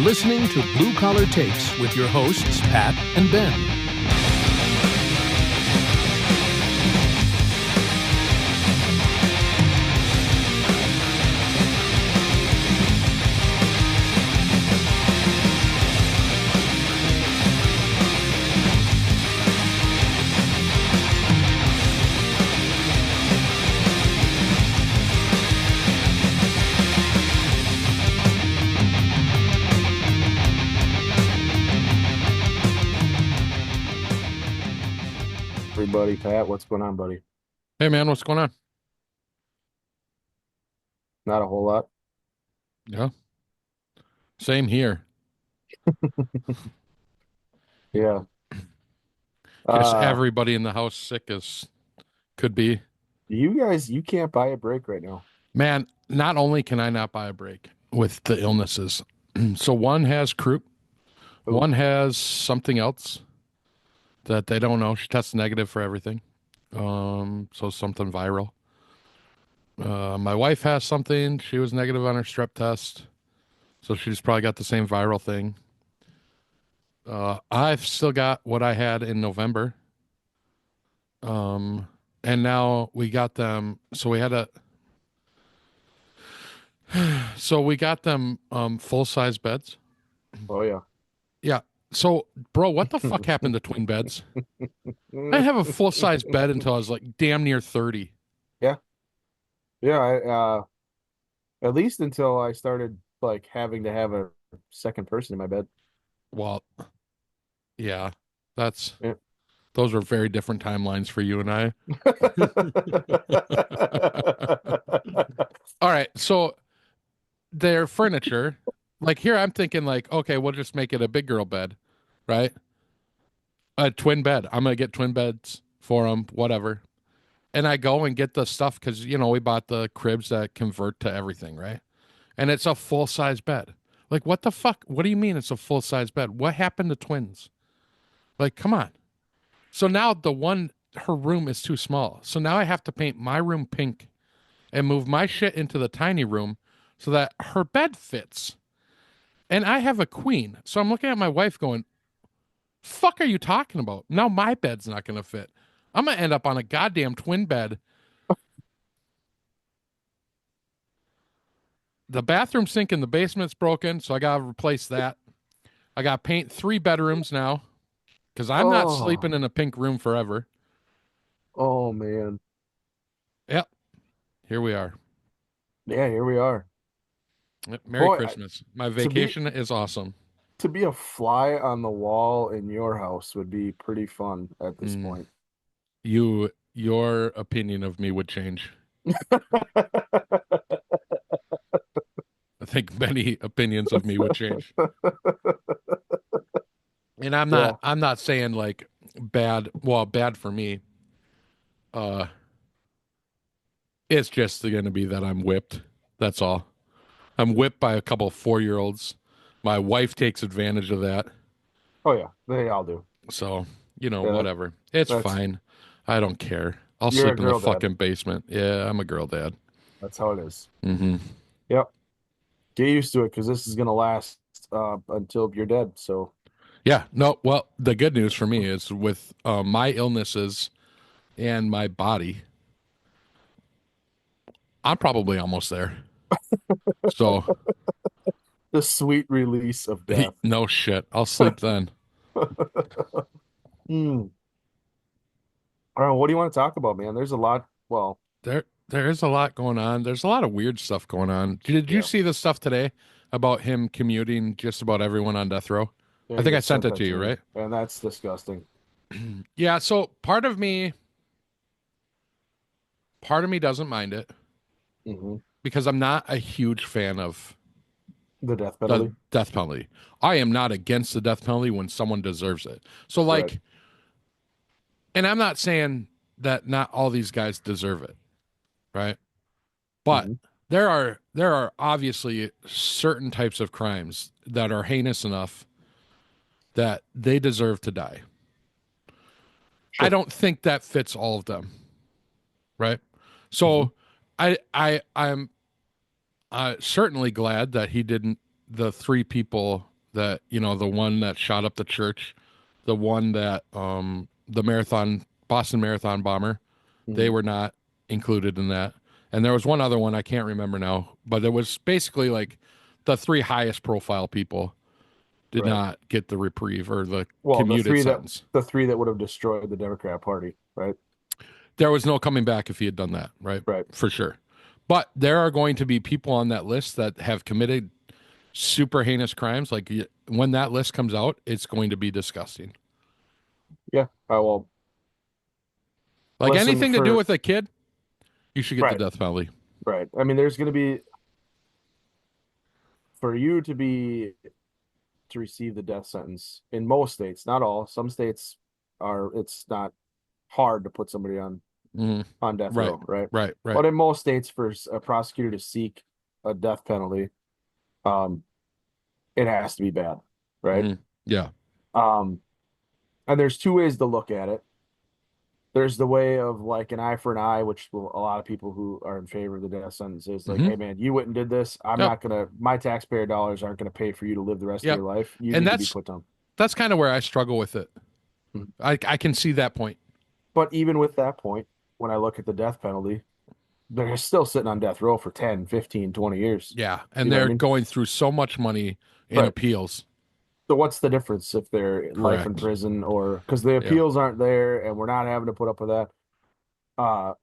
listening to Blue Collar Takes with your hosts, Pat and Ben. Buddy Pat, what's going on, buddy? Hey man, what's going on? Not a whole lot. Yeah, same here. Yeah. Guess Uh, everybody in the house sick as could be. you can't buy a break right now. Man, not only can I not buy a break with the illnesses, so one has croup, Oh, one has something else that they don't know. She tests negative for everything. So something viral. My wife has something. She was negative on her strep test, so she's probably got the same viral thing. I've still got what I had in November. And now we got them. So we got them full size beds. oh yeah. Yeah. So, bro, what the fuck happened to twin beds? I have a full size bed until I was like damn near 30. Yeah. Yeah, at least until I started like having to have a second person in my bed. Well, yeah. That's Yeah. those are very different timelines for you and I. All right. So their furniture, like here I'm thinking like, okay, we'll just make it a big girl bed, right? A twin bed. I'm gonna get twin beds for them, whatever. And I go and get the stuff because we bought the cribs that convert to everything, right? And it's a full size bed. Like, what the fuck? What do you mean it's a full size bed? What happened to twins? Like, come on. So now her room is too small. So now I have to paint my room pink and move my shit into the tiny room so that her bed fits. And I have a queen. So I'm looking at my wife going, fuck are you talking about? Now my bed's not going to fit. I'm going to end up on a goddamn twin bed. The bathroom sink in the basement's broken, so I got to replace that. I got to paint 3 bedrooms now because I'm not sleeping Oh, in a pink room forever. oh man. Yep. Here we are. Yeah, here we are. Yep, Merry Boy, Christmas. My to be vacation is awesome. to be a fly on the wall in your house would be pretty fun at this Mm. point. Your opinion of me would change. I think many opinions of me would change. And Yeah. I'm not saying like bad for me. Uh it's just going to be that I'm whipped. That's all. I'm whipped by a couple of 4-year-olds. My wife takes advantage of that. Oh yeah, they all do. So, Yeah, whatever. It's that's fine. I don't care. I'll you're a sleep in the girl dad. fucking basement. Yeah, I'm a girl dad. That's how it is. Hmm. Yep. Get used to it because this is gonna last until you're dead. So Yeah, no, well, the good news for me is with my illnesses and my body, I'm probably almost there. So, the sweet release of death. no shit. I'll sleep then. Hmm. All right, what do you want to talk about, man? There's a lot. Well, There is a lot going on. There's a lot of weird stuff going on. Did you yeah, see the stuff today about him commuting just about everyone on death row? yeah, I you think I just sent sent it that to to you, me, right? and that's disgusting. Yeah, so part of me doesn't mind it Hmm. because I'm not a huge fan of The death the penalty, death penalty. I am not against the death penalty when someone deserves it. So right? like, and I'm not saying that not all these guys deserve it, right? But Hmm. there are obviously certain types of crimes that are heinous enough that they deserve to die. I Sure. don't think that fits all of them, right? Hmm. So I'm certainly glad that he didn't. The 3 people that, the one that shot up the church, the one that the Boston Marathon bomber, they Mhm. were not included in that. And there was one other one I can't remember now, but it was basically like the three highest profile people did Right. not get the reprieve or the Well, commuted sentence. the three that would have destroyed the Democrat Party, right? There was no coming back if he had done that, right? Right. For sure. But there are going to be people on that list that have committed super heinous crimes. Like when that list comes out, it's going to be disgusting. Yeah. Well, Like listen anything to do for with a kid, you should get the right, death penalty. right. I mean, there's going to be for you to receive the death sentence in most states, not all. Some states it's not hard to put somebody Mhm. on death Right, row, right? right, right. But in most states, for a prosecutor to seek a death penalty, um, it has to be bad, right? Yeah. Um, and there's two ways to look at it. There's the way of like an eye for an eye, which a lot of people who are in favor of the death sentence is like, Hmm. hey man, you went and did this. I'm Yep. not gonna, my taxpayer dollars aren't gonna pay for you to live the rest of Yep. your life. You And need to be that's put down. that's kind of where I struggle with it. Mhm. I can see that point. But even with that point, when I look at the death penalty, they're still sitting on death row for 10, 15, 20 years. Yeah. You And know what I they're mean? going through so much money in Right. appeals. So what's the difference if they're life in Correct. prison or because the Yeah. appeals aren't there and we're not having to put up with that? Uh,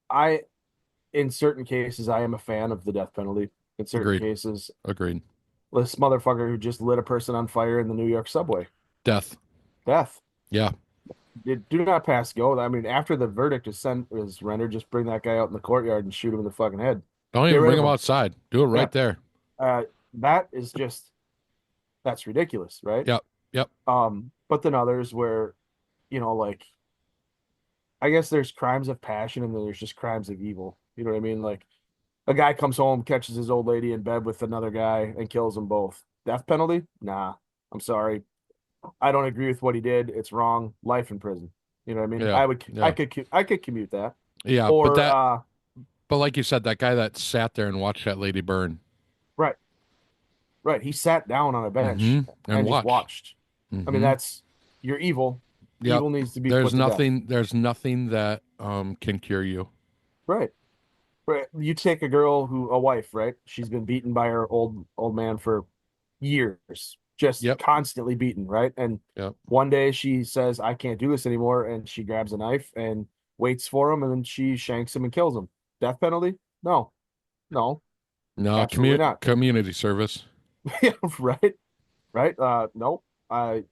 I, in certain cases, I am a fan of the death penalty. In certain Agreed. cases, Agreed. this motherfucker who just lit a person on fire in the New York subway, Death. death. Yeah. Do not pass go. I mean, after the verdict is rendered, just bring that guy out in the courtyard and shoot him in the fucking head. Don't Get even rid bring of them him. outside. Do it Yeah. right there. That is just that's ridiculous, right? Yep. Yep. But then others where, like I guess there's crimes of passion and then there's just crimes of evil. You know what I mean? Like a guy comes home, catches his old lady in bed with another guy, and kills them both. Death penalty? Nah. I'm sorry. I don't agree with what he did. It's wrong. Life in prison. You know what I mean? Yeah. Yeah. I could commute that. Yeah. But Or that, but like you said, that guy that sat there and watched that lady burn. right, right. He sat down on a bench And and just watched. watched. I mean, Hmm. that's you're evil. Yep. Evil needs to be There's put to death. nothing. There's nothing that can cure you. Right. Right. You take a wife, right? She's been beaten by her old man for years, just Yep. constantly beaten, right? And Yep. one day she says, I can't do this anymore. And she grabs a knife and waits for him and then she shanks him and kills him. Death penalty? No, no, No. absolutely not. Community service. Yeah, right, right. Nope. I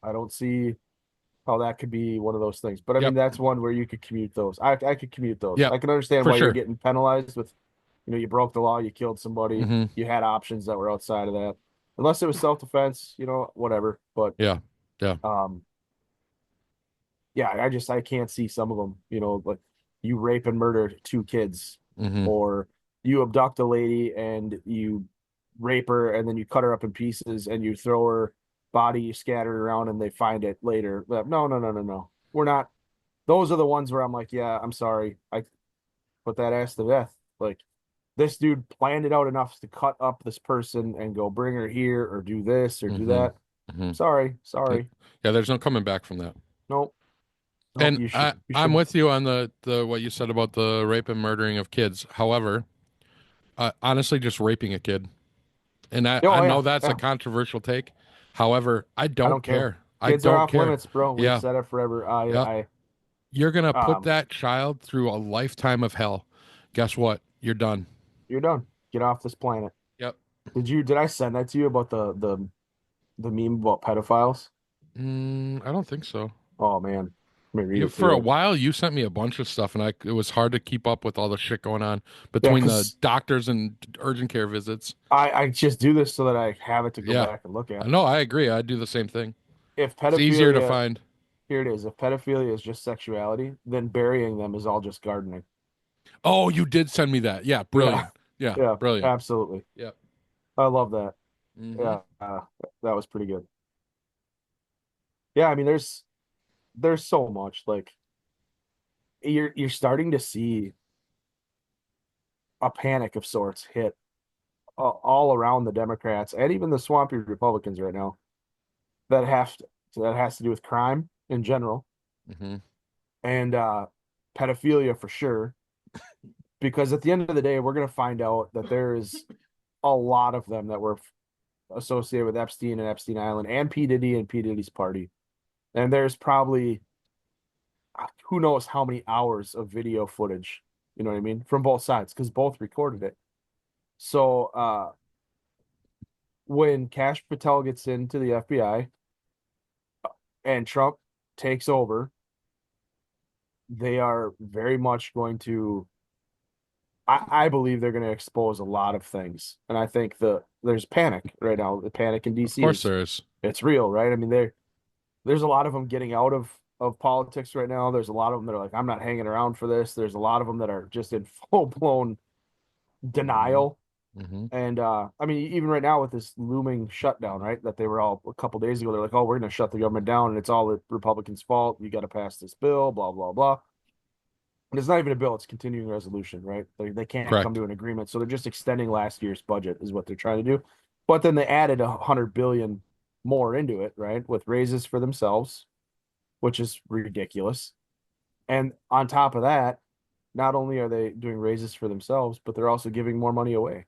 don't see how that could be one of those things. But I mean, Yep. that's one where you could commute those. I could commute those. Yep. I can understand For why you're sure. getting penalized with, you broke the law, you killed somebody, Hmm. you had options that were outside of that. Unless it was self-defense, whatever. But Yeah. Yeah. um, yeah, I can't see some of them, like you rape and murder two kids, Hmm. or you abduct a lady and you rape her and then you cut her up in pieces and you throw her body scattered around and they find it later. But no, no, no, no, no. We're not. Those are the ones where I'm like, yeah, I'm sorry. I put that ass to death. Like this dude planned it out enough to cut up this person and go bring her here or do this or do Hmm. that. Hmm. Sorry, sorry. Yeah. There's no coming back from that. Nope. Nope. And You I'm should. with you on the what you said about the rape and murdering of kids. However, honestly, just raping a kid, and I Oh know yeah, that's a yeah. controversial take. However, I I don't don't care. care. I Kids are don't off care. limits, bro. We've Yeah, said it forever. yeah. You're gonna put Um, that child through a lifetime of hell. Guess what? You're done. you're done. Get off this planet. Yep. Did I send that to you about the meme about pedophiles? I don't think so. Oh man, let me read You, it to for a you. while, you sent me a bunch of stuff, and it was hard to keep up with all the shit going on Yeah, between the because doctors and urgent care visits. I just do this so that I have it to go Yeah. back and look at. No, I agree. I do the same thing. If It's easier to pedophilia, find. here it is. If pedophilia is just sexuality, then burying them is all just gardening. Oh, you did send me that. Yeah, Yeah, brilliant. Yeah, yeah, brilliant. absolutely. Yeah. I love that. Hmm. Yeah, that was pretty good. Yeah, I mean, there's so much like you're starting to see a panic of sorts hit all around the Democrats and even the swampy Republicans right now that has to do with crime in general Mm-hmm. and pedophilia for sure. Because at the end of the day, we're going to find out that there is a lot of them that were associated with Epstein and Epstein Island and P. Diddy and P. Diddy's party. And there's probably who knows how many hours of video footage, you know what I mean, from both sides because both recorded it. So when Cash Patel gets into the FBI and Trump takes over, they are very much going to. I believe they're going to expose a lot of things, and I think there's panic right now. The panic in Of DC course there is. it's real, right? I mean, there's a lot of them getting out of politics right now. There's a lot of them that are like, I'm not hanging around for this. There's a lot of them that are just in full blown denial. Mm-hmm. And I mean, even right now with this looming shutdown, right? That they were all a couple days ago, they're like, oh, we're going to shut the government down, and it's all the Republicans' fault. You got to pass this bill, blah blah blah. And it's not even a bill; it's continuing resolution, right? They can't come Correct. to an agreement, so they're just extending last year's budget, is what they're trying to do. But then they added 100 billion more into it, right? With raises for themselves, which is ridiculous. And on top of that, not only are they doing raises for themselves, but they're also giving more money away.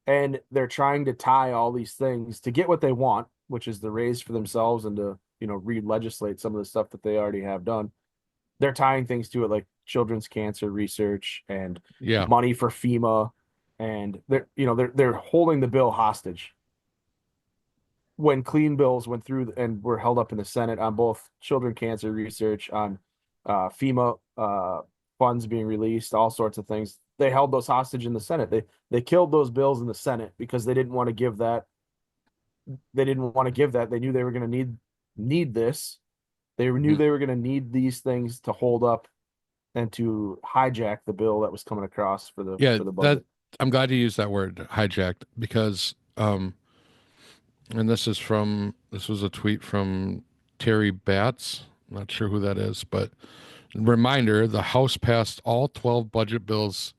And they're trying to tie all these things to get what they want, which is the raise for themselves and to, re-legislate some of the stuff that they already have done. They're tying things to it like children's cancer research and Yeah. money for FEMA, and they're holding the bill hostage. When clean bills went through and were held up in the Senate on both children cancer research, on FEMA funds being released, all sorts of things, they held those hostage in the Senate. They killed those bills in the Senate because they didn't want to give that. They didn't want to give that. They knew they were going to need this. They knew they were going to need these things to hold up and to hijack the bill that was coming across for the budget. I'm glad you used that word, hijacked, because and this was a tweet from Terry Batts. Not sure who that is, but reminder, the House passed all 12 budget bills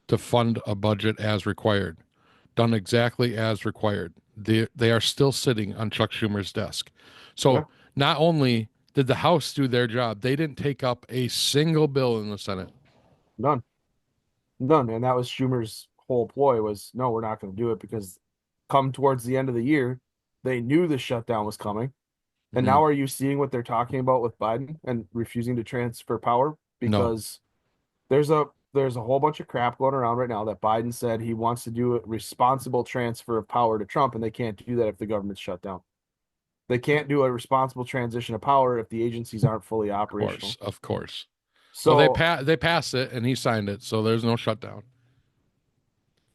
to fund a budget as required, done exactly as required. They are still sitting on Chuck Schumer's desk. So Yeah. not only did the House do their job, they didn't take up a single bill in the Senate. None. And that was Schumer's whole ploy was, no, we're not going to do it because come towards the end of the year, they knew the shutdown was coming. And now are you seeing what they're talking about with Biden and refusing to transfer power? Because there's a whole bunch of crap going around right now that Biden said he wants to do a responsible transfer of power to Trump, and they can't do that if the government's shut down. They can't do a responsible transition of power if the agencies aren't fully operational. Of course. So they passed it and he signed it, so there's no shutdown.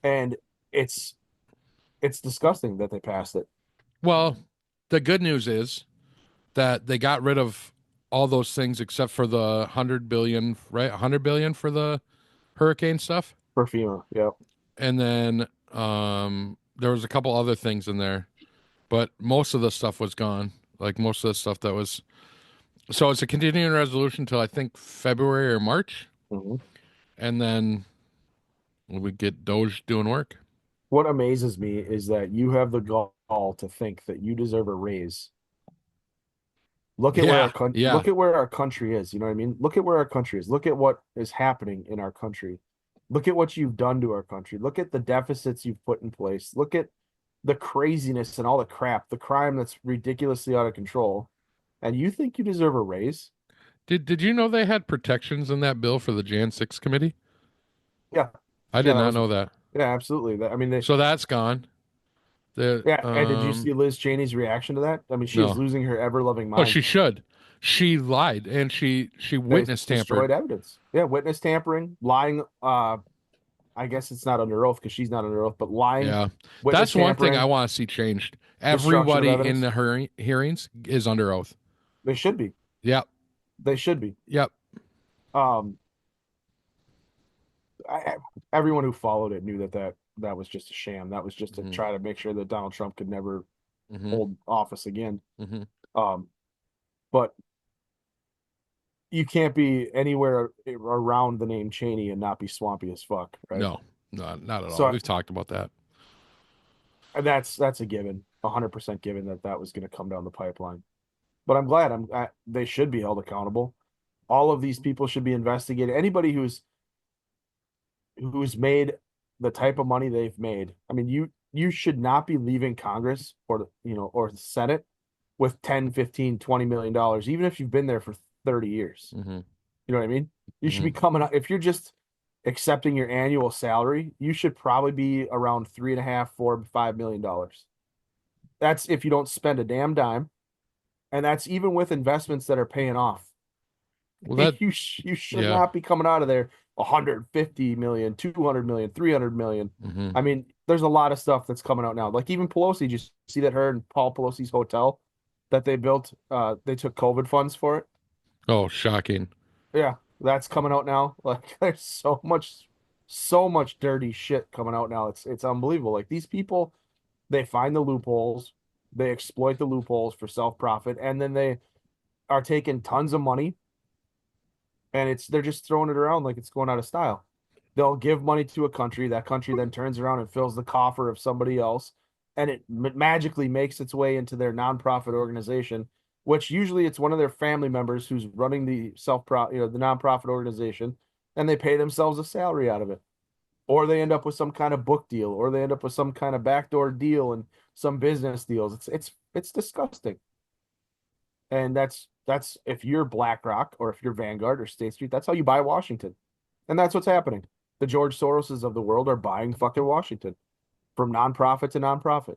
And it's disgusting that they passed it. Well, the good news is that they got rid of all those things except for the 100 billion, right? 100 billion for the hurricane stuff. For FEMA, yeah. And then there was a couple other things in there, but most of the stuff was gone. Like most of the stuff that was. So it's a continuing resolution till I think February or March. Mm-hmm. And then we get Doge doing work. What amazes me is that you have the gall to think that you deserve a raise. Look at look at where our country is. You know what I mean? Look at where our country is. Look at what is happening in our country. Look at what you've done to our country. Look at the deficits you've put in place. Look at the craziness and all the crap, the crime that's ridiculously out of control. And you think you deserve a raise? Did you know they had protections in that bill for the Jan 6 committee? Yeah. I did not know that. Yeah, absolutely. I mean, so that's gone. And did you see Liz Cheney's reaction to that? I mean, she is losing her ever-loving mind. Oh, she should. She lied and she witness tampered. Destroyed evidence. Yeah, witness tampering, lying. I guess it's not under oath because she's not under oath, but lying. Yeah, that's one thing I want to see changed. Everybody in the hearings is under oath. They should be. Yep. They should be. Yep. Everyone who followed it knew that was just a sham. That was just to try to make sure that Donald Trump could never hold office again. But you can't be anywhere around the name Cheney and not be swampy as fuck, right? No, not at all. We've talked about that. And that's a given, 100% given that that was going to come down the pipeline. But I'm glad they should be held accountable. All of these people should be investigated. Anybody who's made the type of money they've made. I mean, you should not be leaving Congress or the Senate with 10, 15, 20 million dollars, even if you've been there for 30 years. Mm-hmm. You know what I mean? You should be coming up if you're just accepting your annual salary, you should probably be around 3.5, 4, $5 million. That's if you don't spend a damn dime. And that's even with investments that are paying off. Well, that You should yeah. not be coming out of there 150 million, 200 million, 300 million. Mm-hmm. I mean, there's a lot of stuff that's coming out now. Like even Pelosi, just see that her and Paul Pelosi's hotel that they built, they took COVID funds for it. Oh, shocking. Yeah, that's coming out now. Like there's so much dirty shit coming out now. It's unbelievable. Like these people, they find the loopholes, they exploit the loopholes for self-profit, and then they are taking tons of money and they're just throwing it around like it's going out of style. They'll give money to a country, that country then turns around and fills the coffer of somebody else, and it magically makes its way into their nonprofit organization, which usually it's one of their family members who's running the the nonprofit organization, and they pay themselves a salary out of it. Or they end up with some kind of book deal, or they end up with some kind of backdoor deal and some business deals. It's disgusting. And that's if you're BlackRock or if you're Vanguard or State Street, that's how you buy Washington. And that's what's happening. The George Soroses of the world are buying fucking Washington from nonprofit to nonprofit.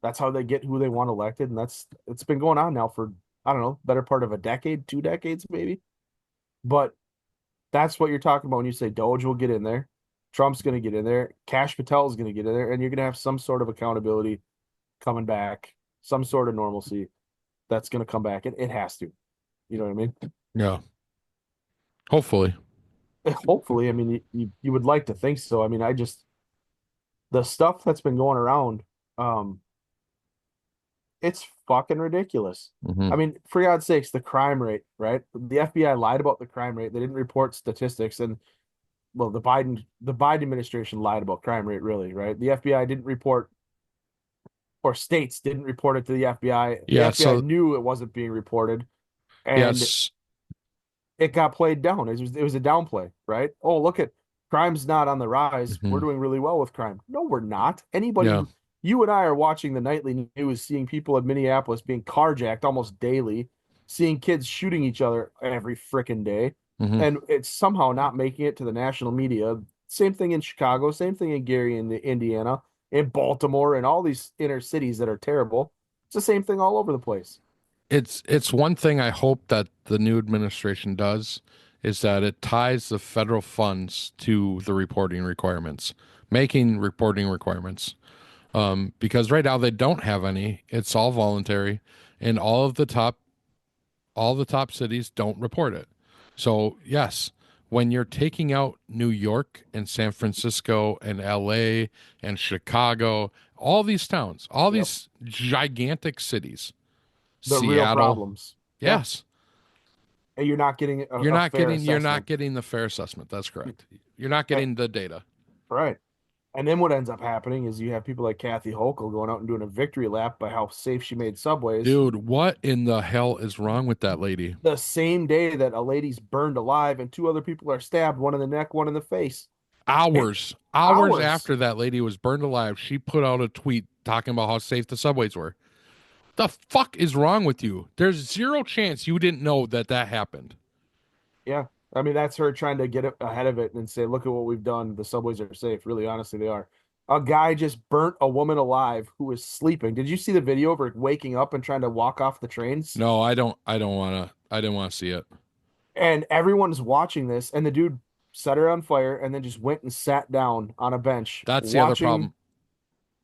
That's how they get who they want elected. And it's been going on now for, I don't know, better part of a decade, 2 decades, maybe. But that's what you're talking about when you say Doge will get in there. Trump's going to get in there. Kash Patel is going to get in there. And you're going to have some sort of accountability coming back, some sort of normalcy that's going to come back. It has to. You know what I mean? Yeah. Hopefully. Hopefully. I mean, you would like to think so. I mean, the stuff that's been going around, it's fucking ridiculous. Mm-hmm. I mean, for God's sakes, the crime rate, right? The FBI lied about the crime rate. They didn't report statistics, and well, the Biden administration lied about crime rate, really, right? The FBI didn't report, or states didn't report it to the FBI. Yeah, The FBI knew it wasn't being reported, and yes. it got played down. It was a downplay, right? Oh, look at crime's not on the rise. Mm-hmm. We're doing really well with crime. No, we're not. Yeah. You and I are watching the nightly news, seeing people in Minneapolis being carjacked almost daily, seeing kids shooting each other every freaking day, Mm-hmm. and it's somehow not making it to the national media. Same thing in Chicago, same thing in Gary, in Indiana, in Baltimore, and all these inner cities that are terrible. It's the same thing all over the place. It's one thing I hope that the new administration does is that it ties the federal funds to the reporting requirements, making reporting requirements. Because right now they don't have any. It's all voluntary, and all the top cities don't report it. So yes, when you're taking out New York and San Francisco and LA and Chicago, all these towns, all these gigantic cities, The real Seattle, problems. yes, And you're not getting you're not fair getting you're not assessment. getting the fair assessment. That's correct. You're not getting the data. Right. And then what ends up happening is you have people like Kathy Hochul going out and doing a victory lap by how safe she made subways. Dude, what in the hell is wrong with that lady? The same day that a lady's burned alive and two other people are stabbed, one in the neck, one in the face. Hours Hours. after that lady was burned alive, she put out a tweet talking about how safe the subways were. The fuck is wrong with you? There's zero chance you didn't know that happened. Yeah. I mean, that's her trying to get ahead of it and say, look at what we've done. The subways are safe. Really, honestly, they are. A guy just burnt a woman alive who was sleeping. Did you see the video of her waking up and trying to walk off the trains? No, I don't want to. I didn't want to see it. And everyone's watching this, and the dude set her on fire and then just went and sat down on a bench. That's the other problem.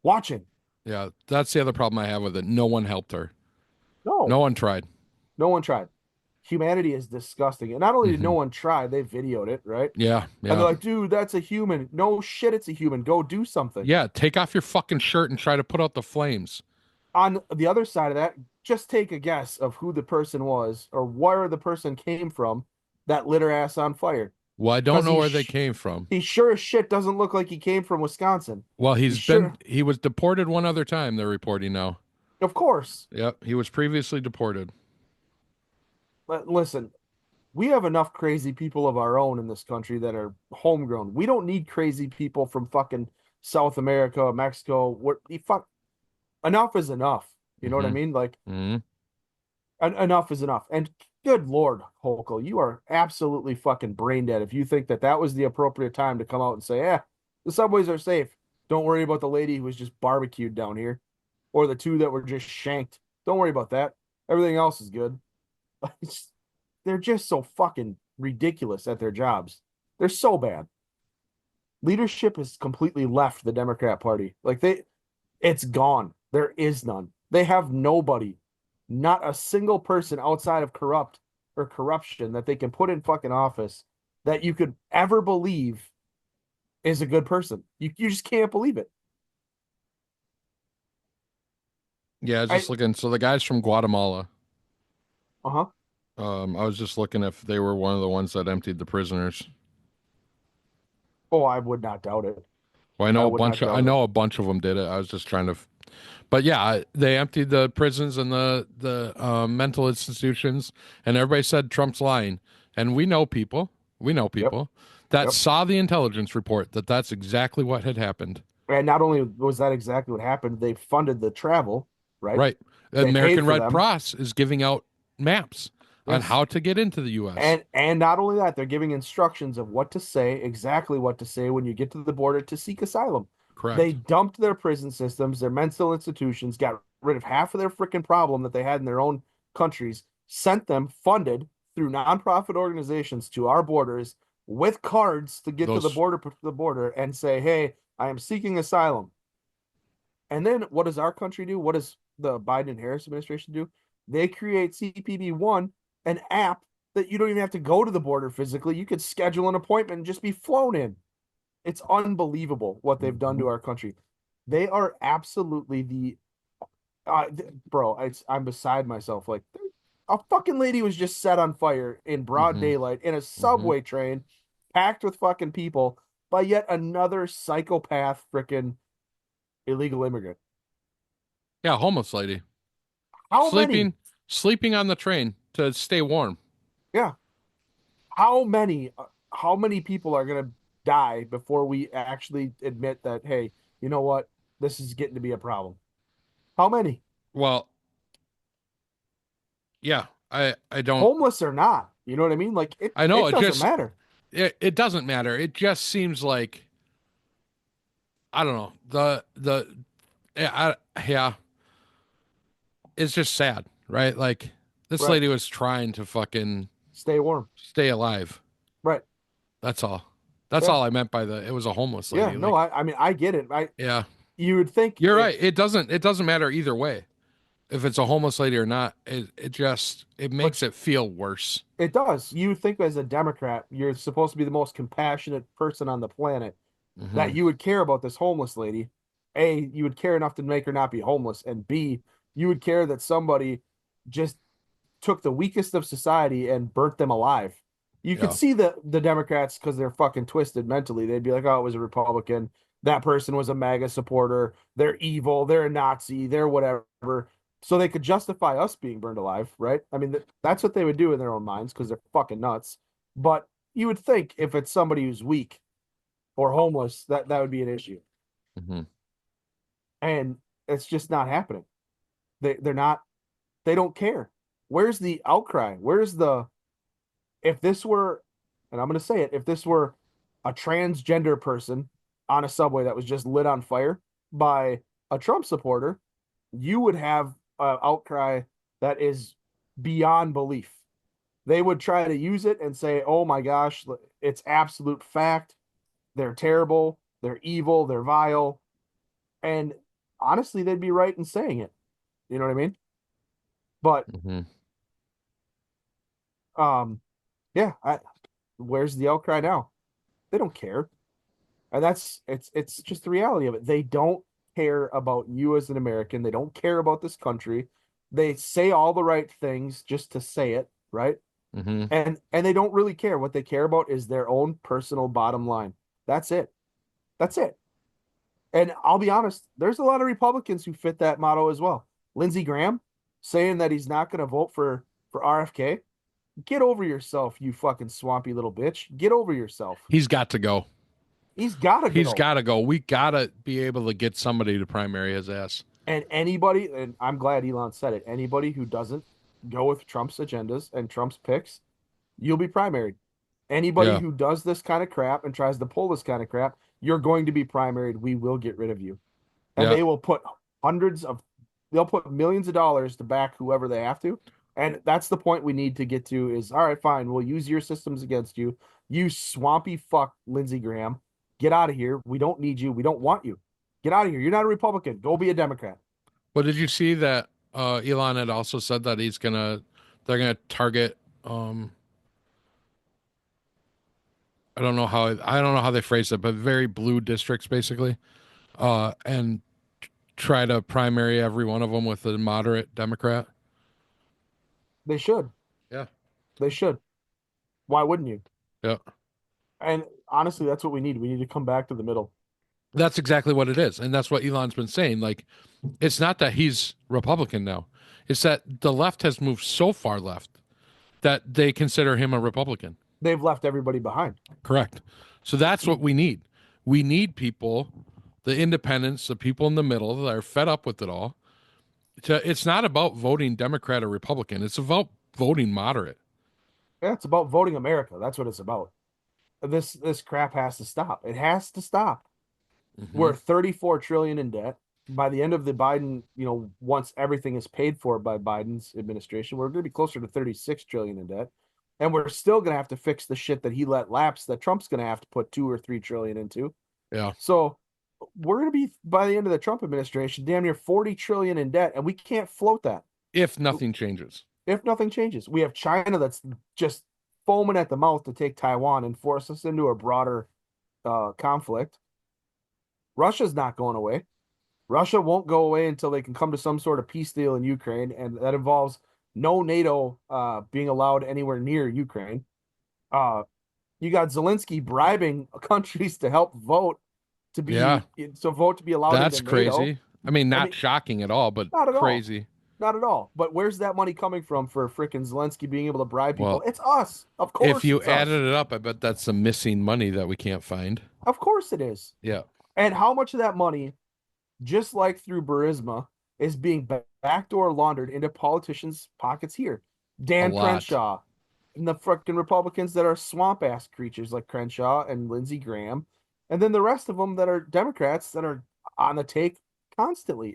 Watching. Yeah, that's the other problem I have with it. No one helped her. No. No one tried. No one tried. Humanity is disgusting. And not only did no one try, they videoed it, right? Yeah, yeah. And they're like, dude, that's a human. No shit, it's a human. Go do something. Yeah, take off your fucking shirt and try to put out the flames. On the other side of that, just take a guess of who the person was or where the person came from that lit her ass on fire. Well, I don't 'Cause know where they came from. he sure as shit doesn't look like he came from Wisconsin. Well, He sure, he was deported one other time, they're reporting now. of course. Yep, he was previously deported. But listen, we have enough crazy people of our own in this country that are homegrown. We don't need crazy people from fucking South America, Mexico. What you fuck enough is enough. You know what I Mhm. mean? Like Mhm. enough is enough. And good Lord, Hokel, you are absolutely fucking brain dead if you think that that was the appropriate time to come out and say, "Yeah, the subways are safe. Don't worry about the lady who was just barbecued down here, or the two that were just shanked. Don't worry about that. Everything else is good." It's, they're just so fucking ridiculous at their jobs. They're so bad. Leadership has completely left the Democrat Party. It's gone. There is none. They have nobody, not a single person outside of corrupt or corruption that they can put in fucking office that you could ever believe is a good person. You just can't believe it. Yeah, I was I just looking. So the guys from Guatemala, uh-huh. I was just looking if they were one of the ones that emptied the prisoners. Oh, I would not doubt it. Well, I would not I doubt it. know a bunch of them did it. I was just trying to, but yeah, they emptied the prisons and the mental institutions, and everybody said Trump's lying. And we know Yep. people that Yep. saw the intelligence report that that's exactly what had happened. And not only was that exactly what happened, they funded the travel, right? Right. The They paid American for Red them. Cross is giving out maps on Yes. how to get into the U.S. And not only that, they're giving instructions of what to say, exactly what to say when you get to the border to seek asylum. They Correct. dumped their prison systems, their mental institutions, got rid of half of their freaking problem that they had in their own countries, sent them funded through nonprofit organizations to our borders with cards to get to Those the border and say, "Hey, I am seeking asylum." And then what does our country do? What does the Biden and Harris administration do? They create CPB1, an app that you don't even have to go to the border physically. You could schedule an appointment and just be flown in. It's unbelievable what they've done to our country. They are absolutely bro. I'm beside myself. Like a fucking lady was just set on fire in broad hmm daylight in a hmm subway train packed with fucking people by yet another psychopath freaking illegal immigrant. Yeah, homeless lady How many? sleeping sleeping on the train to stay warm. Yeah. How many people are going to die before we actually admit that, hey, you know what? This is getting to be a problem. How many? Well, yeah, I don't Homeless or not? You know what I mean? Like it I know it doesn't matter. it doesn't matter. It just seems like I don't know. Yeah, yeah, it's just sad, right? Like this Right. lady was trying to fucking Stay warm. stay alive. Right. That's all. That's Yeah. all I meant by it was a homeless Yeah. lady. No, Like, I mean I get it. I yeah, You would think you're if right. It doesn't matter either way. If it's a homeless lady or not, it just it makes but it feel worse. it does. You would think as a Democrat, you're supposed to be the most compassionate person on the planet that hmm you would care about this homeless lady. A, you would care enough to make her not be homeless, and B, you would care that somebody just took the weakest of society and burnt them alive. You could Yeah. see the Democrats because they're fucking twisted mentally. They'd be like, "Oh, it was a Republican. That person was a MAGA supporter. They're evil. They're a Nazi. They're whatever." So they could justify us being burned alive, right? I mean, that's what they would do in their own minds because they're fucking nuts. But you would think if it's somebody who's weak or homeless, that would be an issue, hmm and it's just not happening. They're not. They don't care. Where's the outcry? Where's the if this were, and I'm going to say it, if this were a transgender person on a subway that was just lit on fire by a Trump supporter, you would have an outcry that is beyond belief. They would try to use it and say, oh my gosh, it's absolute fact. They're terrible. They're evil. They're vile. And honestly, they'd be right in saying it. You know what I mean? But, hmm um, yeah, where's the outcry now? They don't care. And it's just the reality of it. They don't care about you as an American. They don't care about this country. They say all the right things just to say it, right? Hmm. And they don't really care. What they care about is their own personal bottom line. That's it. That's it. And I'll be honest, there's a lot of Republicans who fit that motto as well. Lindsey Graham saying that he's not going to vote for RFK. Get over yourself, you fucking swampy little bitch. Get over yourself. He's got to go. He's got to He's go. got to go. We got to be able to get somebody to primary his ass. And anybody, and I'm glad Elon said it, anybody who doesn't go with Trump's agendas and Trump's picks, you'll be primaried. Anybody Yeah. who does this kind of crap and tries to pull this kind of crap, you're going to be primaried. We will get rid of you. And Yeah. they will put they'll put millions of dollars to back whoever they have to. And that's the point we need to get to is, all right, fine, we'll use your systems against you. You swampy fuck, Lindsey Graham. Get out of here. We don't need you. We don't want you. Get out of here. You're not a Republican. Go be a Democrat. But did you see that Elon had also said that they're gonna target I don't know how they phrased it, but very blue districts basically, and try to primary every one of them with a moderate Democrat. They should. Yeah. They should. Why wouldn't you? Yeah. And honestly, that's what we need. We need to come back to the middle. That's exactly what it is. And that's what Elon's been saying. Like, it's not that he's Republican now. It's that the left has moved so far left that they consider him a Republican. They've left everybody behind. Correct. So that's what we need. We need people, the independents, the people in the middle that are fed up with it all. It's not about voting Democrat or Republican. It's about voting moderate. Yeah, it's about voting America. That's what it's about. This crap has to stop. It has to stop. Mm-hmm. We're 34 trillion in debt. By the end of the Biden, once everything is paid for by Biden's administration, we're going to be closer to 36 trillion in debt. And we're still going to have to fix the shit that he let lapse that Trump's going to have to put 2 or 3 trillion into. Yeah. So we're going to be, by the end of the Trump administration, damn near 40 trillion in debt, and we can't float that. If nothing changes. If nothing changes. We have China that's just foaming at the mouth to take Taiwan and force us into a broader conflict. Russia's not going away. Russia won't go away until they can come to some sort of peace deal in Ukraine, and that involves no NATO being allowed anywhere near Ukraine. You got Zelensky bribing countries to help vote to be vote to be allowed. That's into crazy. NATO. I mean, not shocking at all, but not at crazy. All. Not at all. But where's that money coming from for frickin' Zelensky being able to bribe people? Well, it's us. Of course. If you added it up, I bet that's some missing money that we can't find. Of course it is. Yeah. And how much of that money, just like through Burisma, is being backdoor laundered into politicians' pockets here? Dan Crenshaw and the frickin' Republicans that are swamp ass creatures like Crenshaw and Lindsey Graham, and then the rest of them that are Democrats that are on the take constantly.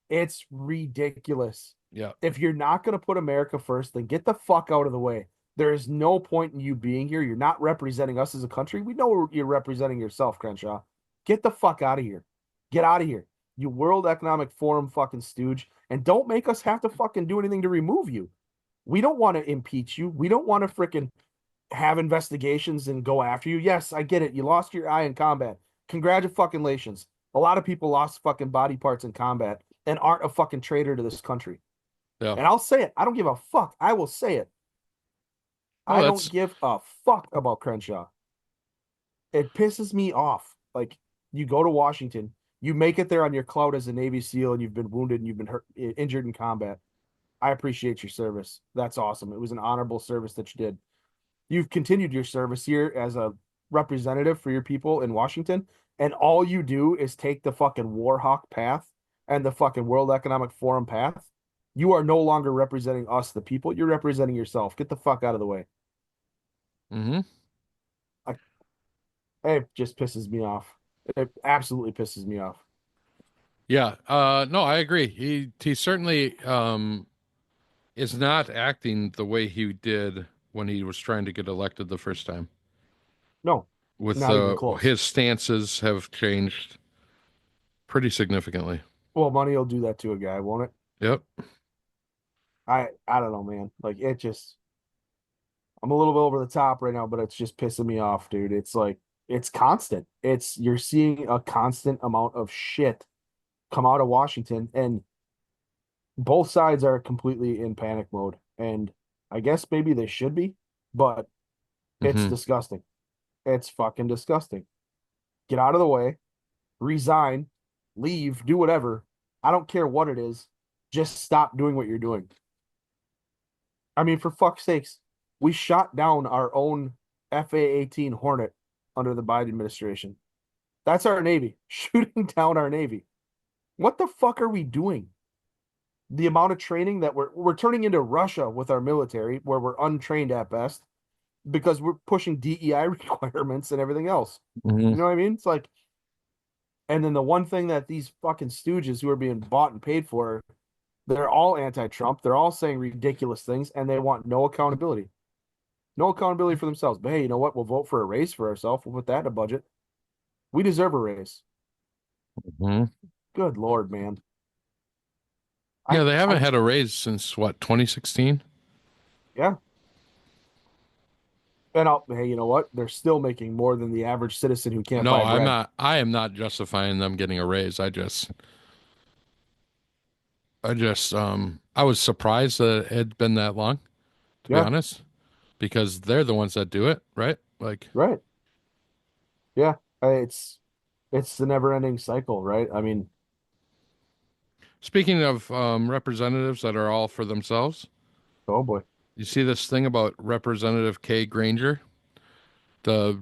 It's ridiculous. Yeah. If you're not going to put America first, then get the fuck out of the way. There is no point in you being here. You're not representing us as a country. We know you're representing yourself, Crenshaw. Get the fuck out of here. Get out of here. You World Economic Forum fucking stooge. And don't make us have to fucking do anything to remove you. We don't want to impeach you. We don't want to freaking have investigations and go after you. Yes, I get it. You lost your eye in combat. Congratulations. A lot of people lost fucking body parts in combat and aren't a fucking traitor to this country. Yeah. And I'll say it. I don't give a fuck. I will say it. I don't give a fuck about Crenshaw. It pisses me off. Like, you go to Washington, you make it there on your clout as a Navy SEAL, and you've been wounded and you've been injured in combat. I appreciate your service. That's awesome. It was an honorable service that you did. You've continued your service here as a representative for your people in Washington, and all you do is take the fucking war hawk path and the fucking World Economic Forum path. You are no longer representing us, the people. You're representing yourself. Get the fuck out of the way. Mm-hmm. It just pisses me off. It absolutely pisses me off. Yeah. No, I agree. He certainly is not acting the way he did when he was trying to get elected the first time. No. With not even close. His stances have changed pretty significantly. Well, money will do that to a guy, won't it? Yep. I don't know, man. Like, it just, I'm a little bit over the top right now, but it's just pissing me off, dude. It's like, it's constant. You're seeing a constant amount of shit come out of Washington, and both sides are completely in panic mode. And I guess maybe they should be, but it's Hmm. disgusting. It's fucking disgusting. Get out of the way, resign, leave, do whatever. I don't care what it is. Just stop doing what you're doing. I mean, for fuck's sakes, we shot down our own FA-18 Hornet under the Biden administration. That's our Navy, shooting down our Navy. What the fuck are we doing? The amount of training that we're turning into Russia with our military, where we're untrained at best, because we're pushing DEI requirements and everything else. Hmm. You know what I mean? It's like, and then the one thing that these fucking stooges who are being bought and paid for, they're all anti-Trump. They're all saying ridiculous things, and they want no accountability. No accountability for themselves. But hey, you know what? We'll vote for a raise for ourselves. We'll put that in a budget. We deserve a raise. Hmm. Good Lord, man. Yeah, I, they haven't I, had a raise since what, 2016? yeah. And hey, you know what? They're still making more than the average citizen who can't No, buy I'm bread. not. I am not justifying them getting a raise. I was surprised that it had been that long, to be Yeah, honest, because they're the ones that do it, right? Like, right. Yeah, it's the never-ending cycle, right? I mean, speaking of representatives that are all for themselves, oh boy. you see this thing about Representative Kay Granger? The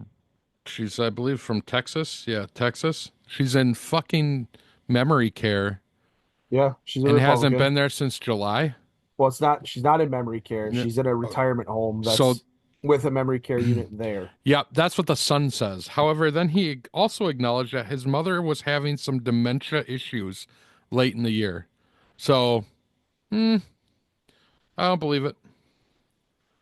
She's, I believe, from Texas. Yeah, Texas. She's in fucking memory care Yeah, she's a and hasn't Republican. been there since July. Well, it's not. She's not in memory care. N- She's in a retirement home So, that's with a memory care unit there. yeah, that's what the Sun says. However, then he also acknowledged that his mother was having some dementia issues late in the year. So, hmm, I don't believe it.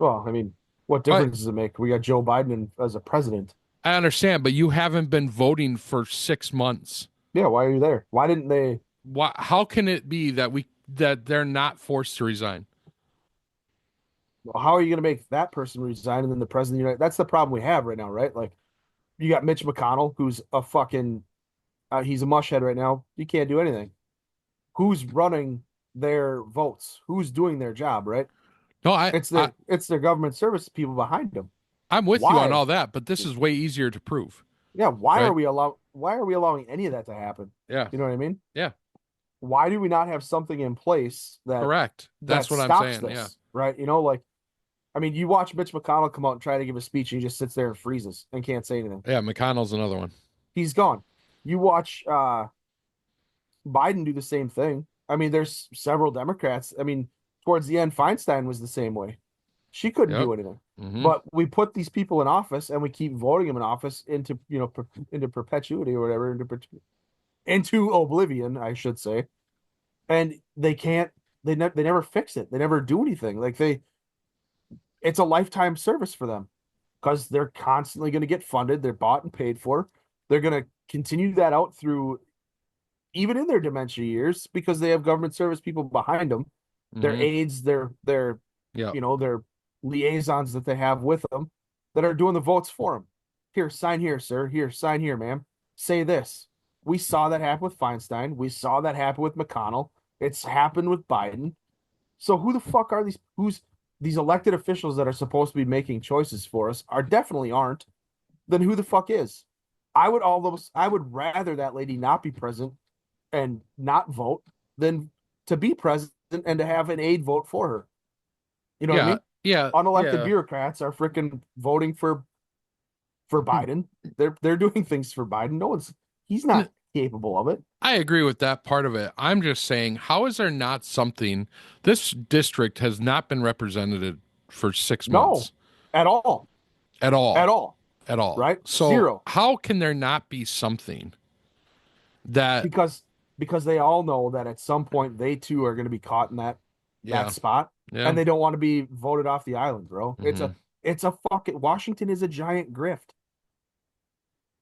Well, I mean, what But difference does it make? We got Joe Biden as a president. I understand, but you haven't been voting for 6 months. Yeah, why are you there? Why didn't they? Why, how can it be that they're not forced to resign? How are you going to make that person resign and then the president of the United? That's the problem we have right now, right? Like you got Mitch McConnell, who's a fucking he's a mushhead right now. He can't do anything. Who's running their votes? Who's doing their job, right? No, It's their government service people behind them. I'm with you on Why? all that, but this is way easier to prove, Yeah, right? why are we allowing any of that to happen? Yeah. You know what I mean? Yeah. Why do we not have something in place Correct. That's that what I'm stops saying. Yeah. this? Right? You know, like I mean, you watch Mitch McConnell come out and try to give a speech and he just sits there and freezes and can't say anything. Yeah, McConnell's another one. He's gone. You watch Biden do the same thing. I mean, there's several Democrats. I mean, towards the end, Feinstein was the same way. She couldn't Yep. do anything. Hmm. But we put these people in office and we keep voting them in office into, into perpetuity or whatever, into oblivion, I should say. And they can't, they never fix it. They never do anything. It's a lifetime service for them because they're constantly going to get funded. They're bought and paid for. They're going to continue that out through even in their dementia years because they have government service people behind them, their Hmm. aides, their Yeah. their liaisons that they have with them that are doing the votes for them. Here, sign here, sir. Here, sign here, ma'am. Say this. We saw that happen with Feinstein. We saw that happen with McConnell. It's happened with Biden. So who the fuck are these elected officials that are supposed to be making choices for us are definitely aren't. Then who the fuck is? I would rather that lady not be present and not vote than to be president and to have an aide vote for her. You know what I Yeah. mean? Yeah. Unelected Yeah. bureaucrats are freaking voting for Biden. They're doing things for Biden. He's N- not capable of it. I agree with that part of it. I'm just saying, how is there not something? This district has not been represented for six No, months at all. at At all. all. At all. Right? So, Zero. how can there not be something that, Because they all know that at some point they too are going to be caught in that yeah, spot yeah, and they don't want to be voted off the island, bro. hmm, It's a fucking Washington is a giant grift,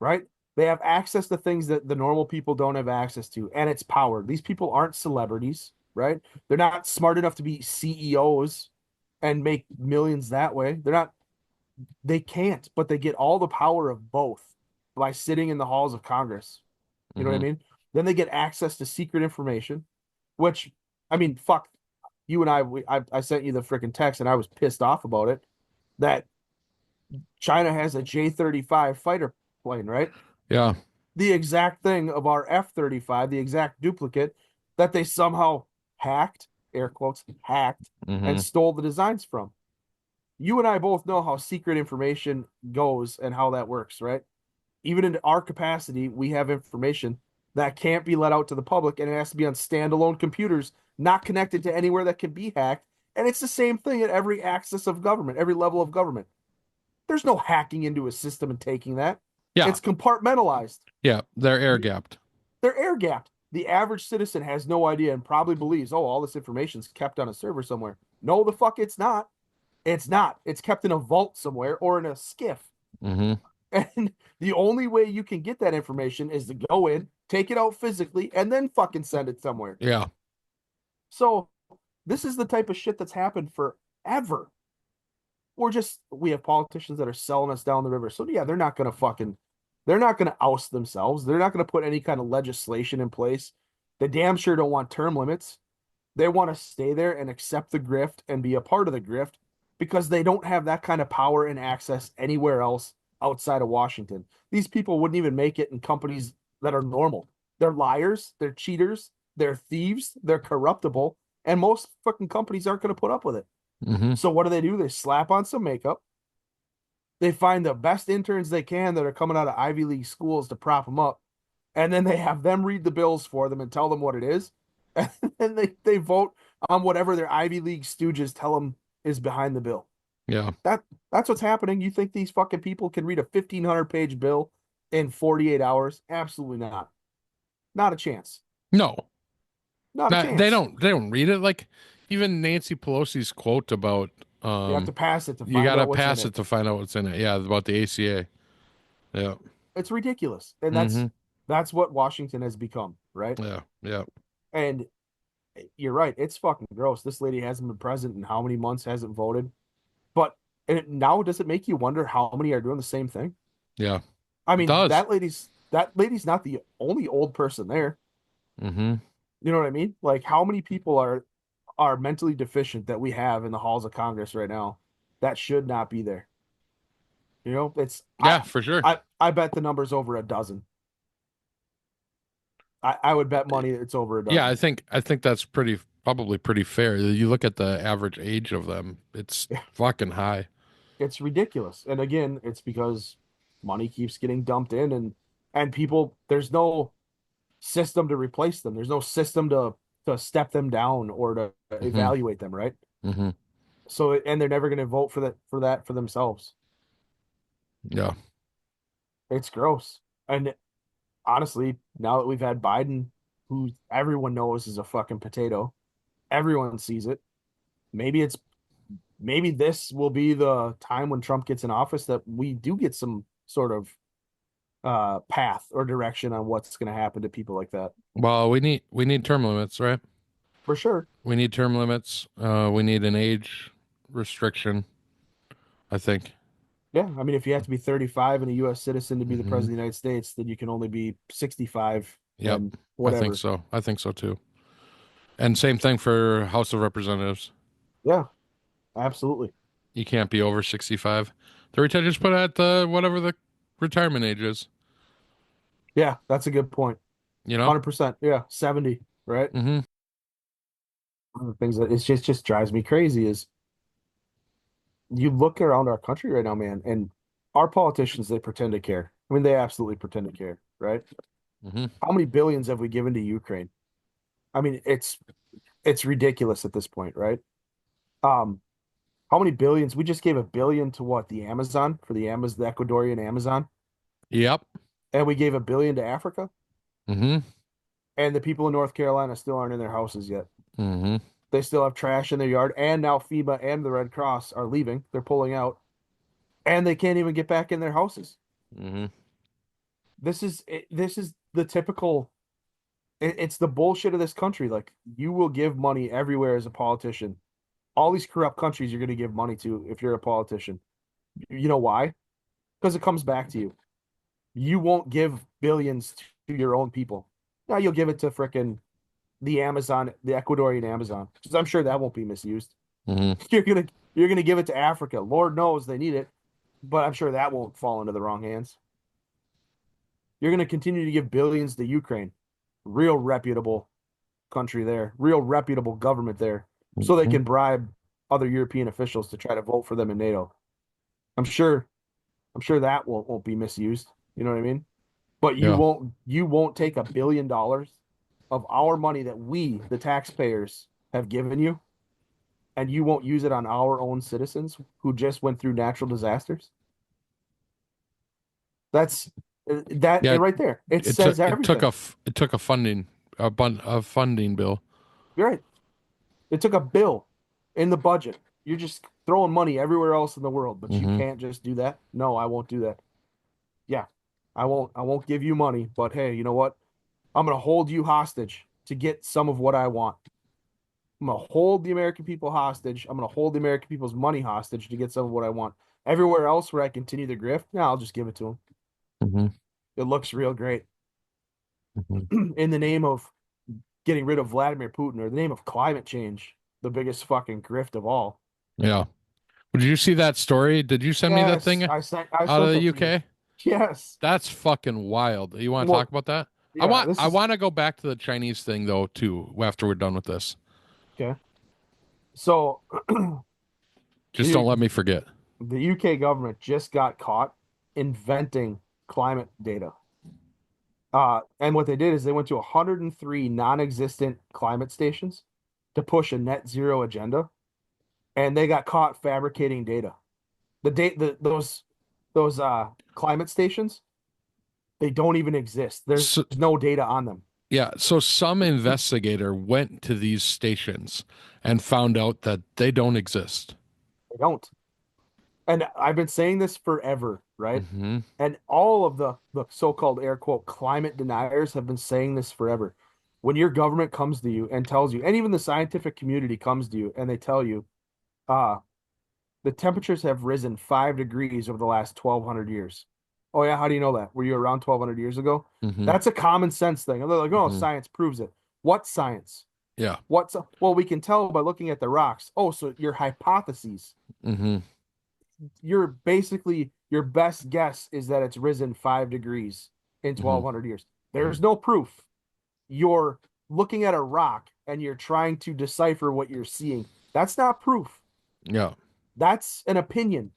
right? They have access to things that the normal people don't have access to, and it's power. These people aren't celebrities, right? They're not smart enough to be CEOs and make millions that way. They can't, but they get all the power of both by sitting in the halls of Congress. You know what I hmm, mean? Then they get access to secret information, which, I mean, fuck, you and I sent you the freaking text and I was pissed off about it, that China has a J-35 fighter plane, right? Yeah. The exact thing of our F-35, the exact duplicate that they somehow hacked, air quotes, hacked, Mm-hmm. and stole the designs from. You and I both know how secret information goes and how that works, right? Even in our capacity, we have information that can't be let out to the public, and it has to be on standalone computers, not connected to anywhere that can be hacked. And it's the same thing at every axis of government, every level of government. There's no hacking into a system and taking that. Yeah. It's compartmentalized. Yeah. They're air gapped. They're air gapped. The average citizen has no idea and probably believes, oh, all this information's kept on a server somewhere. No, the fuck it's not. It's not. It's kept in a vault somewhere or in a skiff. Mm-hmm. And the only way you can get that information is to go in, take it out physically, and then fucking send it somewhere. Yeah. So this is the type of shit that's happened forever. We have politicians that are selling us down the river. So yeah, they're not gonna oust themselves. They're not gonna put any kind of legislation in place. They damn sure don't want term limits. They want to stay there and accept the grift and be a part of the grift because they don't have that kind of power and access anywhere else outside of Washington. These people wouldn't even make it in companies that are normal. They're liars, they're cheaters, they're thieves, they're corruptible, and most fucking companies aren't going to put up with it. Mm-hmm. So what do? They slap on some makeup. They find the best interns they can that are coming out of Ivy League schools to prop them up, and then they have them read the bills for them and tell them what it is, and then they vote on whatever their Ivy League stooges tell them is behind the bill. Yeah. That's what's happening. You think these fucking people can read a 1,500-page bill in 48 hours? Absolutely not. Not a chance. No. Not a chance. They don't read it. Like even Nancy Pelosi's quote about You have to pass it to find you gotta out what's pass in it to find out what's in it. Yeah, about the ACA. Yeah. It's ridiculous. And Mhm. that's what Washington has become, right? Yeah. Yeah. And you're right. It's fucking gross. This lady hasn't been president in how many months, hasn't voted. But now does it make you wonder how many are doing the same thing? Yeah. I It mean, does. that lady's not the only old person there. Mm-hmm. You know what I mean? Like how many people are mentally deficient that we have in the halls of Congress right now that should not be there? You know, Yeah, for sure. I bet the number's over a dozen. I would bet money it's over a dozen. Yeah, I think that's probably pretty fair. You look at the average age of them, it's fucking high. It's ridiculous. And again, it's because money keeps getting dumped in and people there's no system to replace them. There's no system to step them down or to evaluate them, right? Mm-hmm. So and they're never going to vote for that for themselves. Yeah. It's gross. And honestly, now that we've had Biden, who everyone knows is a fucking potato, everyone sees it. Maybe this will be the time when Trump gets in office that we do get some sort of path or direction on what's going to happen to people like that. Well, we need term limits, right? For sure. We need term limits. We need an age restriction, I think. Yeah, I mean, if you have to be 35 and a U.S. citizen to be the Mhm. president of the United States, then you can only be 65 Yep. and whatever. I think so too. And same thing for House of Representatives. Yeah, absolutely. You can't be over 65. Just put at the whatever the retirement age is. Yeah, that's a good point. You know? 100%. Yeah, 70, right? Mm-hmm. One of the things that just drives me crazy is you look around our country right now, man, and our politicians, they pretend to care. I mean, they absolutely pretend to care, right? Mm-hmm. How many billions have we given to Ukraine? I mean, it's ridiculous at this point, right? How many billions? We just gave $1 billion to what? The Amazon for the Ecuadorian Amazon, Yep. and we gave $1 billion to Africa, Mm-hmm. and the people in North Carolina still aren't in their houses yet. Mm-hmm. They still have trash in their yard, and now FEMA and the Red Cross are leaving. They're pulling out, and they can't even get back in their houses. Mm-hmm. This is the typical. It's the bullshit of this country. Like you will give money everywhere as a politician. All these corrupt countries you're going to give money to if you're a politician. You know why? Because it comes back to you. You won't give billions to your own people. Now you'll give it to frickin' the Amazon, the Ecuadorian Amazon, because I'm sure that won't be misused. Hmm. You're gonna give it to Africa. Lord knows they need it, but I'm sure that won't fall into the wrong hands. You're gonna continue to give billions to Ukraine, real reputable country there, real reputable government there, so they can bribe other European officials to try to vote for them in NATO. I'm sure I'm sure that won't be misused. You know what I mean? But Yeah. you won't take $1 billion of our money that we, the taxpayers, have given you, and you won't use it on our own citizens who just went through natural disasters. That's that Yeah. right there. It It took says everything. it took a funding bill. You're right. It took a bill in the budget. You're just throwing money everywhere else in the world, but you Hmm. can't just do that. No, I won't do that. Yeah, I won't give you money, but hey, you know what? I'm gonna hold you hostage to get some of what I want. I'm gonna hold the American people hostage. I'm gonna hold the American people's money hostage to get some of what I want. Everywhere else where I continue the grift, yeah, I'll just give it to them. Hmm. It looks real great Hmm. in the name of getting rid of Vladimir Putin or the name of climate change, the biggest fucking grift of all. Yeah. Did you see that story? Did you send me that Yes, thing I out of sent the that to you. UK? Yes. That's fucking wild. You want to talk Well, about that? yeah, this I is want to go back to the Chinese thing though too after we're done with this. okay. So Just don't the let me forget. the UK government just got caught inventing climate data. And what they did is they went to 103 non-existent climate stations to push a net zero agenda, and they got caught fabricating data. Those climate stations, they don't even exist. There's So, no data on them. yeah, so some investigator went to these stations and found out that they don't exist. They don't. And I've been saying this forever, right? Hmm. And all of the so-called air quote climate deniers have been saying this forever. When your government comes to you and tells you, and even the scientific community comes to you and they tell you, uh, the temperatures have risen 5 degrees over the last 1,200 years. Oh yeah, how do you know that? Were you around 1,200 years ago? Hmm. That's a common sense thing. And they're like, oh, Hmm. science proves it. What science? Yeah. What's well, we can tell by looking at the rocks. Oh, so your hypotheses. Hmm. You're basically your best guess is that it's risen 5 degrees in Hmm. 1,200 years. There's no proof. You're looking at a rock and you're trying to decipher what you're seeing. That's not proof. Yeah. That's an opinion,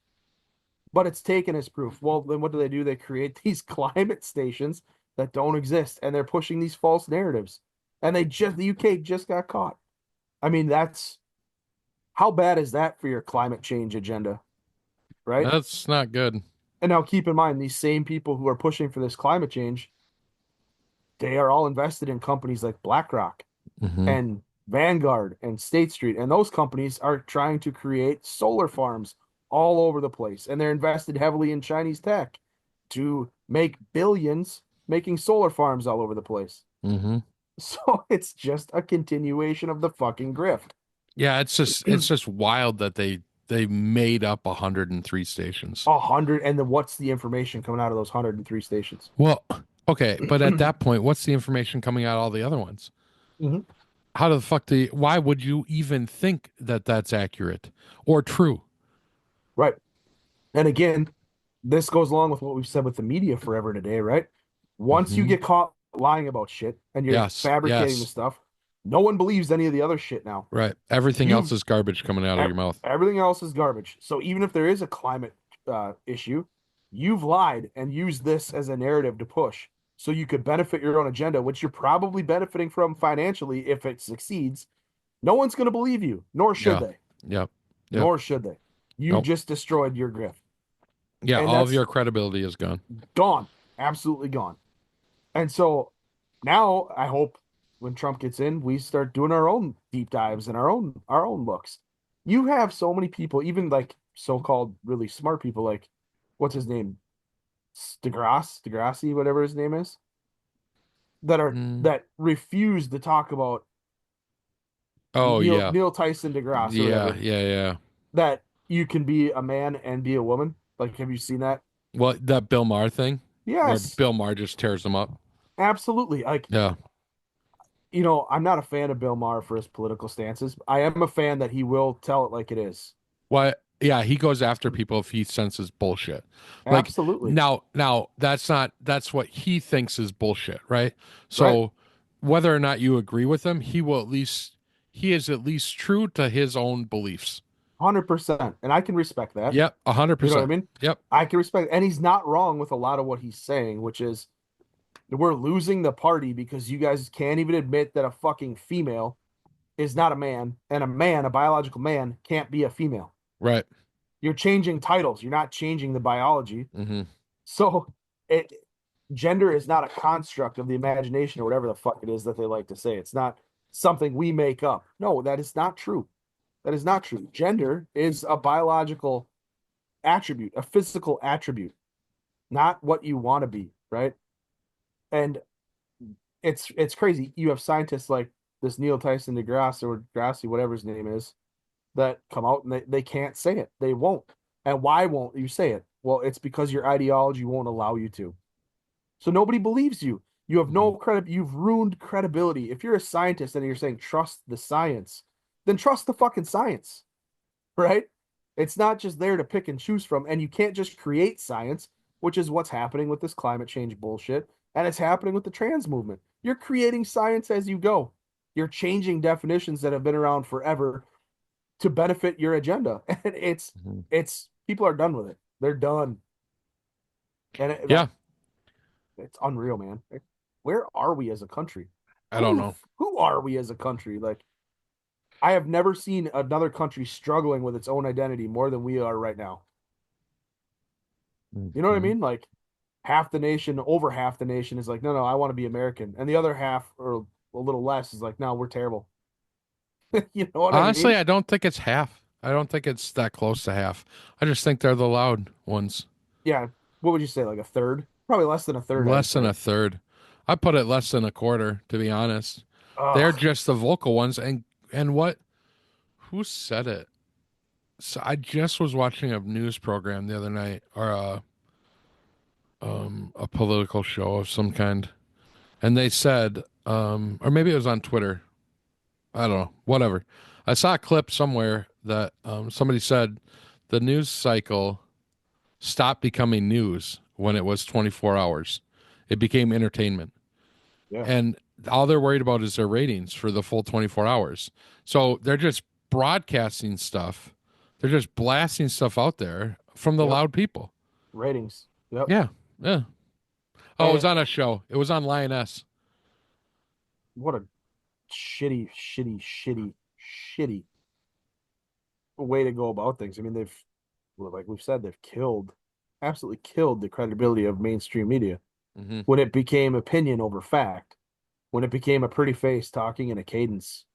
but it's taken as proof. Well, then what do? They create these climate stations that don't exist and they're pushing these false narratives. And the UK just got caught. I mean, that's how bad is that for your climate change agenda, right? That's not good. And now keep in mind, these same people who are pushing for this climate change, they are all invested in companies like BlackRock Hmm. and Vanguard and State Street. And those companies are trying to create solar farms all over the place. And they're invested heavily in Chinese tech to make billions making solar farms all over the place. Hmm. So it's just a continuation of the fucking grift. Yeah, it's just wild that they made up 103 stations. 100. And then what's the information coming out of those 103 stations? Well, okay, but at that point, what's the information coming out of all the other ones? Mhm. How the fuck why would you even think that that's accurate or true? Right. And again, this goes along with what we've said with the media forever today, right? Once you Hmm. get caught lying about shit and you're Yes, fabricating the yes, stuff, no one believes any of the other shit now. right. Everything else You've is garbage coming out of your mouth. everything else is garbage. So even if there is a climate issue, you've lied and used this as a narrative to push so you could benefit your own agenda, which you're probably benefiting from financially if it succeeds. No one's going to believe you, nor should Yeah, they. yep, yep. Nor should they. You Nope. just destroyed your grift. Yeah, And all of that's your credibility is gone. gone. Absolutely gone. And so now I hope when Trump gets in, we start doing our own deep dives and our own looks. You have so many people, even like so-called really smart people, like what's his name? Degrassi, whatever his name is, Mm. that refuse to talk about Oh yeah, Neil Tyson deGrasse or yeah, whatever. yeah, yeah. That you can be a man and be a woman. Like, have you seen that? Well, that Bill Maher thing, where Yes, Bill Maher just tears them up. absolutely. Like Yeah. I'm not a fan of Bill Maher for his political stances. I am a fan that he will tell it like it is. What? Yeah, he goes after people if he senses bullshit. Like Absolutely. now that's what he thinks is bullshit, right? Right. So whether or not you agree with him, he is at least true to his own beliefs. 100%. And I can respect that. Yep, You know what I 100%. mean? Yep. I can respect, and he's not wrong with a lot of what he's saying, which is we're losing the party because you guys can't even admit that a fucking female is not a man, and a man, a biological man, can't be a female. Right. You're changing titles. You're not changing the biology. Mm-hmm. So it gender is not a construct of the imagination or whatever the fuck it is that they like to say. It's not something we make up. No, that is not true. That is not true. Gender is a biological attribute, a physical attribute, not what you want to be, right? And it's crazy. You have scientists like this Neil Tyson deGrasse or Grassy, whatever his name is, that come out and they can't say it. They won't. And why won't you say it? Well, it's because your ideology won't allow you to. So nobody believes you. You have no credit. You've ruined credibility. If you're a scientist and you're saying trust the science, then trust the fucking science, right? It's not just there to pick and choose from. And you can't just create science, which is what's happening with this climate change bullshit. And it's happening with the trans movement. You're creating science as you go. You're changing definitions that have been around forever to benefit your agenda. And it's people are done with it. They're done. And Yeah. it's unreal, man. Where are we as a country? I don't know. Who are we as a country? Like, I have never seen another country struggling with its own identity more than we are right now. You know what I mean? Like, half the nation, over half the nation is like, no, I want to be American. And the other half, or a little less, is like, no, we're terrible. You know what Honestly, I mean? I don't think it's half. I don't think it's that close to half. I just think they're the loud ones. Yeah. What would you say? Like a third? Probably less than a third, I'd Less than say. a third. I put it less than a quarter, to be honest. They're Ugh. just the vocal ones. And what? Who said it? So I just was watching a news program the other night, or a political show of some kind, and they said, or maybe it was on Twitter. I don't know. Whatever. I saw a clip somewhere that somebody said the news cycle stopped becoming news when it was 24 hours. It became entertainment. Yeah. And all they're worried about is their ratings for the full 24 hours. So they're just broadcasting stuff. They're just blasting stuff out there from the Yep. loud people. Ratings. Yep. Yeah. Yeah. Oh, it was And on a show. It was on Lioness. what a shitty way to go about things. I mean, like we've said, they've absolutely killed the credibility of mainstream media Mm-hmm. when it became opinion over fact, when it became a pretty face talking in a cadence,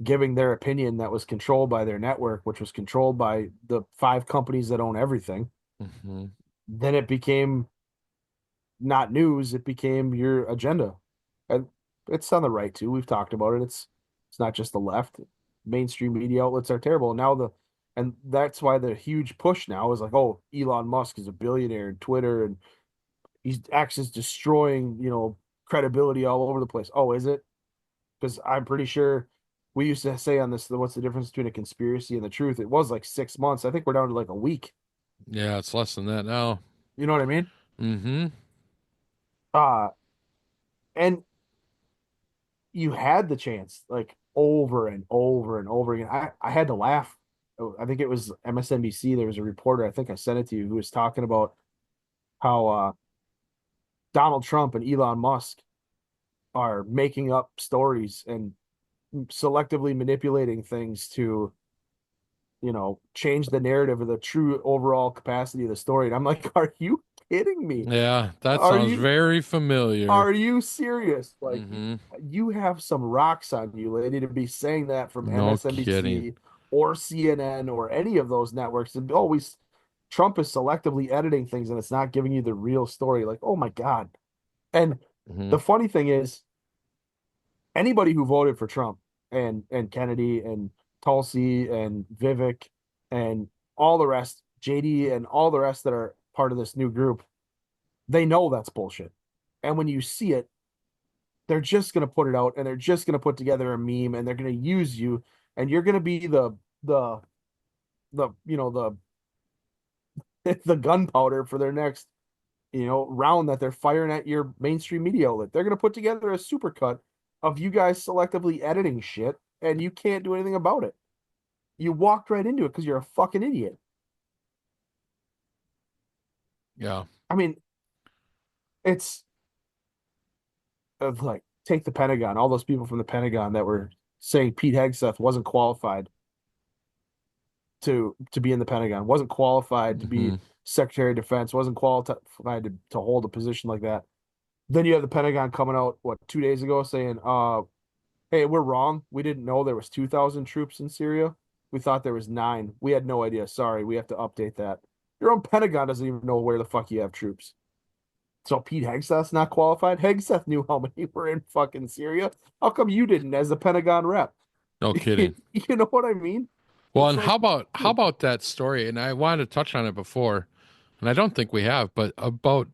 giving their opinion that was controlled by their network, which was controlled by the 5 companies that own everything. Mm-hmm. Then it became not news, it became your agenda. And it's on the right too. We've talked about it. It's not just the left. Mainstream media outlets are terrible. And that's why the huge push now is like, oh, Elon Musk is a billionaire and Twitter, and he's actually destroying, credibility all over the place. Oh, is it? Because I'm pretty sure we used to say on this, what's the difference between a conspiracy and the truth? It was like 6 months. I think we're down to like a week. Yeah, it's less than that now. You know what I mean? Mm-hmm. Uh, and you had the chance like over and over and over again. I had to laugh. I think it was MSNBC. There was a reporter, I think I sent it to you, who was talking about how Donald Trump and Elon Musk are making up stories and selectively manipulating things to, change the narrative of the true overall capacity of the story. And I'm like, are you kidding me? Yeah, that Are sounds you very familiar. are you serious? Like, Mm-hmm. you have some rocks on you, lady, to be saying that from No MSNBC kidding. or CNN or any of those networks. And always Trump is selectively editing things and it's not giving you the real story. Like, oh my God. And Mm-hmm. the funny thing is, anybody who voted for Trump and Kennedy and Tulsi and Vivek and all the rest, JD and all the rest that are part of this new group, they know that's bullshit. And when you see it, they're just going to put it out and they're just going to put together a meme and they're going to use you and you're going to be the the gunpowder for their next round that they're firing at your mainstream media outlet. They're going to put together a supercut of you guys selectively editing shit and you can't do anything about it. You walked right into it because you're a fucking idiot. Yeah. I mean, it's like take the Pentagon, all those people from the Pentagon that were saying Pete Hegseth wasn't qualified to be in the Pentagon, wasn't qualified to be Secretary of Defense, wasn't qualified to hold a position like that. Then you have the Pentagon coming out, 2 days ago saying, hey, we're wrong. We didn't know there was 2,000 troops in Syria. We thought there was 9. We had no idea. Sorry, we have to update that. Your own Pentagon doesn't even know where the fuck you have troops. So Pete Hegseth's not qualified? Hegseth knew how many were in fucking Syria. How come you didn't as the Pentagon rep? No kidding. You know what I mean? Well, It's and like, how about that story? And I wanted to touch on it before, and I don't think we have, but about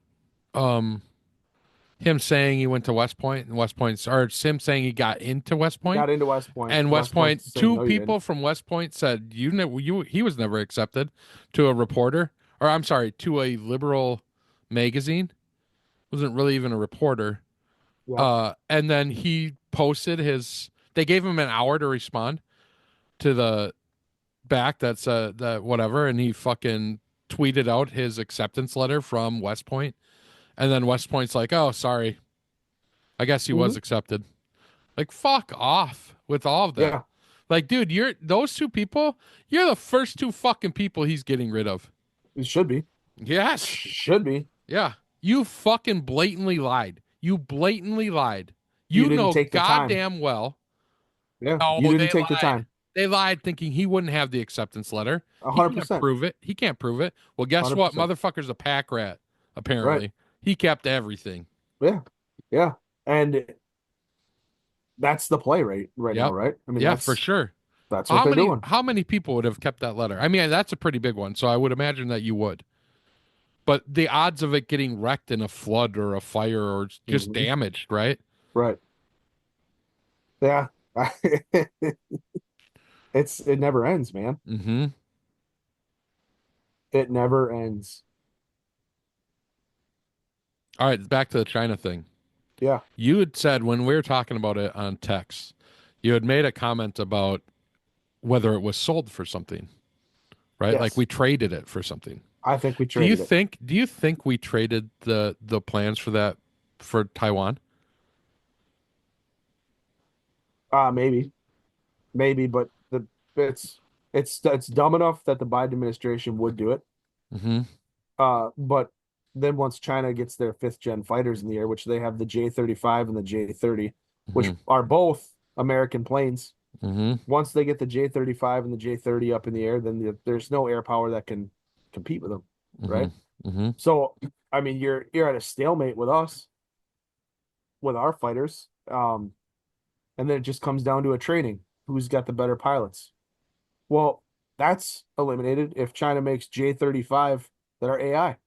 him saying he went to West Point and West Point, or it's him saying he got into West Point. got into West Point. And West Point, Point's saying, two no, you people didn't. from West Point said he was never accepted to a reporter, or I'm sorry, to a liberal magazine. Wasn't really even a reporter. Yeah. And then he posted they gave him an hour to respond to the back that's that whatever, and he fucking tweeted out his acceptance letter from West Point. And then West Point's like, oh, sorry. I guess he was accepted. Like, fuck off with all of that. Yeah. Like, dude, those two people, you're the first 2 fucking people he's getting rid of. It should be. Yes. Should be. Yeah. You fucking blatantly lied. You blatantly lied. You You didn't know take the time. goddamn well. Yeah. No, You they didn't take the lied. time. They lied thinking he wouldn't have the acceptance letter. He can't 100%. prove it. He can't prove it. Well, guess what? 100%. Motherfucker's a pack rat, apparently. Right. He kept everything. Yeah. Yeah. And that's the play right Yep. now, right? I mean, Yeah, that's for sure. That's what they're doing. How many people would have kept that letter? I mean, that's a pretty big one, so I would imagine that you would. But the odds of it getting wrecked in a flood or a fire or just damaged, right? Right. Yeah. It never ends, man. Mm-hmm. It never ends. All right, back to the China thing. Yeah. You had said when we were talking about it on text, you had made a comment about whether it was sold for something, right? Yes. Like we traded it for something. I think we traded it. Do you think we traded the plans for that for Taiwan? Maybe, but it's dumb enough that the Biden administration would do it. Mm-hmm. But then once China gets their 5th-gen fighters in the air, which they have the J-35 and the J-30, which are both American planes. Mm-hmm. Once they get the J-35 and the J-30 up in the air, then there's no air power that can compete with them, right? Mm-hmm. So, I mean, you're at a stalemate with us, with our fighters, and then it just comes down to a training. Who's got the better pilots? Well, that's eliminated if China makes J-35 that are AI.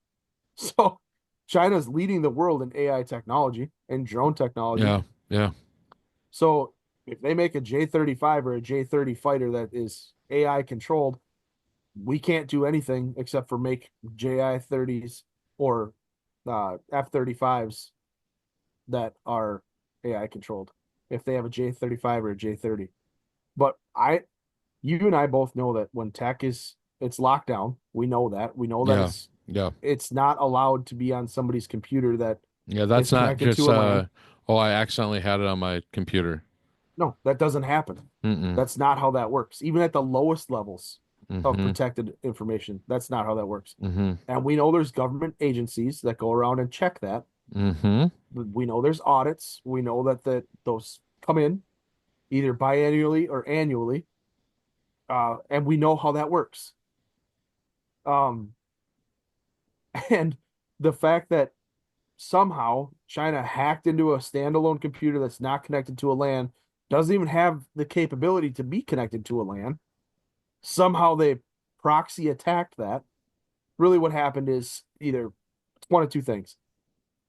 So China's leading the world in AI technology and drone technology. Yeah, yeah. So if they make a J-35 or a J-30 fighter that is AI controlled, we can't do anything except for make Ji-30s or F-35s that are AI controlled if they have a J-35 or a J-30. But you and I both know that when tech it's locked down. We know that. We know that it's not allowed to be on somebody's computer that that's not just I accidentally had it on my computer. No, that doesn't happen. Mm-mm. That's not how that works. Even at the lowest levels Mm-hmm. of protected information, that's not how that works. Mm-hmm. And we know there's government agencies that go around and check that. Mm-hmm. We know there's audits. We know that those come in either biannually or annually. And we know how that works. And the fact that somehow China hacked into a standalone computer that's not connected to a LAN, doesn't even have the capability to be connected to a LAN. Somehow they proxy attacked that. Really what happened is either one of two things.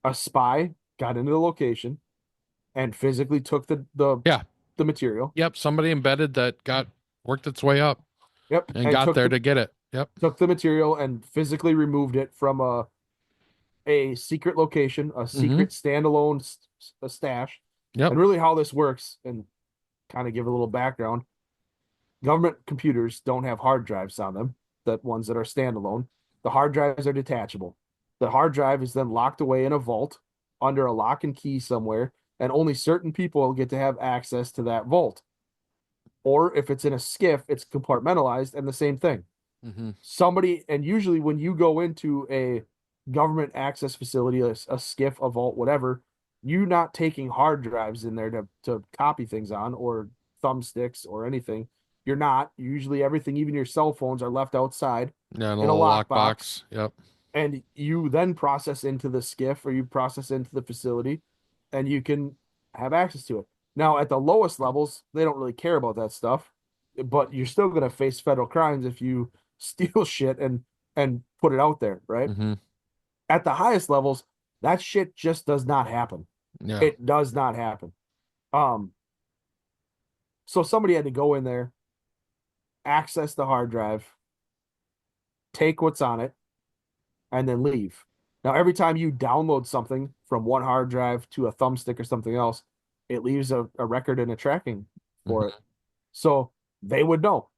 A spy got into the location and physically took Yeah. the material. Yep. Somebody embedded that worked its way up Yep, and got took there to get it. Yep. the material and physically removed it from a secret location, a Mm-hmm. secret standalone a stash. Yep. And really, how this works, and kind of give a little background. Government computers don't have hard drives on them, the ones that are standalone. The hard drives are detachable. The hard drive is then locked away in a vault under a lock and key somewhere, and only certain people get to have access to that vault. Or if it's in a SCIF, it's compartmentalized, and the same thing. Mm-hmm. Somebody, and usually when you go into a government access facility, a SCIF, a vault, whatever, you're not taking hard drives in there to copy things on, or thumbsticks or anything. You're not. Usually everything, even your cell phones, are left outside Yeah. And a in a little lockbox, lockbox. Yep. and you then process into the SCIF, or you process into the facility, and you can have access to it. Now, at the lowest levels, they don't really care about that stuff, but you're still going to face federal crimes if you steal shit and put it out there, right? Mm-hmm. At the highest levels, that shit just does not happen. Yeah. It does not happen. Um, so somebody had to go in there, access the hard drive, take what's on it, and then leave. Now, every time you download something from one hard drive to a thumbstick or something else, it leaves a record and a tracking for it. So they would know.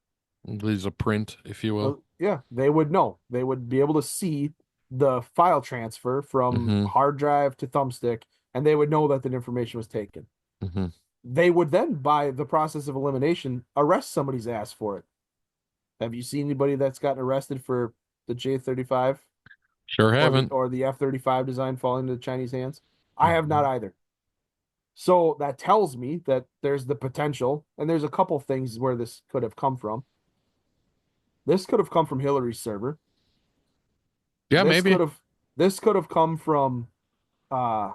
It leaves a print, if you will. Yeah, they would know. They would be able to see the file transfer from Mm-hmm. hard drive to thumbstick, and they would know that the information was taken. Mm-hmm. They would then, by the process of elimination, arrest somebody's ass for it. Have you seen anybody that's gotten arrested for the J-35 Sure haven't. or the F-35 design falling into Chinese hands? I have not either. So that tells me that there's the potential, and there's a couple things where this could have come from. This could have come from Hillary's server. Yeah, This maybe. this could have come from the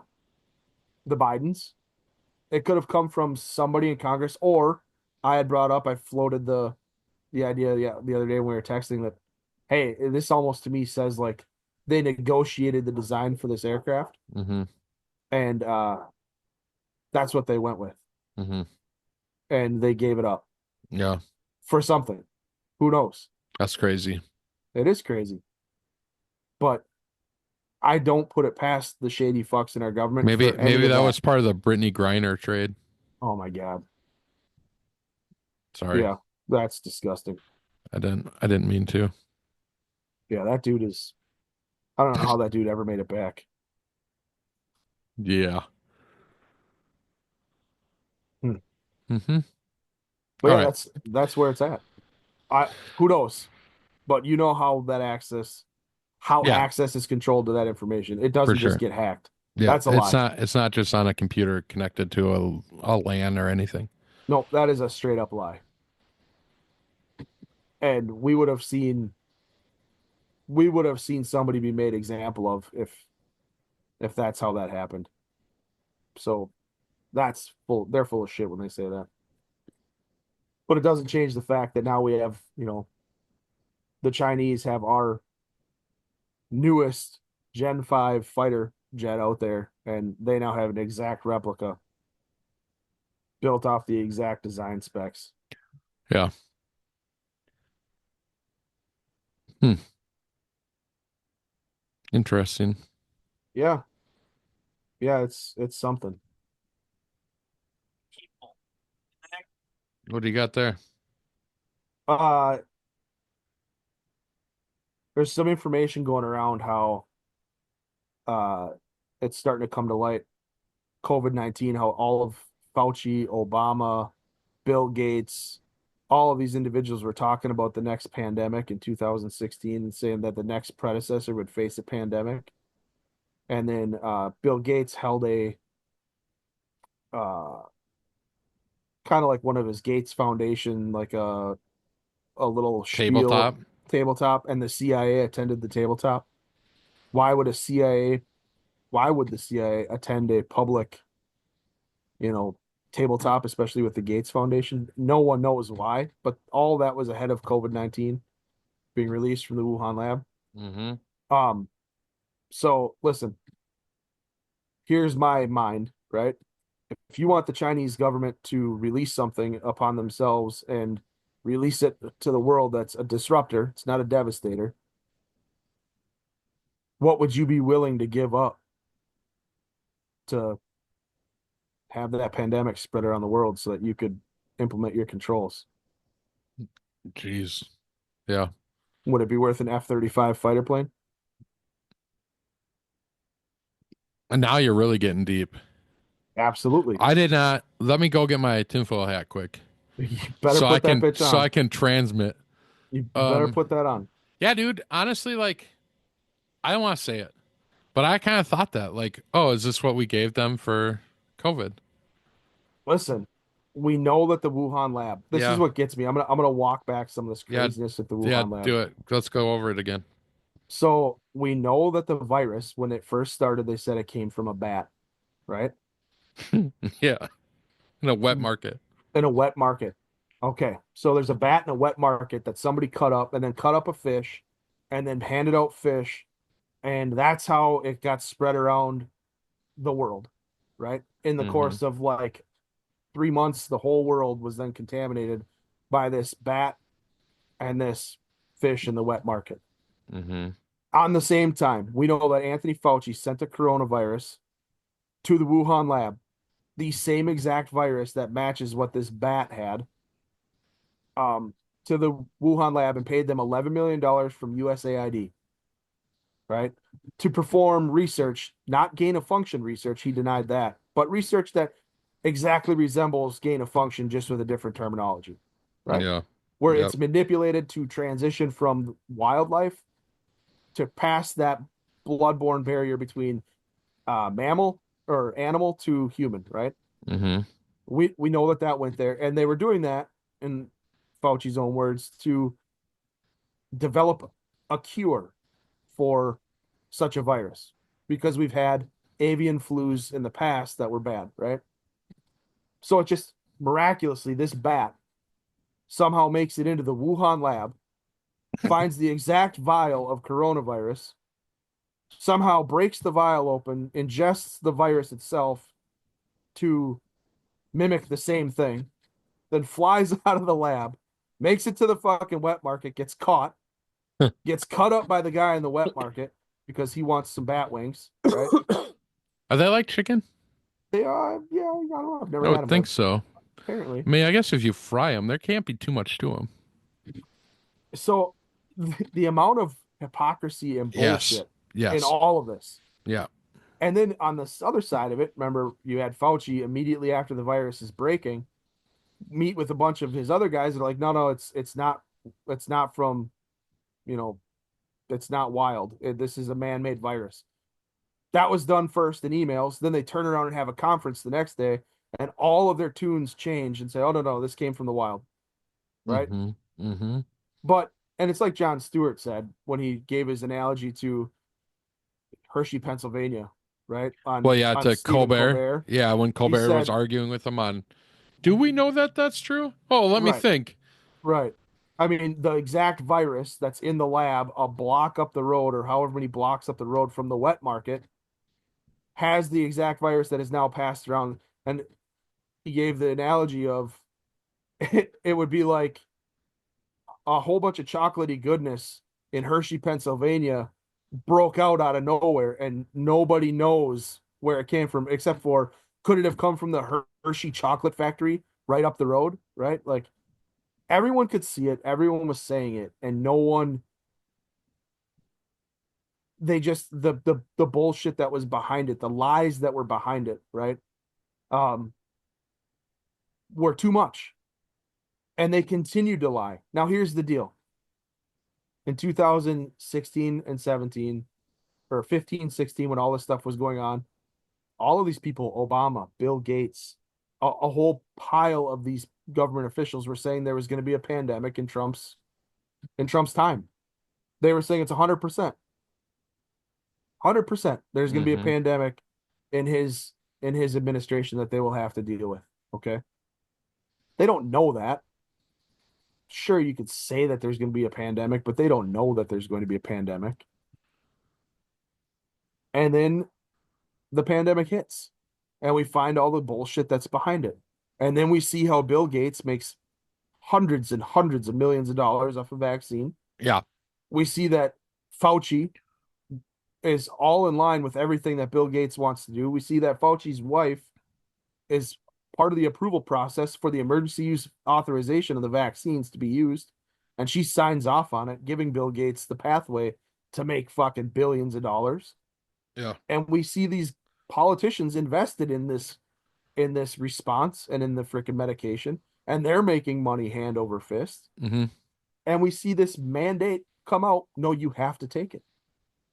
Bidens. It could have come from somebody in Congress, or I floated the idea the other day when we were texting that, hey, this almost to me says like they negotiated the design for this aircraft, Mm-hmm. and that's what they went with, Mm-hmm. and they gave it up Yeah. for something. Who knows? That's crazy. It is crazy, but I don't put it past the shady fucks in our government. Maybe for any of that was part of the Brittany Griner trade. Oh my god. Sorry. Yeah, that's disgusting. I didn't mean to. Yeah, that dude is. I don't know how that dude ever made it back. Yeah. Hmm. Mm-hmm. But All yeah, right. that's where it's at. Who knows? But you know how Yeah. access is controlled to that information. It doesn't sure. just get hacked. Yeah. That's a lie. It's not just on a computer connected to a LAN or anything. No, that is a straight up lie. And we would have seen somebody be made example of if that's how that happened. So that's full. They're full of shit when they say that. But it doesn't change the fact that now we have, the Chinese have our newest Gen 5 fighter jet out there, and they now have an exact replica built off the exact design specs. Yeah. Hmm. Interesting. Yeah. Yeah, it's something. What do you got there? Uh there's some information going around how it's starting to come to light. COVID-19, how all of Fauci, Obama, Bill Gates, all of these individuals were talking about the next pandemic in 2016 and saying that the next predecessor would face a pandemic. And then Bill Gates held a uh, kind of like one of his Gates Foundation, like a little Tabletop. tabletop, and the CIA attended the tabletop. Why would the CIA attend a public, tabletop, especially with the Gates Foundation? No one knows why, but all that was ahead of COVID-19 being released from the Wuhan lab. Mm-hmm. So listen, here's my mind, right? If you want the Chinese government to release something upon themselves and release it to the world that's a disruptor, it's not a devastator, what would you be willing to give up to have that pandemic spread around the world so that you could implement your controls? Jeez. Yeah. Would it be worth an F-35 fighter plane? And now you're really getting deep. Absolutely. I did not. Let me go get my tinfoil hat quick, You better put that bitch so I on. can transmit. You better Um, put that on. yeah, dude. Honestly, like, I don't want to say it, but I kind of thought that, like, oh, is this what we gave them for COVID? Listen, we know that the Wuhan lab, this is Yeah, what gets me. I'm gonna walk back some of this yeah, craziness at the yeah. Wuhan lab. Do it. Let's go over it again. So we know that the virus, when it first started, they said it came from a bat, right? Yeah, in a wet market. In a wet market. Okay. So there's a bat in a wet market that somebody cut up and then cut up a fish and then handed out fish. And that's how it got spread around the world, right? In the Mm-hmm. course of like 3 months, the whole world was then contaminated by this bat and this fish in the wet market. Mm-hmm. On the same time, we know that Anthony Fauci sent a coronavirus to the Wuhan lab, the same exact virus that matches what this bat had, to the Wuhan lab and paid them $11 million from USAID, right? To perform research, not gain of function research. He denied that, but research that exactly resembles gain of function, just with a different terminology, right? Yeah. Where Yep. it's manipulated to transition from wildlife to pass that bloodborne barrier between mammal or animal to human, right? Mm-hmm. We know that that went there, and they were doing that, in Fauci's own words, to develop a cure for such a virus, because we've had avian flus in the past that were bad, right? So it just miraculously, this bat somehow makes it into the Wuhan lab, finds the exact vial of coronavirus, somehow breaks the vial open, ingests the virus itself to mimic the same thing, then flies out of the lab, makes it to the fucking wet market, gets caught, gets cut up by the guy in the wet market because he wants some bat wings, right? Are they like chicken? They are, yeah, I don't know. I've never I had would them, think but so. apparently. I mean, I guess if you fry them, there can't be too much to them. So the amount of hypocrisy and Yes. bullshit in Yes. all of this. Yeah. And then on this other side of it, remember, you had Fauci immediately after the virus is breaking, meet with a bunch of his other guys that are like, no, it's not from, you know, it's not wild. This is a man-made virus. That was done first in emails. Then they turn around and have a conference the next day, and all of their tunes change and say, oh, no, this came from the wild, right? Mm-hmm. Mm-hmm. But, and it's like Jon Stewart said when he gave his analogy to Hershey, Pennsylvania, right? Well, yeah, On to Stephen Colbert. Colbert. Yeah, when He Colbert was said, arguing with him on, do we know that that's true? Oh, let me right, think. right. I mean, the exact virus that's in the lab a block up the road, or however many blocks up the road from the wet market, has the exact virus that is now passed around. And he gave the analogy of it would be like a whole bunch of chocolatey goodness in Hershey, Pennsylvania, broke out of nowhere, and nobody knows where it came from, except for, could it have come from the Hershey chocolate factory right up the road, right? Like, everyone could see it, everyone was saying it, and no one, they just, the bullshit that was behind it, the lies that were behind it, right? Um, were too much. And they continued to lie. Now here's the deal. In 2016 and 17, or 15, 16, when all this stuff was going on, all of these people, Obama, Bill Gates, a whole pile of these government officials were saying there was going to be a pandemic in Trump's time. They were saying it's 100%. 100%. There's going to be a Mm-hmm. pandemic in his administration that they will have to deal with. Okay. They don't know that. Sure, you could say that there's going to be a pandemic, but they don't know that there's going to be a pandemic. And then the pandemic hits, and we find all the bullshit that's behind it. And then we see how Bill Gates makes hundreds and hundreds of millions of dollars off a vaccine. Yeah. We see that Fauci is all in line with everything that Bill Gates wants to do. We see that Fauci's wife is part of the approval process for the emergency use authorization of the vaccines to be used. And she signs off on it, giving Bill Gates the pathway to make fucking billions of dollars. Yeah. And we see these politicians invested in this response and in the freaking medication, and they're making money hand over fist. Mm-hmm. And we see this mandate come out. No, you have to take it.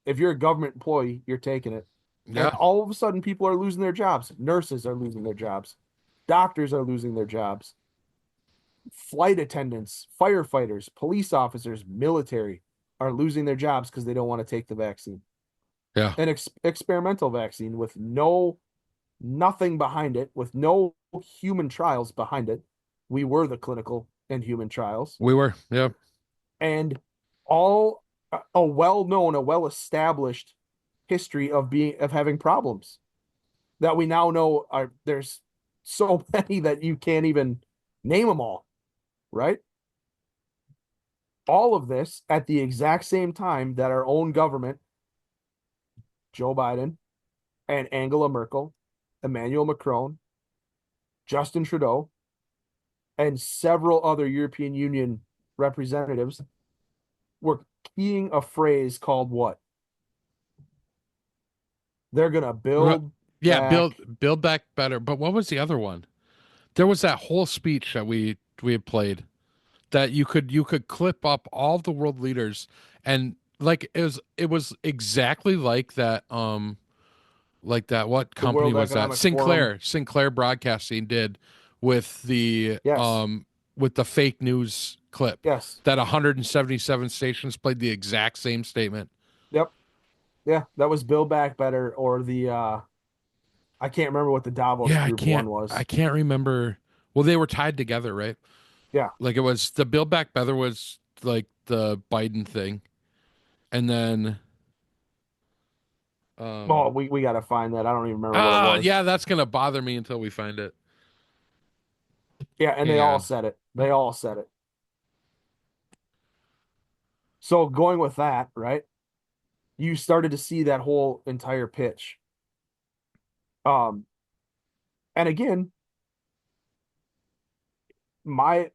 If you're a government employee, you're taking it. Yeah. And all of a sudden, people are losing their jobs. Nurses are losing their jobs. Doctors are losing their jobs. Flight attendants, firefighters, police officers, military are losing their jobs because they don't want to take the vaccine. Yeah. An experimental vaccine with nothing behind it, with no human trials behind it. We were the clinical and human trials. We were. Yeah. And all a well-known, a well-established history of having problems that we now know are there's so many that you can't even name them all, right? All of this at the exact same time that our own government, Joe Biden and Angela Merkel, Emmanuel Macron, Justin Trudeau, and several other European Union representatives were keying a phrase called what? They're going to build build back better. But what was the other one? There was that whole speech that we had played that you could clip up all the world leaders, and like it was exactly like that what company World was that? Economic Sinclair Broadcasting did with the Yes. With the fake news clip. Yes. That 177 stations played the exact same statement. Yep. Yeah, that was Build Back Better, or the I can't remember what the Davos group one was. I can't remember. Well, they were tied together, right? Yeah. Like it was the Build Back Better was like the Biden thing. And then Oh, we got to find that. I don't even remember what it was. yeah, that's going to bother me until we find it. Yeah, and they all said it. They all said it. So going with that, right? You started to see that whole entire pitch. And again, my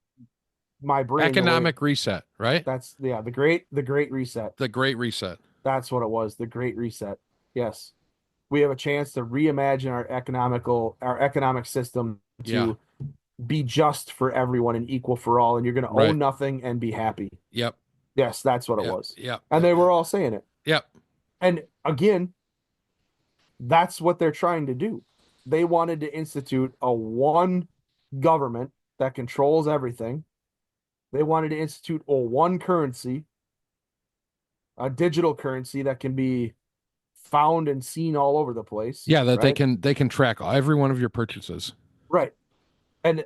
brain Economic reset, right? That's the great reset. The Great Reset. That's what it was. The Great Reset. Yes. We have a chance to reimagine our economic system to be just for everyone and equal for all, and you're going to own nothing and be happy. Yep. Yes, that's what it was. Yep. And they were all saying it. Yep. And again, that's what they're trying to do. They wanted to institute a one government that controls everything. They wanted to institute a one currency, a digital currency that can be found and seen all over the place. Yeah, that they can track every one of your purchases. Right. And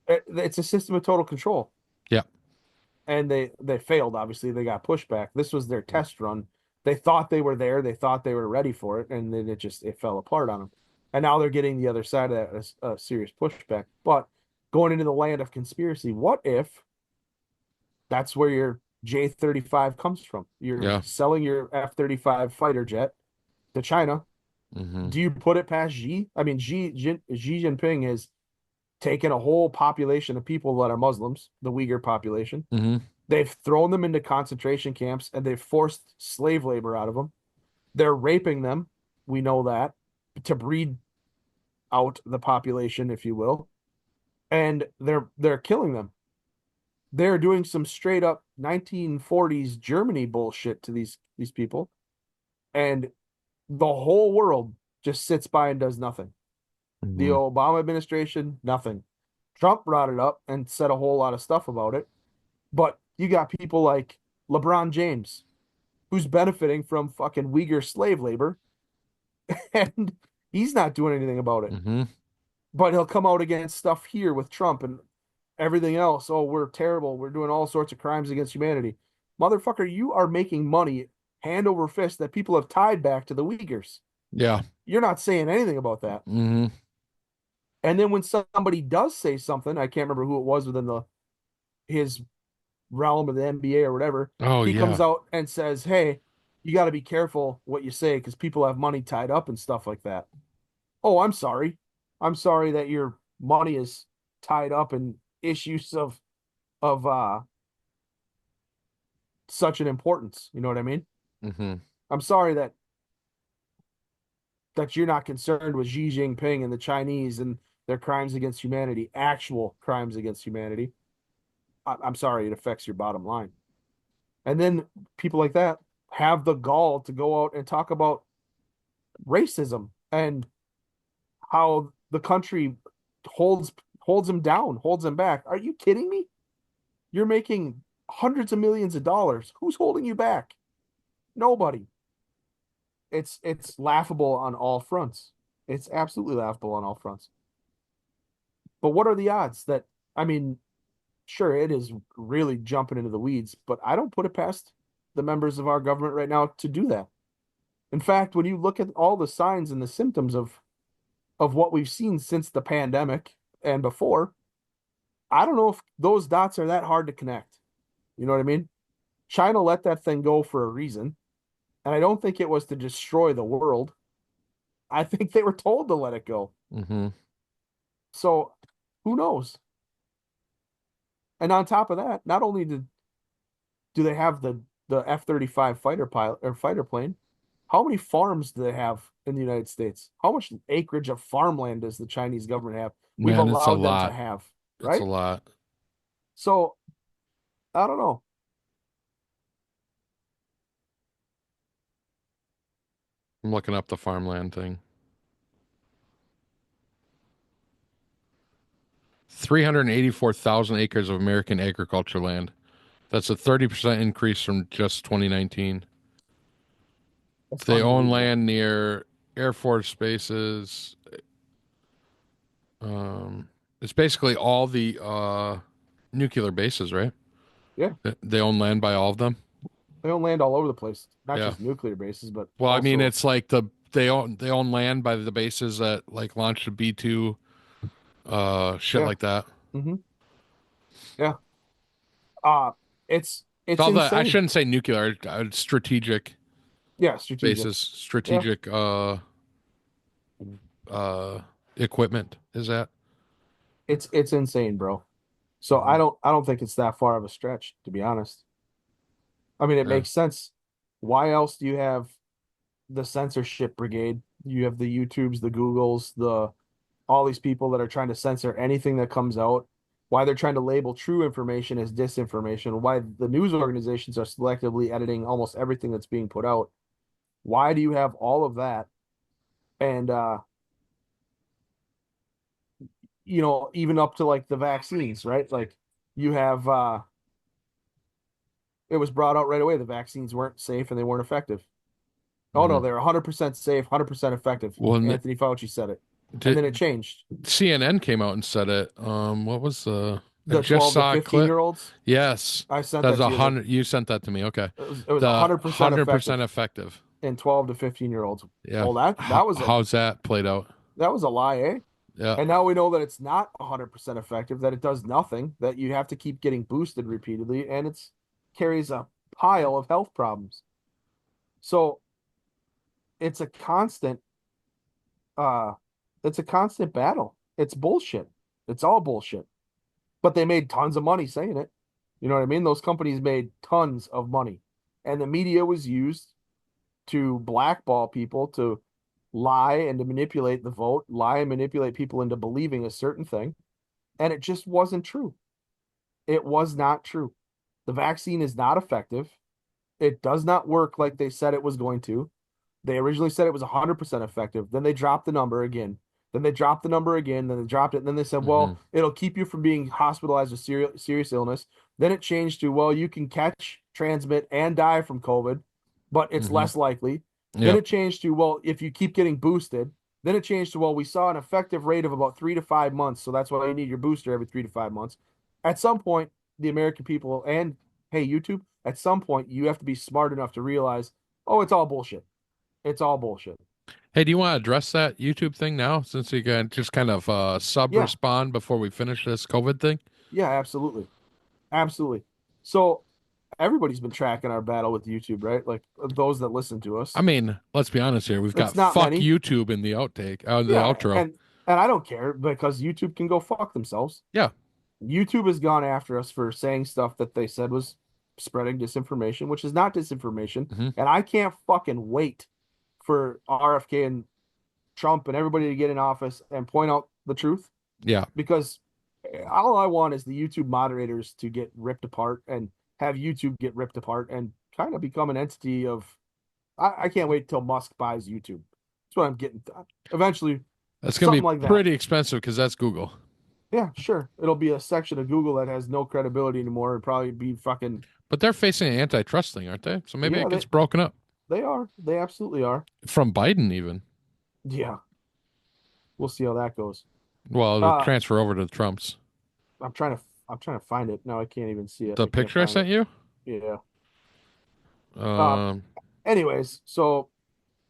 it's a system of total control. Yeah. And they failed, obviously. They got pushback. This was their test run. They thought they were there. They thought they were ready for it, and then it fell apart on them. And now they're getting the other side of that, a serious pushback. But going into the land of conspiracy, what if that's where your J-35 comes from? You're selling your F-35 fighter jet to China. Mm-hmm. Do you put it past Xi? I mean, Xi Jinping has taken a whole population of people that are Muslims, the Uyghur population. Mm-hmm. They've thrown them into concentration camps, and they've forced slave labor out of them. They're raping them. We know that, to breed out the population, if you will. And they're killing them. They're doing some straight up 1940s Germany bullshit to these people. And the whole world just sits by and does nothing. Mm-hmm. The Obama administration, nothing. Trump brought it up and said a whole lot of stuff about it. But you got people like LeBron James, who's benefiting from fucking Uyghur slave labor, and he's not doing anything about it. Mm-hmm. But he'll come out against stuff here with Trump and everything else. Oh, we're terrible. We're doing all sorts of crimes against humanity. Motherfucker, you are making money hand over fist that people have tied back to the Uyghurs. Yeah. You're not saying anything about that. Mm-hmm. And then when somebody does say something, I can't remember who it was within his realm of the NBA or whatever, Oh he comes yeah. out and says, "Hey, you got to be careful what you say because people have money tied up and stuff like that." Oh, I'm sorry. I'm sorry that your money is tied up in issues of such an importance. You know what I mean? Hmm. I'm sorry that you're not concerned with Xi Jinping and the Chinese and their crimes against humanity, actual crimes against humanity. I'm sorry, it affects your bottom line. And then people like that have the gall to go out and talk about racism and how the country holds holds them down, holds them back. Are you kidding me? You're making hundreds of millions of dollars. Who's holding you back? Nobody. It's laughable on all fronts. It's absolutely laughable on all fronts. But what are the odds that I mean, sure, it is really jumping into the weeds, but I don't put it past the members of our government right now to do that. In fact, when you look at all the signs and the symptoms of what we've seen since the pandemic and before, I don't know if those dots are that hard to connect. You know what I mean? China let that thing go for a reason, and I don't think it was to destroy the world. I think they were told to let it go. Hmm. So, who knows? And on top of that, not only do they have the F-35 fighter pilot or fighter plane, how many farms do they have in the United States? How much acreage of farmland does the Chinese government have? We've Man, it's a allowed them to lot. have, It's a right? lot. So, I don't know. I'm looking up the farmland thing. 384,000 acres of American agriculture land. That's a 30% increase from just 2019. That's They own unbelievable. land near Air Force bases. It's basically all the nuclear bases, right? Yeah, They own land by all of them. they own land all over the place, not Yeah. just nuclear bases, but Well, I mean, also, it's like they own land by the bases that like launched the B-2, shit yeah, like that. hmm yeah. Uh it's All the I insane. shouldn't say nuclear, strategic Yeah, strategic. bases, Yeah, strategic uh equipment is that. it's insane, bro. So Mhm. I don't think it's that far of a stretch, to be honest. I mean, it Yeah. makes sense. Why else do you have the censorship brigade? You have the YouTubes, the Googles, the all these people that are trying to censor anything that comes out. Why they're trying to label true information as disinformation. Why the news organizations are selectively editing almost everything that's being put out. Why do you have all of that? And even up to like the vaccines, right? Like you have it was brought out right away the vaccines weren't safe and they weren't effective. Oh no, Hmm. they're 100% safe, 100% effective. Well, Anthony Fauci said it. And then it did, changed. CNN came out and said it. What was the? I The just 12 to saw a 15 clip. year olds, Yes, I sent that's that a to you. hundred. You sent that to me. Okay, It was the 100% 100% effective effective. in 12 to 15 year olds. Yeah. Well, How's that played out? that was a lie, eh? Yeah. And now we know that it's not 100% effective, that it does nothing, that you have to keep getting boosted repeatedly, and it's carries a pile of health problems. So it's a constant uh it's a constant battle. It's bullshit. It's all bullshit. But they made tons of money saying it. You know what I mean? Those companies made tons of money. And the media was used to blackball people, to lie and to manipulate the vote, lie and manipulate people into believing a certain thing. And it just wasn't true. It was not true. The vaccine is not effective. It does not work like they said it was going to. They originally said it was 100% effective. Then they dropped the number again. Then they dropped the number again. Then they dropped it. And then they said, Hmm. well, it'll keep you from being hospitalized with serious illness. Then it changed to, well, you can catch, transmit, and die from COVID, but it's Hmm. less likely. Then Yep. it changed to, well, if you keep getting boosted. Then it changed to, well, we saw an effective rate of about 3 to 5 months. So that's why you need your booster every 3 to 5 months. At some point, the American people and, hey, YouTube, at some point, you have to be smart enough to realize, oh, it's all bullshit. It's all bullshit. Hey, do you want to address that YouTube thing now, since you can just kind of sub Yeah, respond before we finish this COVID thing? yeah, absolutely, absolutely. So everybody's been tracking our battle with YouTube, right? Like those that listen to I us. mean, let's be honest here. We've got It's not fuck many. YouTube in the the Yeah, outro. and I don't care because YouTube can go fuck themselves. Yeah. YouTube has gone after us for saying stuff that they said was spreading disinformation, which is not disinformation. Hmm. And I can't fucking wait for RFK and Trump and everybody to get in office and point out the truth Yeah. because all I want is the YouTube moderators to get ripped apart and have YouTube get ripped apart and kind of become an entity of. I can't wait till Musk buys YouTube. That's what I'm getting. Eventually, That's going to something be like that. pretty expensive because that's Google. Yeah, sure. It'll be a section of Google that has no credibility anymore and probably be fucking. But they're facing an antitrust thing, aren't they? So maybe Yeah, it gets broken up they are. They absolutely are. from Biden, even. Yeah, we'll see how that goes. Well, it'll Uh, transfer over to the Trumps. I'm trying to find it. No, I can't even see it. The I can't picture I find sent it. you? Yeah. Um, Um, anyways, so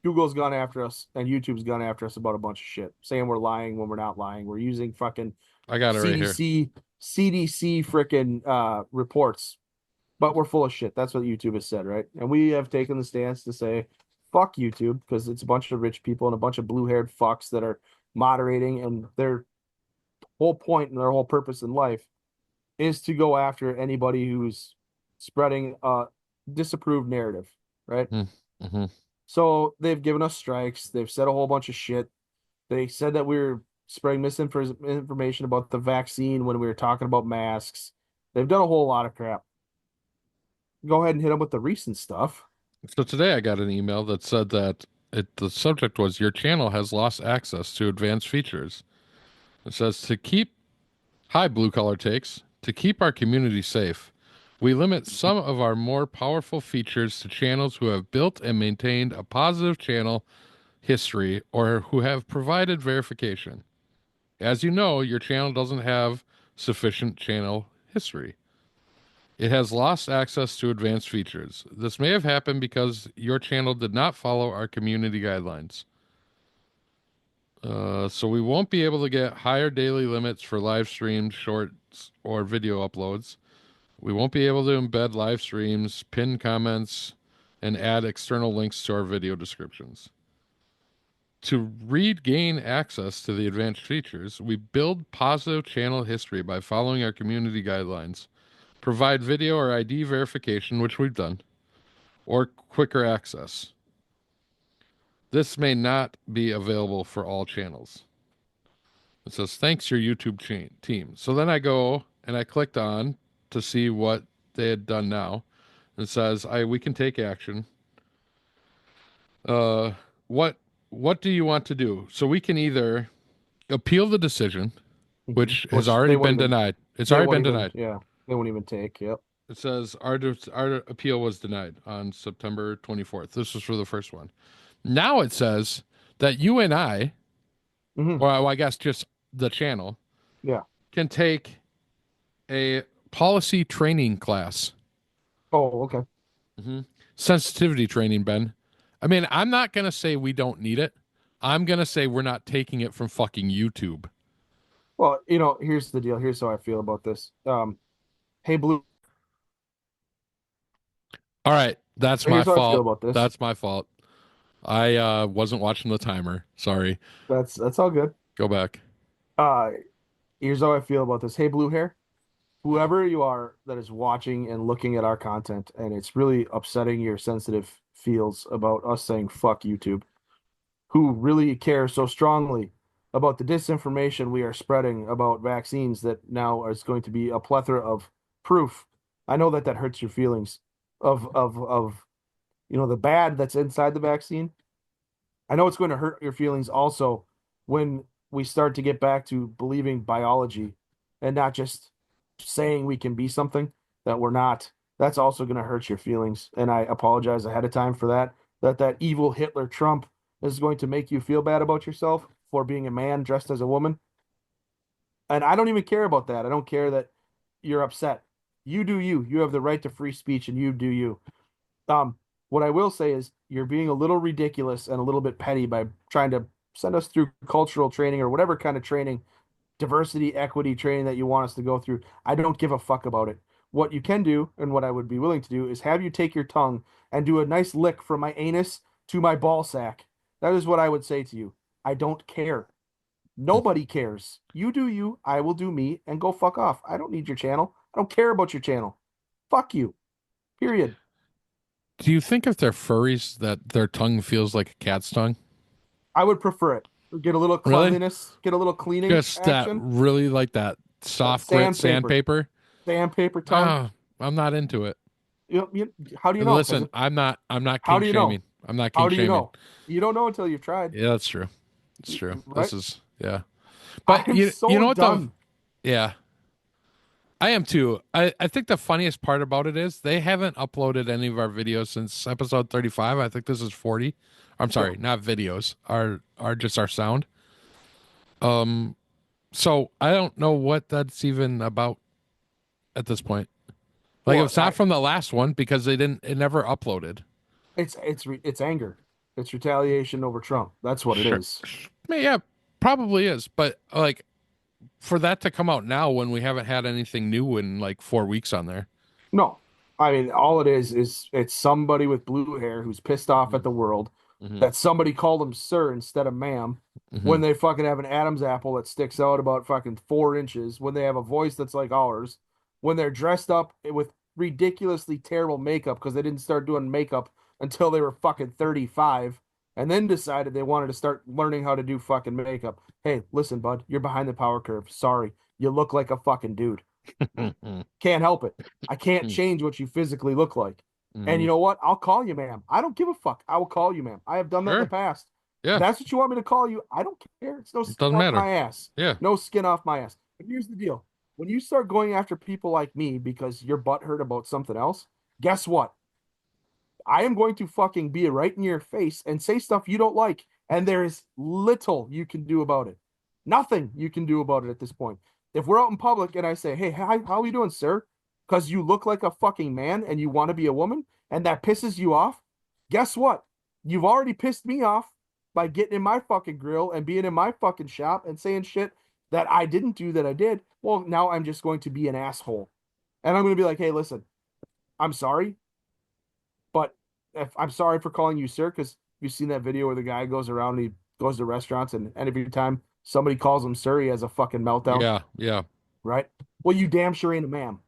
Google's gone after us and YouTube's gone after us about a bunch of shit, saying we're lying when we're not lying. We're using fucking I got it right here. CDC freaking reports, but we're full of shit. That's what YouTube has said, right? And we have taken the stance to say, fuck YouTube, because it's a bunch of rich people and a bunch of blue-haired fucks that are moderating, and their whole point and their whole purpose in life is to go after anybody who's spreading a disapproved narrative, right? Mm-hmm. So they've given us strikes. They've said a whole bunch of shit. They said that we were spreading misinformation about the vaccine when we were talking about masks. They've done a whole lot of crap. Go ahead and hit them with the recent stuff. So today I got an email that said that the subject was your channel has lost access to advanced features. It says to keep hi blue collar takes to keep our community safe. We limit some of our more powerful features to channels who have built and maintained a positive channel history or who have provided verification. As you know, your channel doesn't have sufficient channel history. It has lost access to advanced features. This may have happened because your channel did not follow our community guidelines. So we won't be able to get higher daily limits for live streams, shorts, or video uploads. We won't be able to embed live streams, pin comments, and add external links to our video descriptions. To regain access to the advanced features, we build positive channel history by following our community guidelines, provide video or ID verification, which we've done, or quicker access. This may not be available for all channels. It says, thanks your YouTube team. So then I go and I clicked on to see what they had done now. It says, we can take action. Uh, what what do you want to do? So we can either appeal the decision, which has Which already been denied. It's they already won't been even, denied. yeah, they won't even take. Yep. It says our appeal was denied on September 24th. This was for the first one. Now it says that you and I, Hmm. or I guess just the channel, Yeah. can take a policy training class. Oh, okay. Sensitivity training, Ben. I mean, I'm not going to say we don't need it. I'm going to say we're not taking it from fucking YouTube. Well, here's the deal. Here's how I feel about this. Hey, Blue. All right. That's my Here's how I feel fault. about this. That's my fault. I wasn't watching the timer. Sorry. That's all good. Go back. Uh, here's how I feel about this. Hey, Blue Hair. Whoever you are that is watching and looking at our content, and it's really upsetting your sensitive feels about us saying fuck YouTube, who really care so strongly about the disinformation we are spreading about vaccines that now is going to be a plethora of proof. I know that that hurts your feelings of the bad that's inside the vaccine. I know it's going to hurt your feelings also when we start to get back to believing biology and not just saying we can be something that we're not. That's also going to hurt your feelings. And I apologize ahead of time for that. That evil Hitler Trump is going to make you feel bad about yourself for being a man dressed as a woman. And I don't even care about that. I don't care that you're upset. You do you. You have the right to free speech and you do you. Um, What I will say is you're being a little ridiculous and a little bit petty by trying to send us through cultural training or whatever kind of training, diversity, equity training that you want us to go through. I don't give a fuck about it. What you can do, and what I would be willing to do, is have you take your tongue and do a nice lick from my anus to my ball sack. That is what I would say to you. I don't care. Nobody cares. You do you, I will do me, and go fuck off. I don't need your channel. I don't care about your channel. Fuck you. Period. Do you think if they're furries that their tongue feels like a cat's tongue? I would prefer it. Get a little Really? cleanliness, get a little cleaning Just that action. really like that soft grit sandpaper. sandpaper? Sandpaper tongue. Oh, I'm not into it. How do you know? Listen, I'm not How king do you know? shaming. I'm not How king do you shaming. know? You don't know until you've tried. Yeah, that's true. It's true. Right? This is yeah. But I'm you so know what done. yeah. I am too. I think the funniest part about it is they haven't uploaded any of our videos since episode 35. I think this is 40. I'm sorry, not videos. Are just our sound. So I don't know what that's even about at this point. Like Well, it's not from the last one because it never uploaded. It's anger. It's retaliation over Trump. That's what it Sure. is. I mean, yeah, probably is. But like for that to come out now when we haven't had anything new in like 4 weeks on there. No. I mean, all it is it's somebody with blue hair who's pissed off at the world Mm-hmm. that somebody called them sir instead of ma'am Mm-hmm. when they fucking have an Adam's apple that sticks out about fucking 4 inches, when they have a voice that's like ours, when they're dressed up with ridiculously terrible makeup because they didn't start doing makeup until they were fucking 35 and then decided they wanted to start learning how to do fucking makeup. Hey, listen, bud, you're behind the power curve. Sorry. You look like a fucking dude. Can't help it. I can't change what you physically look like. And you know what? I'll call you, ma'am. I don't give a fuck. I will call you, ma'am. I have done that in the Sure. past. Yeah. That's what you want me to call you. I don't care. It's no skin doesn't off matter. my ass. Yeah. No skin off my ass. But here's the deal. When you start going after people like me because you're butthurt about something else, guess what? I am going to fucking be right in your face and say stuff you don't like. And there is little you can do about it. Nothing you can do about it at this point. If we're out in public and I say, hey, hi, how are you doing, sir? Because you look like a fucking man and you want to be a woman and that pisses you off, guess what? You've already pissed me off by getting in my fucking grill and being in my fucking shop and saying shit that I didn't do that I did. Well, now I'm just going to be an asshole. And I'm going to be like, hey, listen, I'm sorry. But if I'm sorry for calling you sir, because you've seen that video where the guy goes around and he goes to restaurants and every time somebody calls him sir, he has a fucking meltdown. Yeah, yeah. Right? Well, you damn sure ain't a ma'am.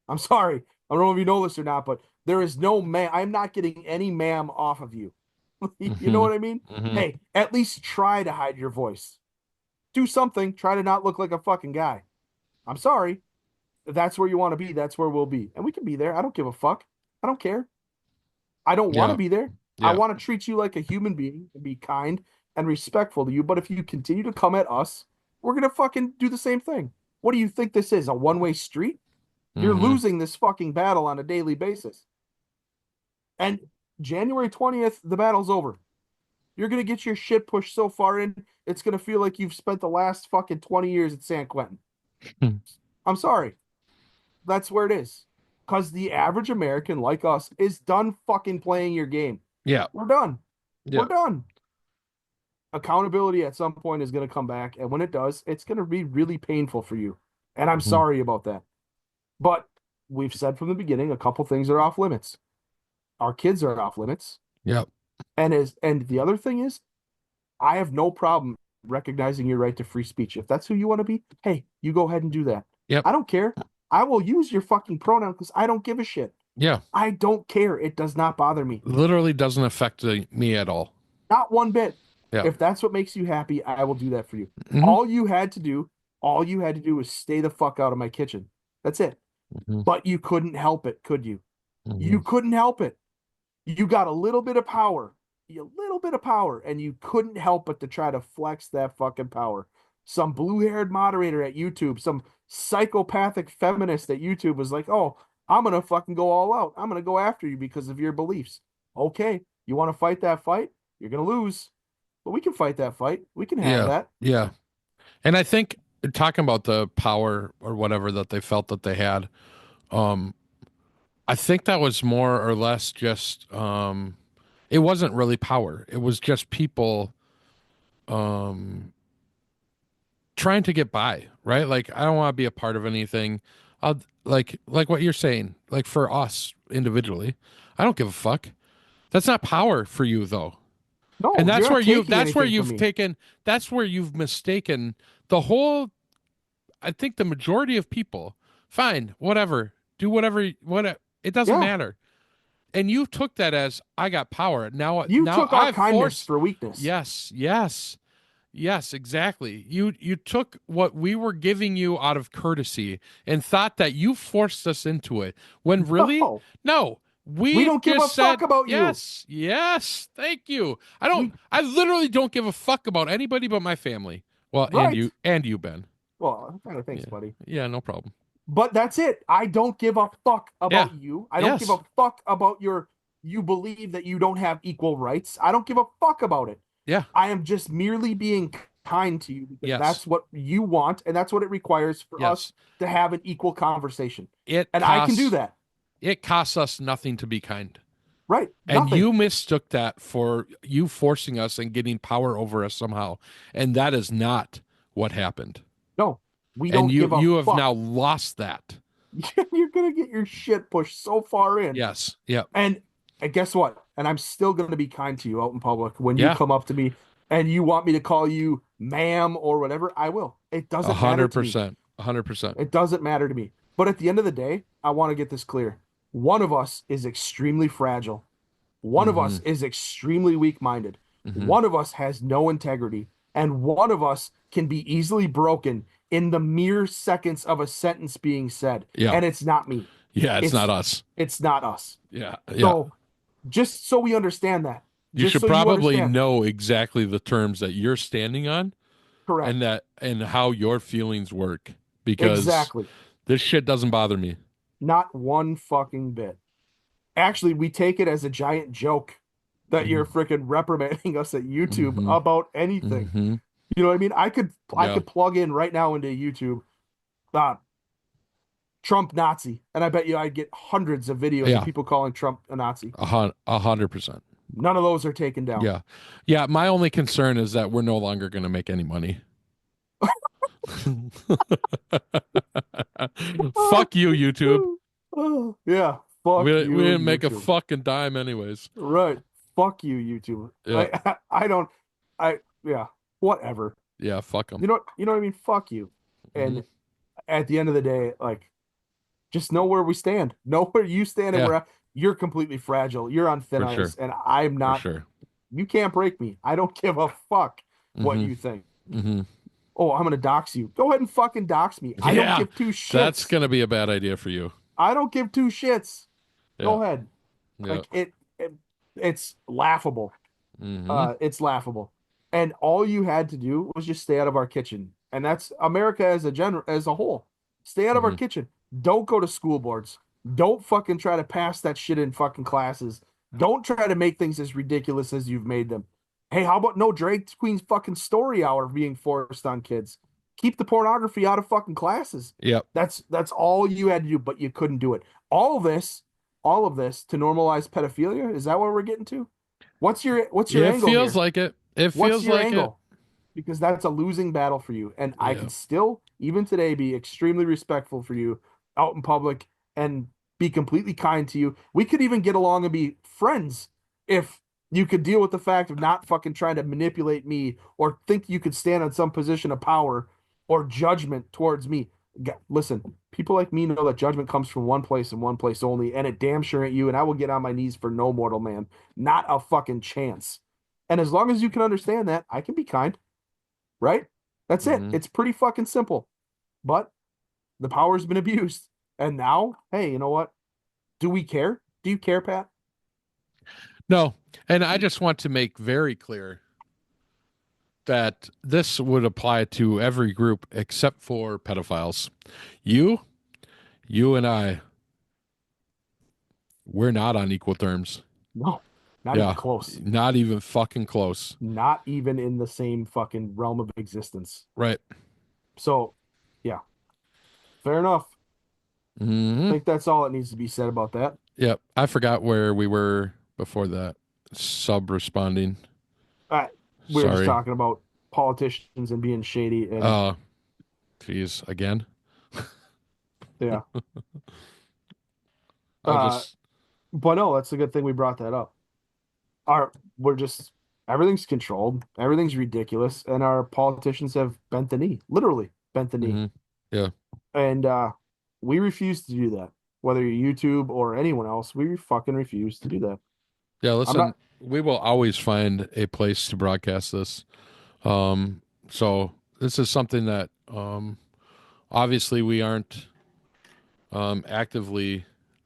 I'm sorry. I don't know if you know this or not, but there is no ma'am. I'm not getting any ma'am off of you. You know what I mean? Mhm. Hey, at least try to hide your voice. Do something. Try to not look like a fucking guy. I'm sorry. If that's where you want to be, that's where we'll be. And we can be there. I don't give a fuck. I don't care. I don't want to Yeah. be there. I Yeah. want to treat you like a human being and be kind and respectful to you. But if you continue to come at us, we're going to fucking do the same thing. What do you think this is? A one-way street? You're Mhm. losing this fucking battle on a daily basis. And January 20th, the battle's over. You're going to get your shit pushed so far in, it's going to feel like you've spent the last fucking 20 years at San Quentin. I'm sorry. That's where it is. Because the average American like us is done fucking playing your game. Yeah. We're done. Yeah. We're done. Accountability at some point is going to come back. And when it does, it's going to be really painful for you. And I'm Mhm. sorry about that. But we've said from the beginning, a couple things are off limits. Our kids are off limits. Yep. And the other thing is, I have no problem recognizing your right to free speech. If that's who you want to be, hey, you go ahead and do that. Yep. I don't care. I will use your fucking pronoun because I don't give a shit. Yeah. I don't care. It does not bother me. Literally doesn't affect me at all. Not one bit. Yeah. If that's what makes you happy, I will do that for you. Mhm. All you had to do was stay the fuck out of my kitchen. That's it. Mhm. But you couldn't help it, could you? Mhm. You couldn't help it. You got a little bit of power, and you couldn't help but to try to flex that fucking power. Some blue-haired moderator at YouTube, some psychopathic feminist at YouTube was like, oh, I'm going to fucking go all out. I'm going to go after you because of your beliefs. Okay, you want to fight that fight? You're going to lose. But we can fight that fight. We can have that. Yeah. And I think talking about the power or whatever that they felt that they had, I think that was more or less just it wasn't really power. It was just people um trying to get by, right? Like I don't want to be a part of anything. I'll like what you're saying, like for us individually. I don't give a fuck. That's not power for you though. And No, you're not taking that's where anything from you've me. taken that's where you've mistaken the whole I think the majority of people, fine, whatever. Do whatever it doesn't Yeah. matter. And you took that as I got power. You Now took our I've kindness forced for weakness. yes, yes. Yes, exactly. You took what we were giving you out of courtesy and thought that you forced us into it. When really, No, no. we We don't give a just fuck said about you. yes, yes. Thank you. We I literally don't give a fuck about anybody but my family. Well, right. and you, Ben. Well, thanks, Yeah, buddy. yeah, no problem. But that's it. I don't give a fuck Yeah, about you. I don't give a yes, fuck about your you believe that you don't have equal rights. I don't give a fuck about it. yeah, I am just merely being kind to you because yes, that's what you want and that's what it requires for us yes. to have an equal conversation. It And I can do costs that. it costs us nothing to be kind. Right? And Nothing. you mistook that for you forcing us and getting power over us somehow. And that is not what happened. No, we And don't give a you have fuck. now lost that. You're gonna get your shit pushed so far in. Yes. Yep. And guess what? And I'm still gonna be kind to you out in public when you Yeah. come up to me and you want me to call you ma'am or whatever, I will. It A doesn't matter hundred to me. percent. 100%. It doesn't matter to me. But at the end of the day, I want to get this clear. One of us is extremely fragile. One of Mm-hmm. us is extremely weak-minded. Mm-hmm. One of us has no integrity. And one of us can be easily broken in the mere seconds of a sentence being said. Yeah. And it's not me. Yeah. It's It's not us. it's not us. Yeah. Yeah. So just so we understand that. You Just should so you probably understand. know exactly the terms that you're standing on Correct. and how your feelings work because Exactly. this shit doesn't bother me. Not one fucking bit. Actually, we take it as a giant joke that you're freaking reprimanding us at YouTube Mm-hmm. about anything. Mm-hmm. You know what I mean? I Yeah. could plug in right now into YouTube Trump Nazi, and I bet you I'd get hundreds of videos Yeah. of people calling Trump a Nazi. 100%. None of those are taken down. Yeah. Yeah. My only concern is that we're no longer going to make any money. Fuck you, YouTube. Yeah. Fuck you, We didn't make a YouTube. fucking dime, anyways. Right. Fuck you, YouTube. Yeah. I don't. Yeah. Whatever. Yeah. Fuck them. You know what I mean? Fuck you. And Mhm. at the end of the day, like, just know where we stand. Know where you stand, and Yeah. where you're completely fragile. You're on thin For ice, sure. and I'm For not. sure. You can't break me. I don't give a fuck what Mhm. you think. Mm-hmm. Oh, I'm gonna dox you. Go ahead and fucking dox me. I don't Yeah. give two shits. That's going to be a bad idea for you. I don't give two shits. Yeah. Go ahead. Yeah. Like it's laughable. Mm-hmm. It's laughable. And all you had to do was just stay out of our kitchen. And that's America as a whole. Stay out of our Mhm. kitchen. Don't go to school boards. Don't fucking try to pass that shit in fucking classes. Don't try to make things as ridiculous as you've made them. Hey, how about no drag queen's fucking story hour being forced on kids? Keep the pornography out of fucking classes. Yep. That's all you had to do, but you couldn't do it. All of this to normalize pedophilia. Is that what we're getting to? What's your It angle feels here? like it. It What's feels your like angle? Because that's a losing battle for you. And I Yeah. can still, even today, be extremely respectful for you out in public and be completely kind to you. We could even get along and be friends if you could deal with the fact of not fucking trying to manipulate me or think you could stand on some position of power or judgment towards me. Listen, people like me know that judgment comes from one place and one place only, and it damn sure ain't you. And I will get on my knees for no mortal man. Not a fucking chance. And as long as you can understand that, I can be kind. Right? That's it. Mhm. It's pretty fucking simple. But the power's been abused. And now, hey, you know what? Do we care? Do you care, Pat? No. And I just want to make very clear that this would apply to every group except for pedophiles. You and I, we're not on equal terms. No, not Yeah. even close. Not even fucking close. Not even in the same fucking realm of existence. Right. So, yeah. Fair enough. I Hmm. think that's all that needs to be said about that. Yep. I forgot where we were before that. Sub responding. Uh, we were just Sorry. talking about politicians and being shady, and Uh, geez, again. yeah. I'll Uh, just but no, that's a good thing we brought that up. Our we're just everything's controlled, everything's ridiculous, and our politicians have bent the knee, literally bent the knee, hmm Yeah. and we refuse to do that. Whether you're YouTube or anyone else, we fucking refuse to do that. Yeah, I'm listen, not. we will always find a place to broadcast this. So this is something that obviously we aren't actively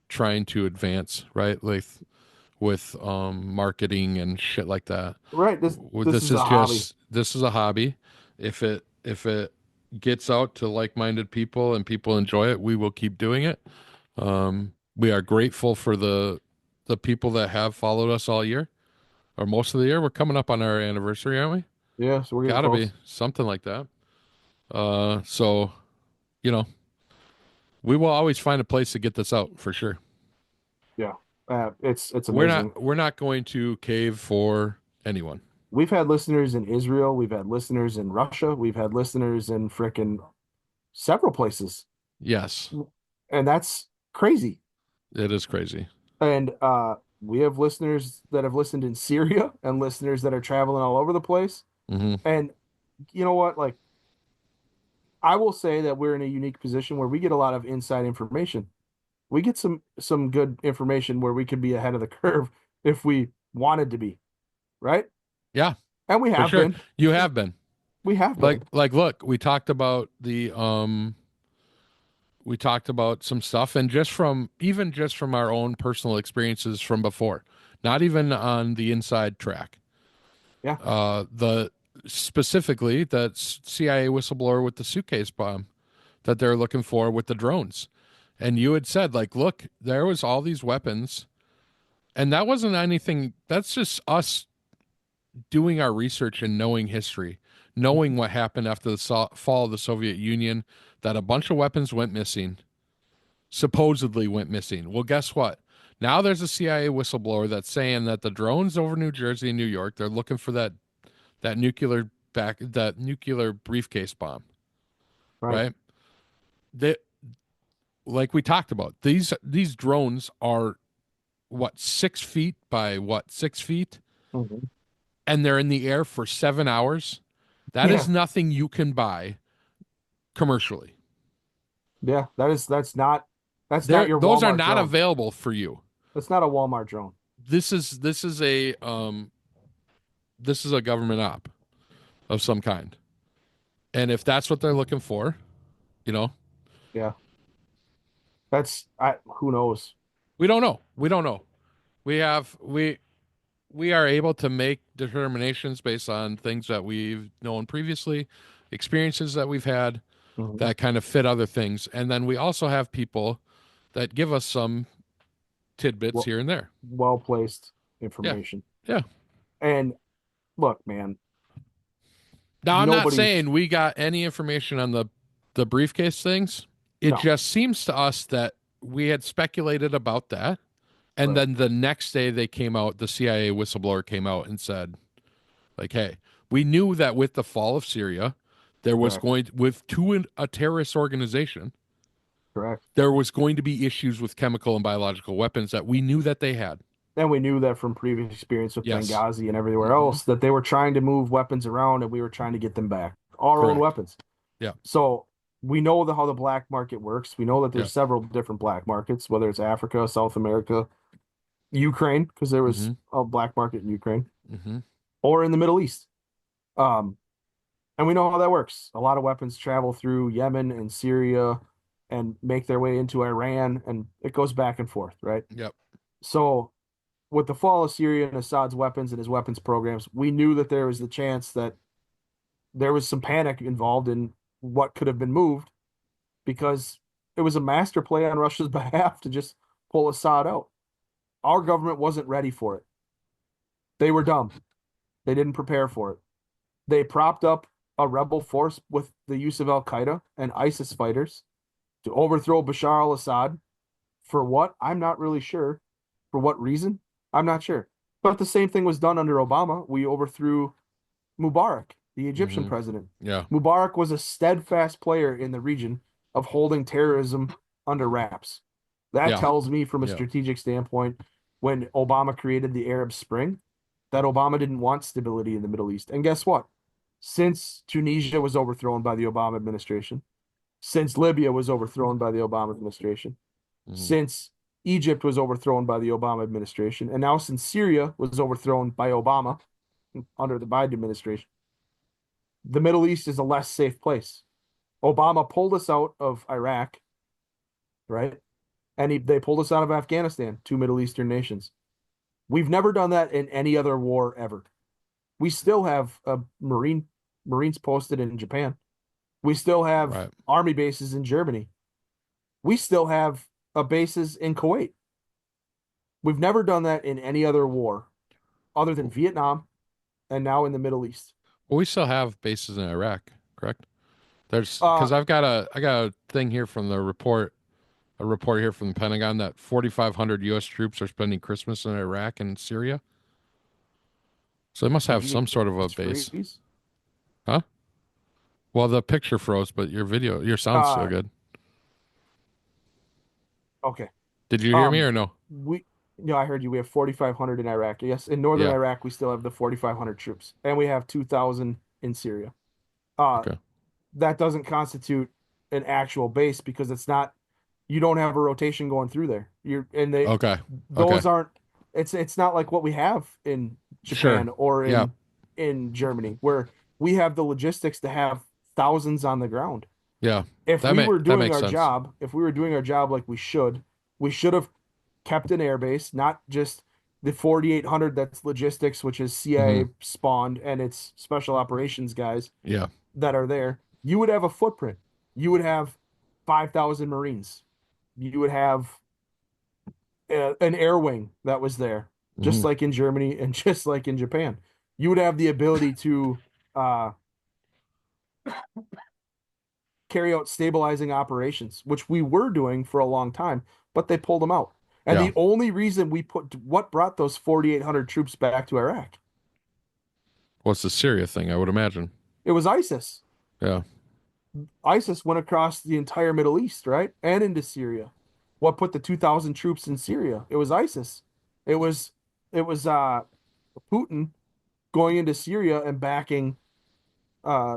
trying to advance, right? Like with marketing and shit like that. Right. This is a hobby. This is a hobby. If it gets out to like-minded people and people enjoy it, we will keep doing it. We are grateful for the people that have followed us all year or most of the year. We're coming up on our anniversary, aren't we? Yeah, so we're getting Gotta be close. something like that. So you know, we will always find a place to get this out for sure. Yeah. It's amazing. We're not going to cave for anyone. We've had listeners in Israel, we've had listeners in Russia, we've had listeners in frickin' several places. Yes, And that's crazy. it is crazy. And we have listeners that have listened in Syria and listeners that are traveling all over the place. Hmm. And you know what? Like, I will say that we're in a unique position where we get a lot of inside information. We get some good information where we could be ahead of the curve if we wanted to be, right? Yeah, And we for have sure. been. You have been. We have been. Look, we talked about some stuff and just from our own personal experiences from before. Not even on the inside track. Yeah. The specifically that CIA whistleblower with the suitcase bomb that they're looking for with the drones. And you had said, like, look, there was all these weapons, and that wasn't anything. That's just us doing our research and knowing history, knowing what happened after the fall of the Soviet Union, that a bunch of weapons went missing, supposedly went missing. Well, guess what? Now there's a CIA whistleblower that's saying that the drones over New Jersey and New York, they're looking for that nuclear briefcase bomb, Right. right? They, like we talked about, these drones are what 6 feet by what 6 feet, Mhm. and they're in the air for 7 hours. That is Yeah. nothing you can buy commercially. Yeah. That's not your Those are Walmart not drone. available for you. That's not a Walmart drone. This is a government op of some kind. And if that's what they're looking for, you know, Yeah. That's I who knows. we don't know. We don't know. We have we are able to make determinations based on things that we've known previously, experiences that we've had Mhm. that kind of fit other things. And then we also have people that give us some tidbits Well, here and there. well placed Yeah. information. Yeah. And look, man, Now I'm not nobody's saying we got any information on the briefcase things. It no, just seems to us that we had speculated about that. And right. then the next day they came out, the CIA whistleblower came out and said, like, hey, we knew that with the fall of Syria, there was Correct. going with a terrorist organization, Correct. there was going to be issues with chemical and biological weapons that we knew that they had. And we knew that from previous experience with Yes. Benghazi and everywhere Hmm. else that they were trying to move weapons around and we were trying to get them back. Our own Correct. weapons. Yeah. So we know how the black market works. We know that Yeah. there's several different black markets, whether it's Africa, South America, Ukraine, because there was Hmm. a black market in Ukraine, Hmm. or in the Middle East. Um, and we know how that works. A lot of weapons travel through Yemen and Syria and make their way into Iran, and it goes back and forth, right? Yep. So with the fall of Syria and Assad's weapons and his weapons programs, we knew that there was the chance that there was some panic involved in what could have been moved because it was a master play on Russia's behalf to just pull Assad out. Our government wasn't ready for it. They were dumb. They didn't prepare for it. They propped up a rebel force with the use of Al Qaeda and ISIS fighters to overthrow Bashar al-Assad. For what? I'm not really sure. For what reason? I'm not sure. But the same thing was done under Obama. We overthrew Mubarak, the Egyptian Mhm. president. Yeah. Mubarak was a steadfast player in the region of holding terrorism under wraps. That Yeah. tells me, from a Yeah. strategic standpoint, when Obama created the Arab Spring, that Obama didn't want stability in the Middle East. And guess what? Since Tunisia was overthrown by the Obama administration, since Libya was overthrown by the Obama administration, Mhm. since Egypt was overthrown by the Obama administration, and now since Syria was overthrown by Obama under the Biden administration, the Middle East is a less safe place. Obama pulled us out of Iraq, right? And they pulled us out of Afghanistan, two Middle Eastern nations. We've never done that in any other war ever. We still have Marines posted in Japan. We still have Right. army bases in Germany. We still have bases in Kuwait. We've never done that in any other war other than Vietnam and now in the Middle East. Well, we still have bases in Iraq, correct? There's Uh, because I got a thing here from the report, a report here from the Pentagon that 4,500 U.S. troops are spending Christmas in Iraq and Syria. So they must did have you some sort of a just base, freeze? huh? Well, the picture froze, but your sound's still Uh, good. okay. Did you hear me Um, or no? we no, I heard you. We have 4,500 in Iraq. Yes, in northern Yeah. Iraq, we still have the 4,500 troops, and we have 2,000 in Syria. Uh, Okay. that doesn't constitute an actual base because it's not. You don't have a rotation going through there. You're and they Okay. Okay. those aren't. It's not like what we have in Sure. Japan or Yeah. in Germany, where we have the logistics to have thousands on the ground. Yeah. If we were That doing makes our sense. job, if we were doing our job like we should have kept an airbase, not just the 4,800 that's logistics, which is CIA Hmm. spawned and it's special operations guys Yeah. that are there. You would have a footprint. You would have 5,000 Marines. You would have an air wing that was there, just Hmm. like in Germany and just like in Japan. You would have the ability to uh, carry out stabilizing operations, which we were doing for a long time, but they pulled them out. And Yeah. the only reason what brought those 4,800 troops back to Iraq, What's the Syria thing? I would imagine. it was ISIS. Yeah. ISIS went across the entire Middle East, right? And into Syria. What put the 2,000 troops in Syria? It was ISIS. It was it was Putin going into Syria and backing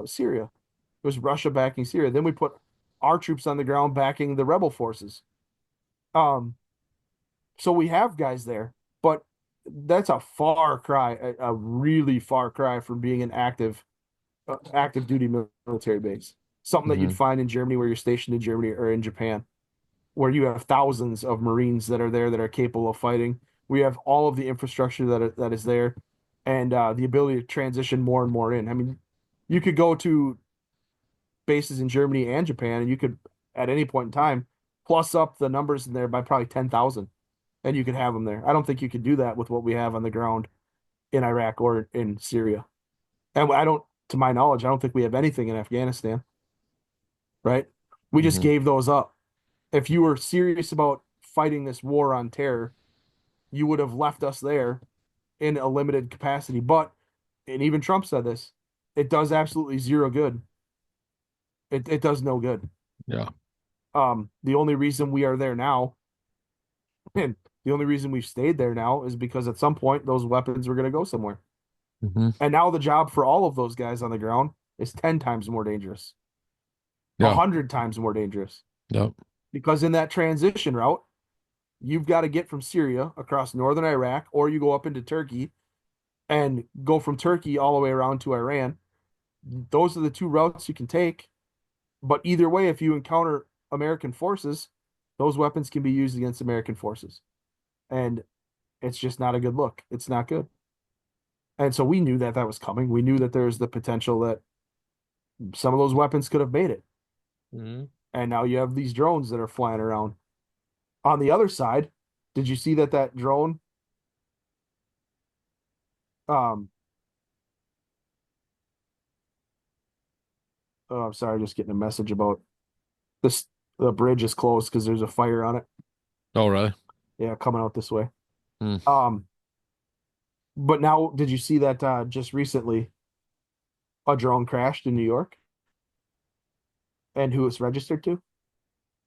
Syria. It was Russia backing Syria. Then we put our troops on the ground backing the rebel forces. Um, so we have guys there, but that's a far cry, a really far cry from being an active duty military base. Something that you'd Hmm. find in Germany, where you're stationed in Germany or in Japan, where you have thousands of Marines that are there that are capable of fighting. We have all of the infrastructure that is there, and the ability to transition more and more in. I mean, you could go to bases in Germany and Japan, and you could at any point in time plus up the numbers in there by probably 10,000, and you could have them there. I don't think you could do that with what we have on the ground in Iraq or in Syria. And I don't, to my knowledge, I don't think we have anything in Afghanistan, right? We just Hmm. gave those up. If you were serious about fighting this war on terror, you would have left us there in a limited capacity. But, and even Trump said this, it does absolutely zero good. It does no good. Yeah. The only reason we are there now, and the only reason we've stayed there now is because at some point those weapons were going to go somewhere. Hmm. And now the job for all of those guys on the ground is 10 times more dangerous, Yeah. 100 times more dangerous. Yep. Because in that transition route, you've got to get from Syria across northern Iraq, or you go up into Turkey and go from Turkey all the way around to Iran. Those are the two routes you can take. But either way, if you encounter American forces, those weapons can be used against American forces. And it's just not a good look. It's not good. And so we knew that that was coming. We knew that there's the potential that some of those weapons could have made it. Hmm. And now you have these drones that are flying around. On the other side, did you see that drone um oh, I'm sorry, just getting a message about this. The bridge is closed because there's a fire on it. Oh, really? Yeah, coming out this way. Hmm. But now, did you see that just recently a drone crashed in New York and who it's registered to?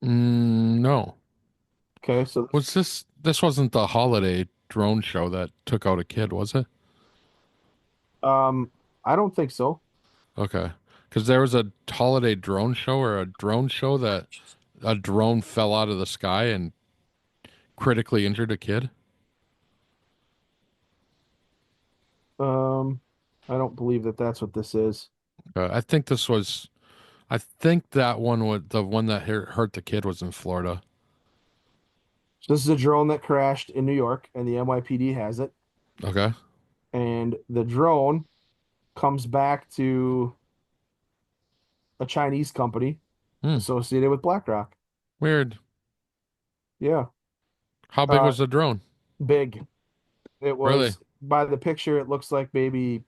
No. Okay, so Was this wasn't the holiday drone show that took out a kid, was it? I don't think so. Okay. Because there was a holiday drone show or a drone show that a drone fell out of the sky and critically injured a kid. Um, I don't believe that that's what this is. I think this was, I think that one was the one that hurt the kid was in Florida. So this is a drone that crashed in New York, and the NYPD has it. Okay. And the drone comes back to a Chinese company Hmm. associated with BlackRock. Weird. Yeah, How big uh, was the drone? big. It Really? was by the picture. It looks like maybe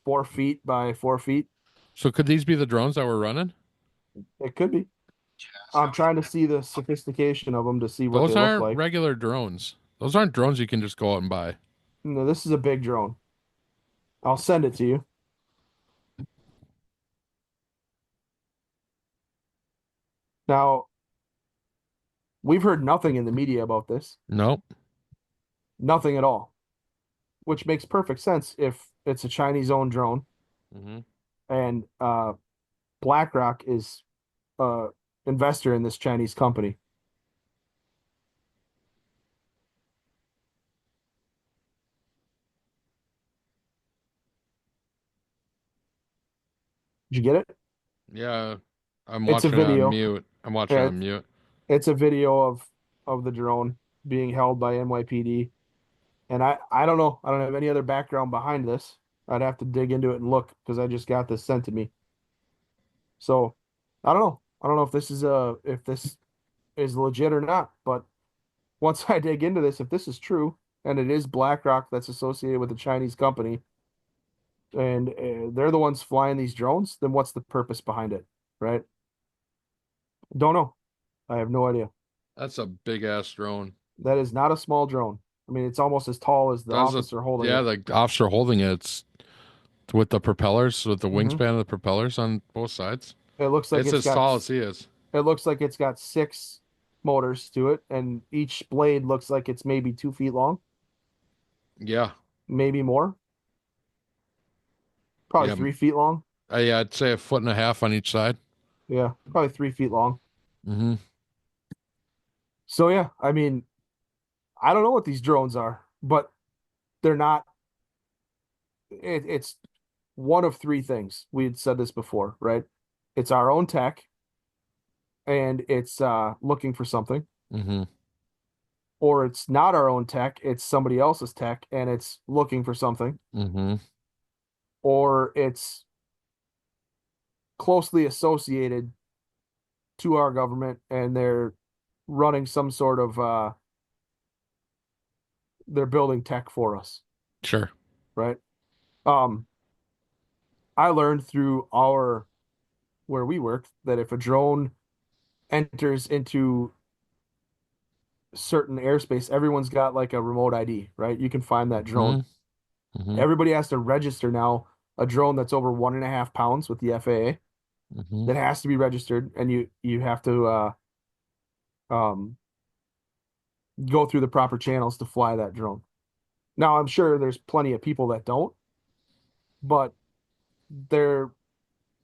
4 feet by 4 feet. So could these be the drones that were running? It could be. I'm trying to see the sophistication of them to see what they Those look aren't like. regular drones. Those aren't drones you can just go out and buy. No, this is a big drone. I'll send it to you. Now, we've heard nothing in the media about this. Nope. Nothing at all, which makes perfect sense if it's a Chinese-owned drone Hmm. and BlackRock is a investor in this Chinese company. Did you get it? Yeah. I'm It's a watching it on video. mute. I'm watching it Yeah, on mute. it's a video of the drone being held by NYPD. And I don't know. I don't have any other background behind this. I'd have to dig into it and look because I just got this sent to me. So I don't know. I don't know if this is legit or not. But once I dig into this, if this is true and it is BlackRock that's associated with a Chinese company and they're the ones flying these drones, then what's the purpose behind it, right? Don't know. I have no idea. That's a big ass drone. That is not a small drone. I mean, it's almost as tall as the That's a officer holding yeah, it. the officer holding it. It's with the propellers, with the Hmm. wingspan of the propellers on both sides. It looks like It's as tall as he is. it looks like it's got six motors to it, and each blade looks like it's maybe 2 feet long, Yeah. maybe more, probably Yeah. 3 feet long. Yeah, I'd say a foot and a half on each side. Yeah, probably 3 feet long. Hmm. So yeah, I mean, I don't know what these drones are, but they're not. It's one of three things. We had said this before, right? It's our own tech, and it's looking for something, Hmm. or it's not our own tech. It's somebody else's tech, and it's looking for something, Hmm. or it's closely associated to our government and they're running some sort of they're building tech for us, Sure. right? um I learned through our where we work that if a drone enters into certain airspace, everyone's got like a remote ID, right? You can find that drone. Hmm. Hmm. Everybody has to register now a drone that's over 1.5 pounds with the FAA Hmm. that has to be registered, and you have to um go through the proper channels to fly that drone. Now, I'm sure there's plenty of people that don't, but there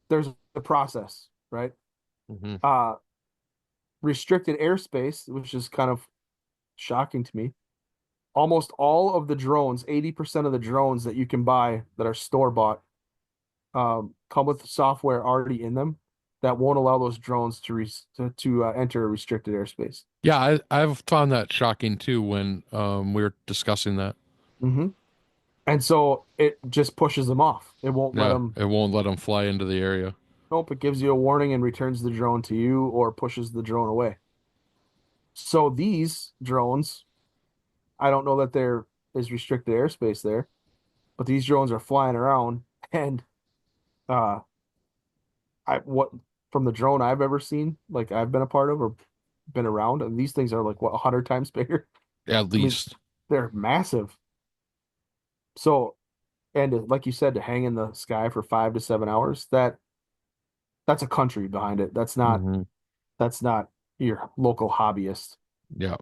there's a process, right? Hmm. Uh Restricted airspace, which is kind of shocking to me. Almost all of the drones, 80% of the drones that you can buy that are store bought, come with software already in them that won't allow those drones to enter a restricted airspace. Yeah, I've found that shocking too when we were discussing that. Hmm. And so it just pushes them off. It won't let Yeah, them. it won't let them fly into the area. Nope, it gives you a warning and returns the drone to you or pushes the drone away. So these drones, I don't know that there is restricted airspace there, but these drones are flying around and uh I what from the drone I've ever seen, like I've been a part of or been around, and these things are like what 100 times bigger. At I mean, least. they're massive. So, and like you said, to hang in the sky for 5 to 7 hours, that's a country behind it. Hmm. That's not your local hobbyist. Yeah.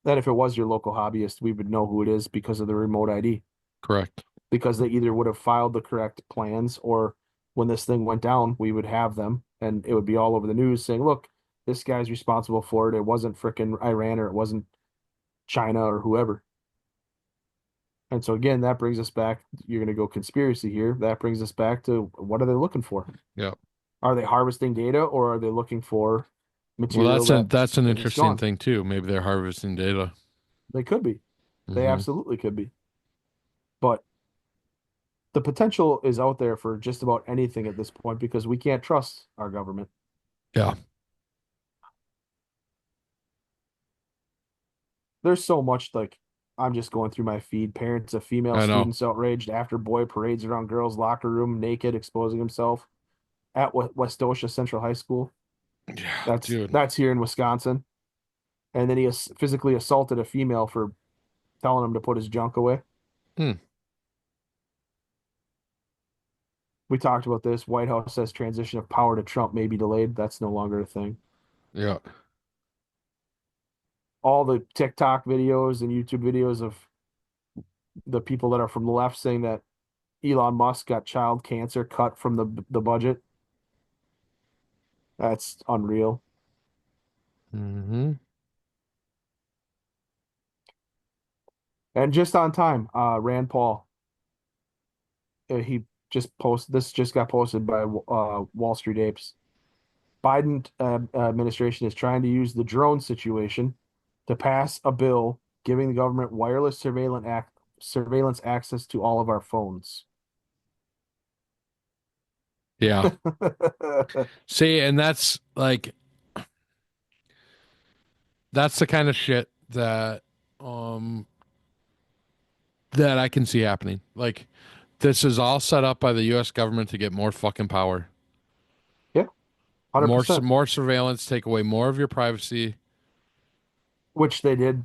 And if it was your local hobbyist, we would know who it is because of the remote ID, Correct. because they either would have filed the correct plans, or when this thing went down, we would have them and it would be all over the news saying, look, this guy's responsible for it. It wasn't frickin' Iran, or it wasn't China or whoever. And so again, that brings us back. You're going to go conspiracy here. That brings us back to, what are they looking for? Yeah. Are they harvesting data, or are they looking for Well, material that that's an is interesting gone? thing too. Maybe they're harvesting data. They could be. They Hmm. absolutely could be. But the potential is out there for just about anything at this point, because we can't trust our government. Yeah. There's so much, like, I'm just going through my feed. Parents of female I know. students outraged after boy parades around girls' locker room naked, exposing himself at Westosha Central High School. Yeah, That's dude. that's here in Wisconsin. And then he physically assaulted a female for telling him to put his junk away. Hmm. We talked about this. White House says transition of power to Trump may be delayed. That's no longer a thing. Yeah. All the TikTok videos and YouTube videos of the people that are from the left saying that Elon Musk got child cancer cut from the budget. That's unreal. Hmm. And just on time, Rand Paul, he just posted this, just got posted by Wall Street Apes. Biden administration is trying to use the drone situation to pass a bill giving the government wireless surveillance access to all of our phones. Yeah. See, and that's like that's the kind of shit um that I can see happening. Like this is all set up by the US government to get more fucking power. Yeah, 100%. More surveillance, take away more of your privacy. Which they did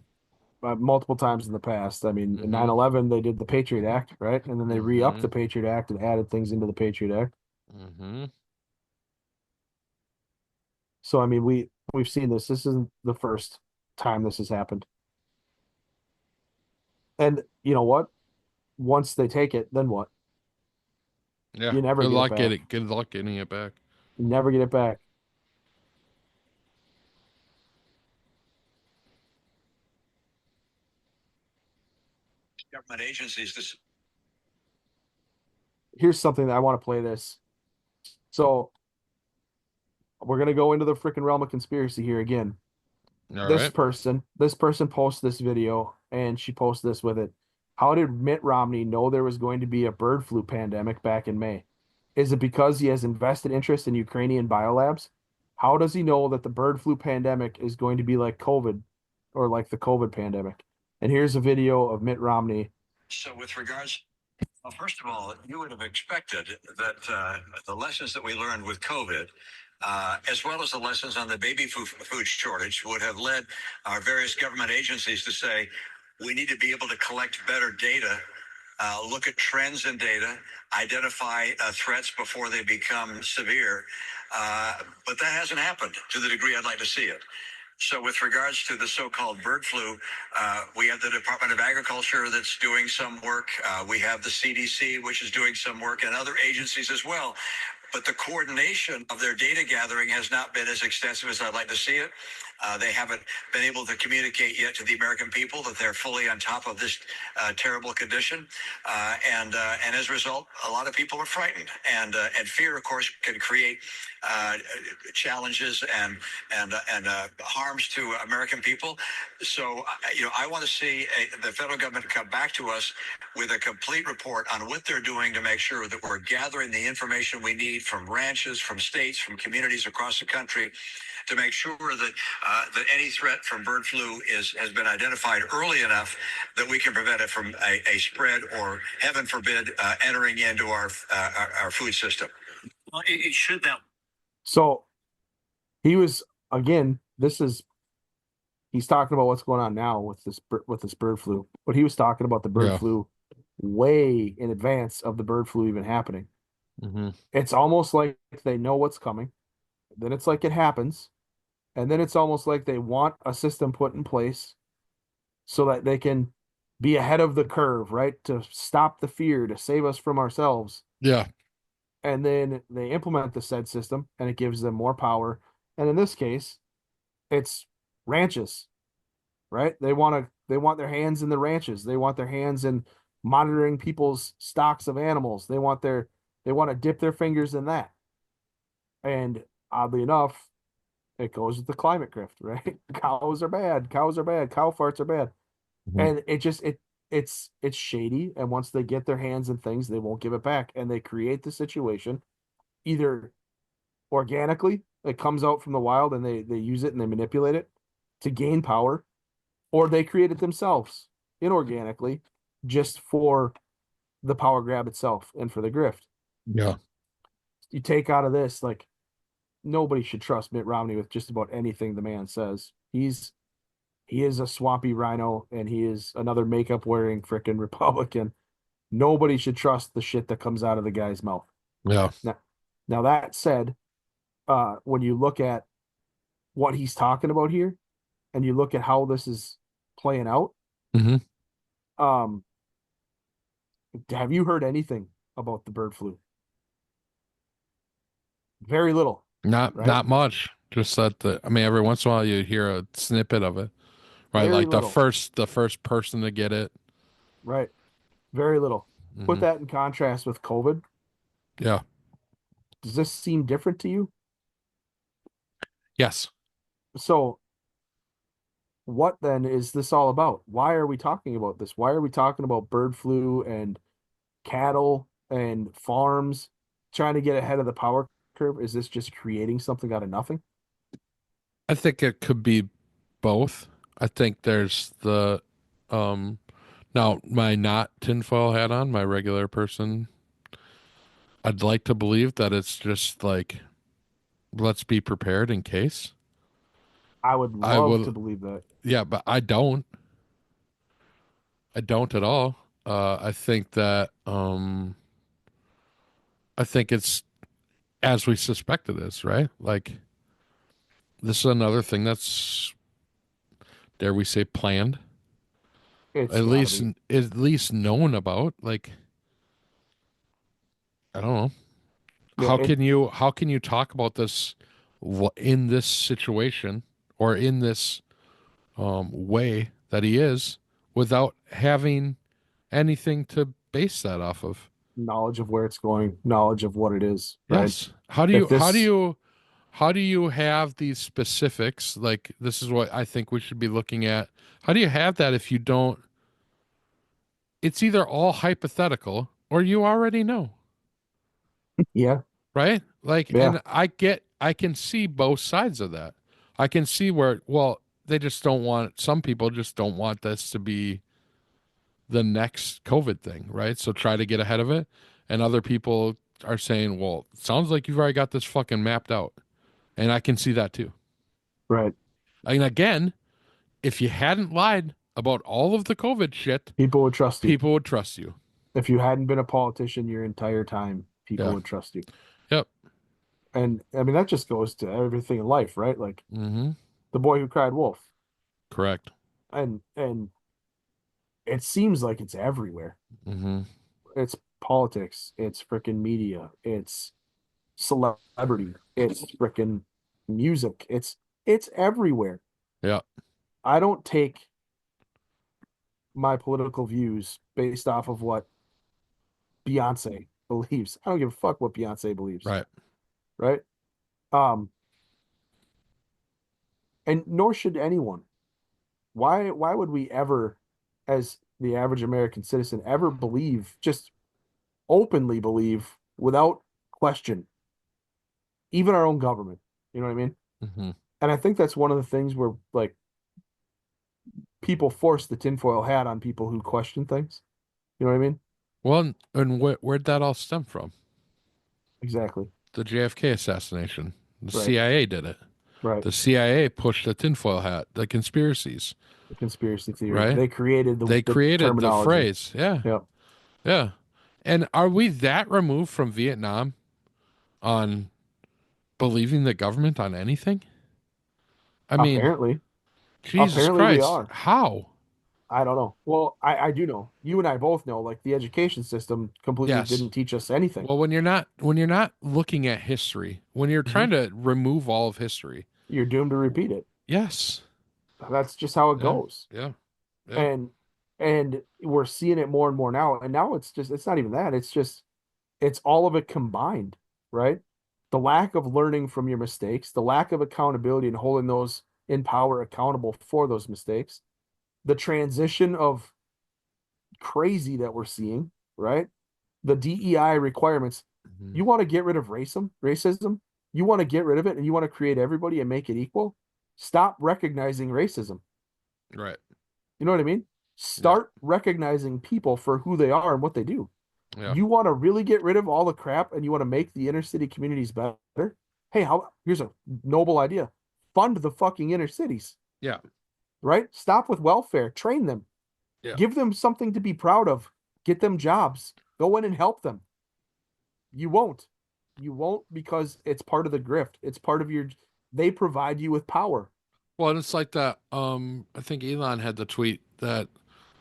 multiple times in the past. I mean, in Hmm. 9/11, they did the Patriot Act, right? And then they re-upped Hmm. the Patriot Act and added things into the Patriot Act. Hmm. So I mean, we've seen this. This isn't the first time this has happened. And you know what? Once they take it, then what? Yeah. You never Good get it luck back. getting it back. You never get it back. Government agencies. Here's something that I want to play this. So we're gonna go into the freaking realm of conspiracy here again. All This right. person, this person posts this video, and she posts this with it. How did Mitt Romney know there was going to be a bird flu pandemic back in May? Is it because he has invested interest in Ukrainian biolabs? How does he know that the bird flu pandemic is going to be like COVID, or like the COVID pandemic? And here's a video of Mitt Romney. So, with regards, well, first of all, you would have expected that the lessons that we learned with COVID, as well as the lessons on the baby food shortage, would have led our various government agencies to say we need to be able to collect better data, look at trends in data, identify threats before they become severe. But that hasn't happened to the degree I'd like to see it. So, with regards to the so-called bird flu, we have the Department of Agriculture that's doing some work. We have the CDC, which is doing some work, and other agencies as well. But the coordination of their data gathering has not been as extensive as I'd like to see it. They haven't been able to communicate yet to the American people that they're fully on top of this terrible condition, and as a result, a lot of people are frightened, and fear, of course, can create challenges and harms to American people. So, I want to see the federal government come back to us with a complete report on what they're doing to make sure that we're gathering the information we need from ranches, from states, from communities across the country, to make sure that that any threat from bird flu has been identified early enough that we can prevent it from a spread, or heaven forbid, entering into our food system. Well, it should that So he was again. He's talking about what's going on now with this bird flu, but he was talking about the bird Yeah. flu way in advance of the bird flu even happening. Mm-hmm. It's almost like they know what's coming. Then it's like it happens, and then it's almost like they want a system put in place so that they can be ahead of the curve, right? To stop the fear, to save us from ourselves. Yeah. And then they implement the said system and it gives them more power. And in this case, it's ranches, right? They want their hands in the ranches. They want their hands in monitoring people's stocks of animals. They want to dip their fingers in that. And oddly enough, it goes with the climate grift, right? Cows are bad. Cows are bad. Cow farts are bad. Mhm. And it's shady. And once they get their hands in things, they won't give it back. And they create the situation either organically, it comes out from the wild and they use it and they manipulate it to gain power, or they create it themselves inorganically just for the power grab itself and for the grift. Yeah. You take out of this, like, nobody should trust Mitt Romney with just about anything the man says. He is a swampy rhino and he is another makeup wearing freaking Republican. Nobody should trust the shit that comes out of the guy's mouth. Yeah. Now that said, when you look at what he's talking about here and you look at how this is playing out, Mm-hmm. um, have you heard anything about the bird flu? Very little, right? Not much. Just that I mean, every once in a while you hear a snippet of it, right? Very Like the little, first person to get it. right? Very little. Put Mm-hmm. that in contrast with COVID. Yeah. Does this seem different to you? Yes. So, what then is this all about? Why are we talking about this? Why are we talking about bird flu and cattle and farms trying to get ahead of the power curve? Is this just creating something out of nothing? I think it could be both. I think there's the um now my not tinfoil hat on, my regular person. I'd like to believe that it's just like let's be prepared in case. I would I love will to believe that. yeah, but I don't. I don't at all. I think that I think it's as we suspect it is, right? Like this is another thing that's dare we say planned, It's gotta be. at least known about. Like I don't know. Yeah, How can you talk about this in this situation or in this way that he is without having anything to base that off of? knowledge of where it's going, knowledge of what it is, right? Yes. If this, How do you have these specifics? Like this is what I think we should be looking at. How do you have that if you don't? It's either all hypothetical or you already know, yeah, right? Like, yeah, and I can see both sides of that. I can see where, well, they just don't want, some people just don't want this to be the next COVID thing, right? So try to get ahead of it. And other people are saying, well, it sounds like you've already got this fucking mapped out. And I can see that too. right. And again, if you hadn't lied about all of the COVID shit, People would trust you. people would trust you. If you hadn't been a politician your entire time, people Yeah. would trust you. Yep. And I mean, that just goes to everything in life, right? Like Mm-hmm. the boy who cried wolf. Correct. And it seems like it's everywhere. Mm-hmm. It's politics, it's freaking media, it's celebrity, it's freaking music. It's everywhere. Yeah. I don't take my political views based off of what Beyonce believes. I don't give a fuck what Beyonce believes, Right. right? Um, and nor should anyone. Why would we ever, as the average American citizen, ever believe, just openly believe without question, even our own government? You know what I mean? Mm-hmm. And I think that's one of the things where like people force the tinfoil hat on people who question things. You know what I mean? Well, and where'd that all stem from? Exactly. The JFK assassination. The Right. CIA did it. Right. The CIA pushed the tinfoil hat, the conspiracies, The conspiracy theory. right? They created They the created the terminology. phrase. Yeah. Yep. Yeah. And are we that removed from Vietnam on believing the government on anything? I mean, Apparently. Jesus Apparently we Christ. are. How? I don't know. Well, I do know. You and I both know, like the education system completely Yes. didn't teach us anything. Well, when you're not looking at history, when you're trying to remove all of history, You're doomed to repeat it. yes. That's just how it Yeah. goes. Yeah. Yeah. And we're seeing it more and more now. And now it's not even that. It's all of it combined, right? The lack of learning from your mistakes, the lack of accountability and holding those in power accountable for those mistakes, the transition of crazy that we're seeing, right? The DEI requirements. Mhm. You want to get rid of racism? You want to get rid of it and you want to create everybody and make it equal? Stop recognizing racism. Right. You know what I mean? Start recognizing people for who they are and what they do. Yeah. You want to really get rid of all the crap and you want to make the inner city communities better? Hey, here's a noble idea. Fund the fucking inner cities. Yeah. Right? Stop with welfare. Train them. Yeah. Give them something to be proud of. Get them jobs. Go in and help them. You won't. You won't because it's part of the grift. It's part of they provide you with power. Well, and it's like that. I think Elon had the tweet that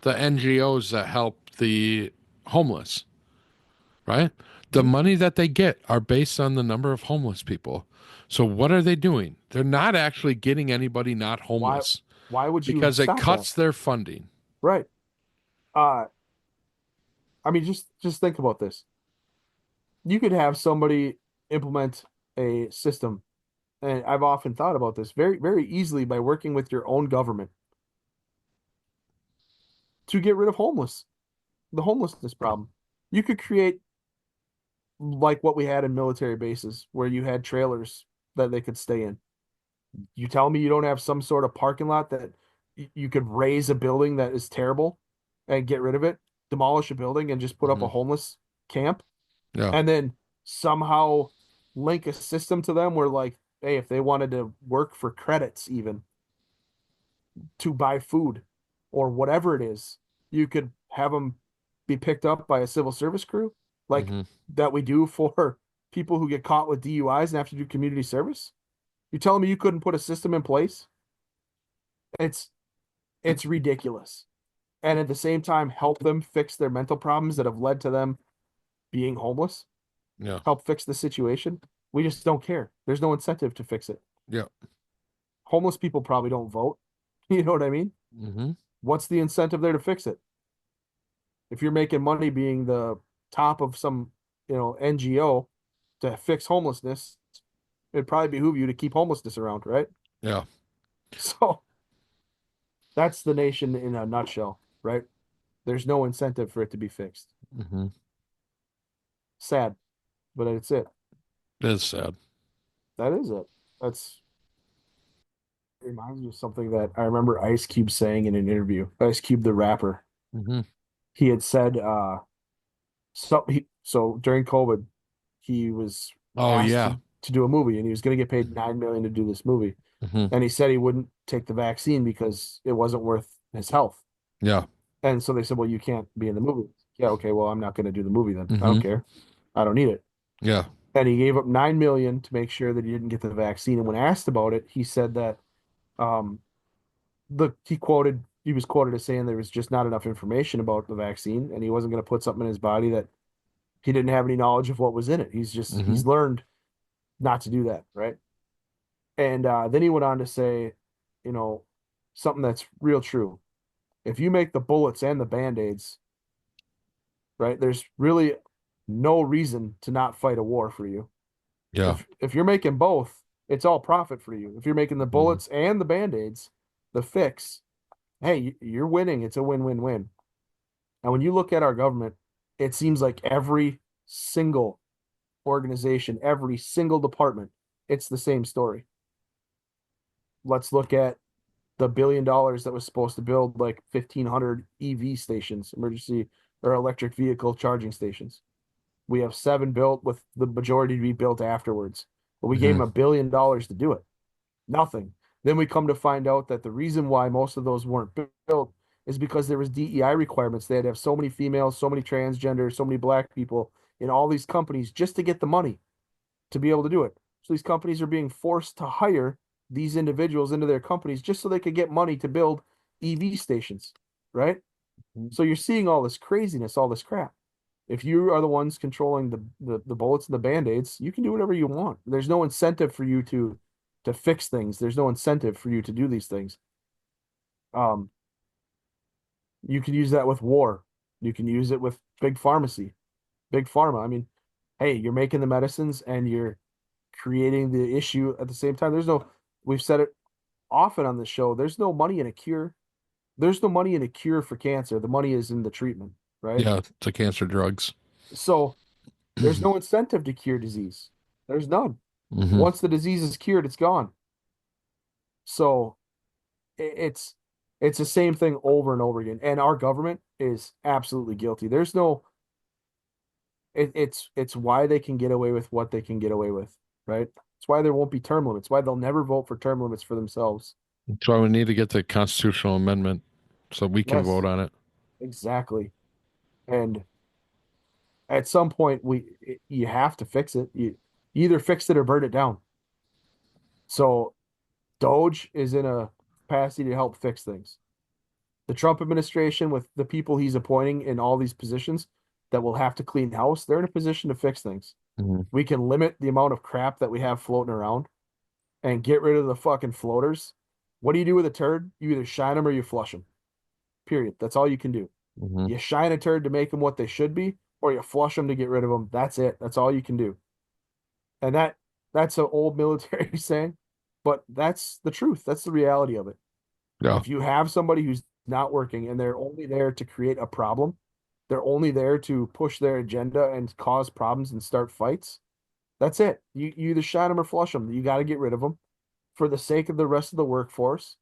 the NGOs that help the homeless, right? The money that they get are based on the number of homeless people. So what are they doing? They're not actually getting anybody not homeless. Why would you because it stop cuts that? their funding. Right. I mean, just think about this. You could have somebody implement a system, and I've often thought about this very, very easily by working with your own government to get rid of the homelessness problem. You could create like what we had in military bases where you had trailers that they could stay in. You tell me you don't have some sort of parking lot that you could raise a building that is terrible and get rid of it, demolish a building and just put up a homeless camp, Yeah. and then somehow link a system to them where, like, hey, if they wanted to work for credits even to buy food or whatever it is, you could have them be picked up by a civil service crew like that we do for people who get caught with DUIs and have to do community service. You're telling me you couldn't put a system in place? It's ridiculous. And at the same time, help them fix their mental problems that have led to them being homeless. Yeah. Help fix the situation. We just don't care. There's no incentive to fix it. Yeah. Homeless people probably don't vote. You know what I mean? Mm-hmm. What's the incentive there to fix it? If you're making money being the top of some, NGO to fix homelessness, it'd probably behoove you to keep homelessness around, right? Yeah. So that's the nation in a nutshell, right? There's no incentive for it to be fixed. Mm-hmm. Sad, but it's it. It's sad. That is it. That's it reminds me of something that I remember Ice Cube saying in an interview. Ice Cube, the rapper, Mm-hmm. he had said, so during COVID, he was Oh, asked yeah. to do a movie, and he was going to get paid $9 million to do this movie, and he said he wouldn't take the vaccine because it wasn't worth his health. Yeah. And so they said, well, you can't be in the movie. Yeah, okay, well, I'm not going to do the movie then. I don't care. I don't need it. Yeah. And he gave up $9 million to make sure that he didn't get the vaccine. And when asked about it, he said that he was quoted as saying there was just not enough information about the vaccine, and he wasn't going to put something in his body that he didn't have any knowledge of what was in it. He's learned not to do that, right? And then he went on to say, something that's real true. If you make the bullets and the Band-Aids, right, there's really no reason to not fight a war for you. Yeah. If you're making both, it's all profit for you. If you're making the bullets and the Band-Aids, the fix, hey, you're winning. It's a win-win-win. And when you look at our government, it seems like every single organization, every single department, it's the same story. Let's look at the $1 billion that was supposed to build like 1,500 EV stations, emergency or electric vehicle charging stations. We have 7 built, with the majority to be built afterwards. but we gave them $1 billion to do it. Nothing. Then we come to find out that the reason why most of those weren't built is because there was DEI requirements. They had to have so many females, so many transgenders, so many black people in all these companies just to get the money to be able to do it. So these companies are being forced to hire these individuals into their companies just so they could get money to build EV stations, right? So you're seeing all this craziness, all this crap. If you are the ones controlling the bullets and the band-aids, you can do whatever you want. There's no incentive for you to fix things. There's no incentive for you to do these things. You can use that with war. You can use it with big pharmacy, big pharma. I mean, hey, you're making the medicines and you're creating the issue at the same time. We've said it often on the show, there's no money in a cure. There's no money in a cure for cancer. The money is in the treatment, right? Yeah, the cancer drugs. So there's no incentive to cure disease. There's none. Once the disease is cured, it's gone. So it's the same thing over and over again. And our government is absolutely guilty. There's no it's why they can get away with what they can get away with, right? It's why there won't be term limits, why they'll never vote for term limits for themselves. That's why we need to get the constitutional amendment so we can Yes. vote on it. Exactly. And at some point you have to fix it. You either fix it or burn it down. So Doge is in a capacity to help fix things. The Trump administration, with the people he's appointing in all these positions that will have to clean house, they're in a position to fix things. We can limit the amount of crap that we have floating around and get rid of the fucking floaters. What do you do with a turd? You either shine them or you flush them. Period. That's all you can do. You shine a turd to make them what they should be, or you flush them to get rid of them. That's it. That's all you can do. And that's an old military saying, but that's the truth. That's the reality of it. Yeah. If you have somebody who's not working and they're only there to create a problem, they're only there to push their agenda and cause problems and start fights, that's it. You either shine them or flush them. You got to get rid of them for the sake of the rest of the workforce,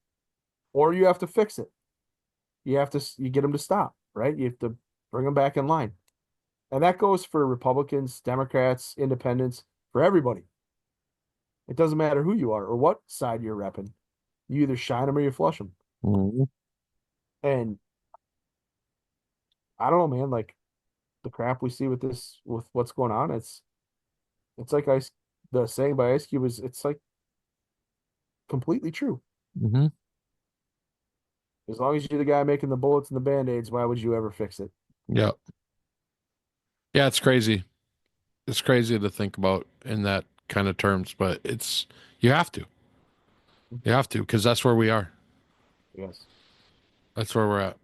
or you have to fix it. You get them to stop, right? You have to bring them back in line. And that goes for Republicans, Democrats, independents, for everybody. It doesn't matter who you are or what side you're repping. You either shine them or you flush them. And I don't know, man, like the crap we see with what's going on, it's like the saying by Ice Cube is, it's like completely true. As long as you're the guy making the bullets and the band-aids, why would you ever fix it? Yeah. Yeah, it's crazy. It's crazy to think about in that kind of terms, but you have to. You have to, because that's where we are. Yes. That's where we're at.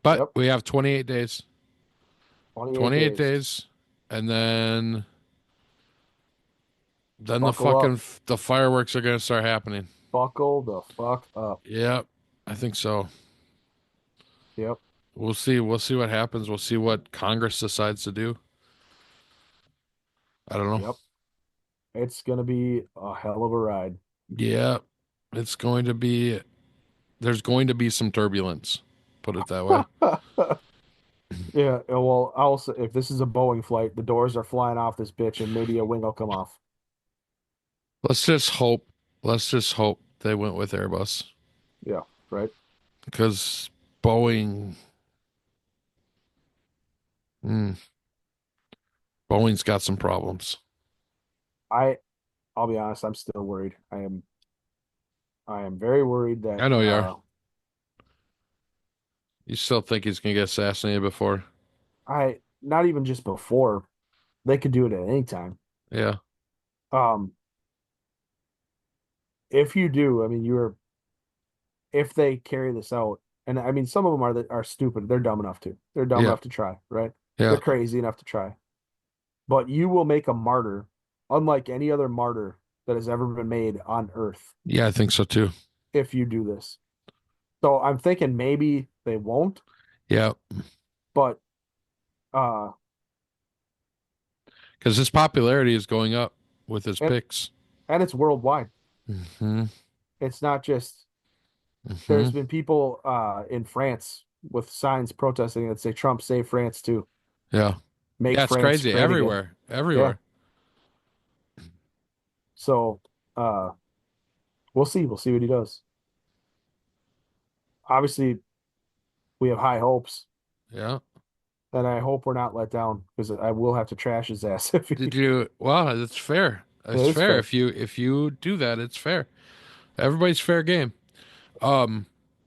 But Yep. we have 28 days. 28 days. And then Buckle the fireworks are going to start happening. Buckle the fuck up. Yep. I think so. Yep. We'll see. We'll see what happens. We'll see what Congress decides to do. I don't know. Yep. It's going to be a hell of a ride. Yeah. There's going to be some turbulence. Put it that way. Yeah. Well, also, if this is a Boeing flight, the doors are flying off this bitch and maybe a wing will come off. Let's just hope they went with Airbus. Yeah. Right. Because Boeing's got some problems. I'll be honest, I'm still worried. I am very worried that I know you are. You still think he's gonna get assassinated before? Not even just before. They could do it at any time. Yeah. If you do, I mean, if they carry this out, and I mean, some of them are stupid. They're dumb enough to. They're dumb enough to try, right? Yeah. They're crazy enough to try. But you will make a martyr, unlike any other martyr that has ever been made on Earth. Yeah, I think so too. If you do this. So I'm thinking maybe they won't. Yeah. But because his popularity is going up with his picks. And it's worldwide. It's not just there's been people in France with signs protesting that say Trump save France too. Yeah. Make it's France crazy great everywhere. again. Everywhere. So we'll see. We'll see what he does. Obviously, we have high hopes, Yeah. and I hope we're not let down because I will have to trash his ass if Did he you? Well, that's fair. It's is fair. fair. If you do that, it's fair. Everybody's fair game. Um,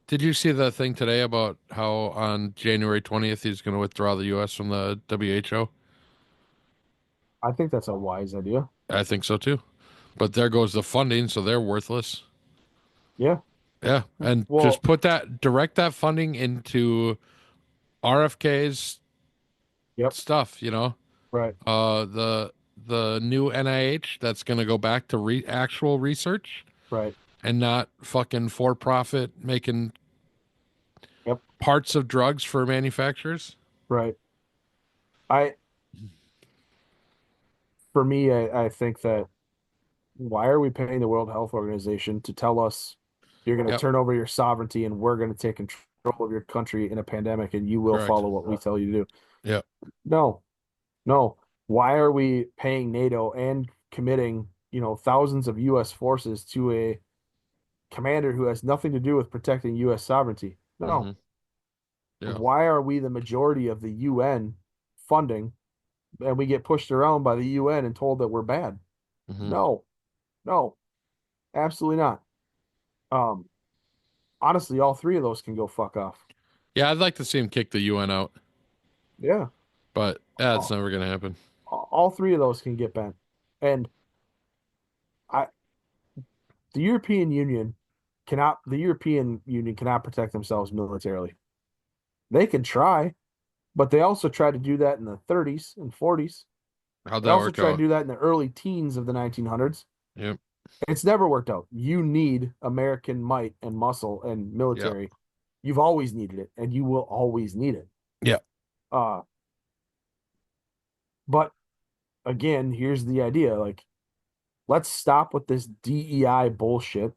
did you see the thing today about how on January 20th he's going to withdraw the U.S. from the WHO? I think that's a wise idea. I think so too. But there goes the funding, so they're worthless. Yeah. Yeah, and just Well, direct that funding into RFK's yep. stuff. Right. The new NIH that's going to go back to actual research Right. and not fucking for profit making Yep. parts of drugs for manufacturers. Right. I For me, I think that why are we paying the World Health Organization to tell us you're going to Yep, turn over your sovereignty and we're going to take control of your country in a pandemic and you will correct. follow what we tell you to do? Yep. No, no. Why are we paying NATO and committing, thousands of US forces to a commander who has nothing to do with protecting US sovereignty? No. Hmm. Yeah. Why are we the majority of the UN funding and we get pushed around by the UN and told that we're bad? Hmm. No, no, absolutely not. Um, Honestly, all three of those can go fuck off. Yeah, I'd like to see him kick the UN out, Yeah, but that's all, never going to happen. all three of those can get bent. And I, the European Union cannot protect themselves militarily. They can try, but they also tried to do that in the 30s and 40s. How'd They that also work tried to out? do that in the early teens of the 1900s. Yep. It's never worked out. You need American might and muscle and Yep. military. You've always needed it, and you will always need it. Yep. Uh, but again, here's the idea: like, let's stop with this DEI bullshit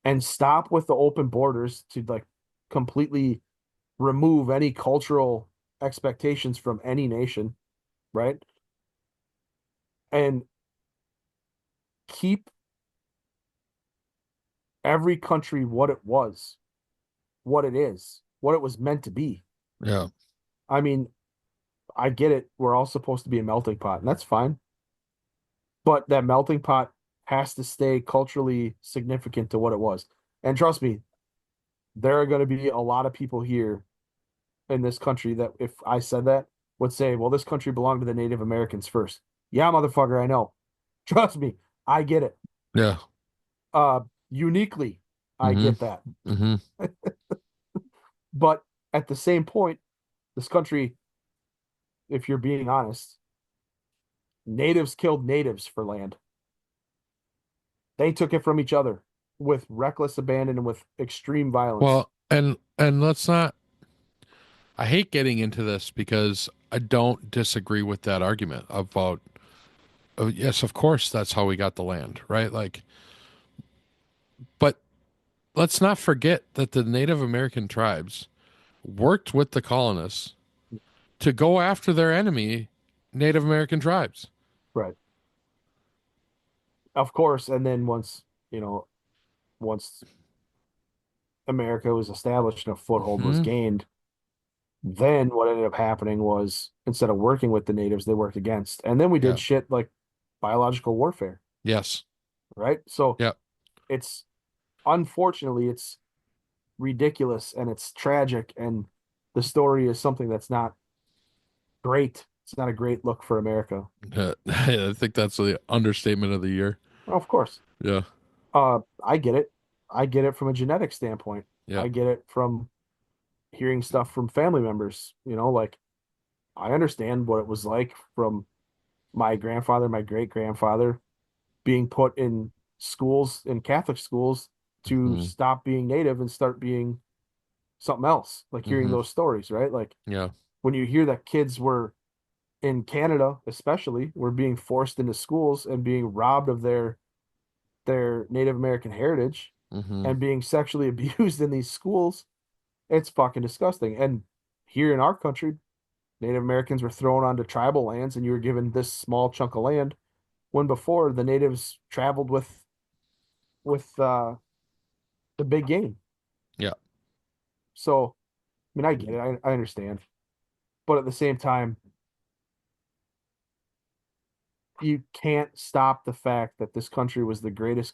and stop with the open borders to like completely remove any cultural expectations from any nation, right? And keep every country what it was, what it is, what it was meant to be. Yeah. I mean, I get it. We're all supposed to be a melting pot, and that's fine. But that melting pot has to stay culturally significant to what it was. And trust me, there are going to be a lot of people here in this country that, if I said that, would say, well, this country belonged to the Native Americans first. Yeah, motherfucker, I know. Trust me, I get it. Yeah. Uniquely, I Hmm. get that. Hmm. But at the same point, this country, if you're being honest, natives killed natives for land. They took it from each other with reckless abandon and with extreme violence. Well, and let's not. I hate getting into this because I don't disagree with that argument about. Oh, yes, of course, that's how we got the land, right? Like, but let's not forget that the Native American tribes worked with the colonists to go after their enemy, Native American tribes. Right. Of course. And then once America was established and a foothold was Hmm. gained, then what ended up happening was instead of working with the natives, they worked against. And then we did Yeah. shit like biological warfare, Yes. right? So Yep. it's unfortunately it's ridiculous and it's tragic and the story is something that's not great. It's not a great look for America. I think that's the understatement of the year. Well, of course. Yeah. I get it. I get it from a genetic standpoint. Yeah. I get it from hearing stuff from family members, like I understand what it was like from my grandfather, my great grandfather being put in schools, in Catholic schools to Hmm. stop being native and start being something else, like hearing Hmm. those stories, right? Like Yeah. when you hear that kids were in Canada, especially, were being forced into schools and being robbed of their Native American heritage Hmm. and being sexually abused in these schools, it's fucking disgusting. And here in our country, Native Americans were thrown onto tribal lands and you were given this small chunk of land when before the natives traveled with the big game. Yeah. So, I mean, I get it. I understand. But at the same time, you can't stop the fact that this country is the greatest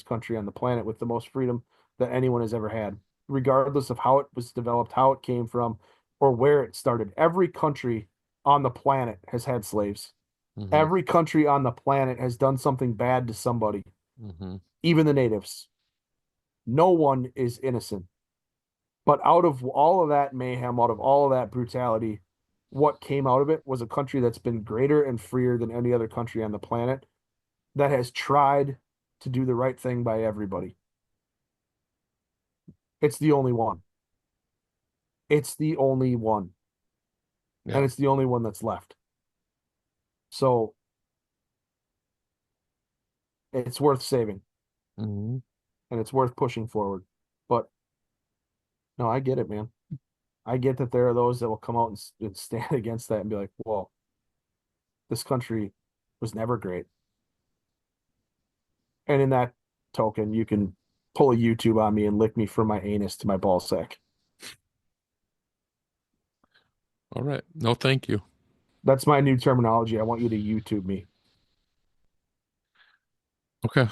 country on the planet with the most freedom that anyone has ever had, regardless of how it was developed, how it came from, or where it started. Every country on the planet has had slaves. Mhm. Every country on the planet has done something bad to somebody, Mhm. even the natives. No one is innocent. But out of all of that mayhem, out of all of that brutality, what came out of it was a country that's been greater and freer than any other country on the planet that has tried to do the right thing by everybody. It's the only one. It's the only one. Yeah. And it's the only one that's left. So it's worth saving Mhm. and it's worth pushing forward. But no, I get it, man. I get that there are those that will come out and stand against that and be like, well, this country was never great. And in that token, you can pull a YouTube on me and lick me from my anus to my ball sack. All right. No, thank you. That's my new terminology. I want you to YouTube me. Okay.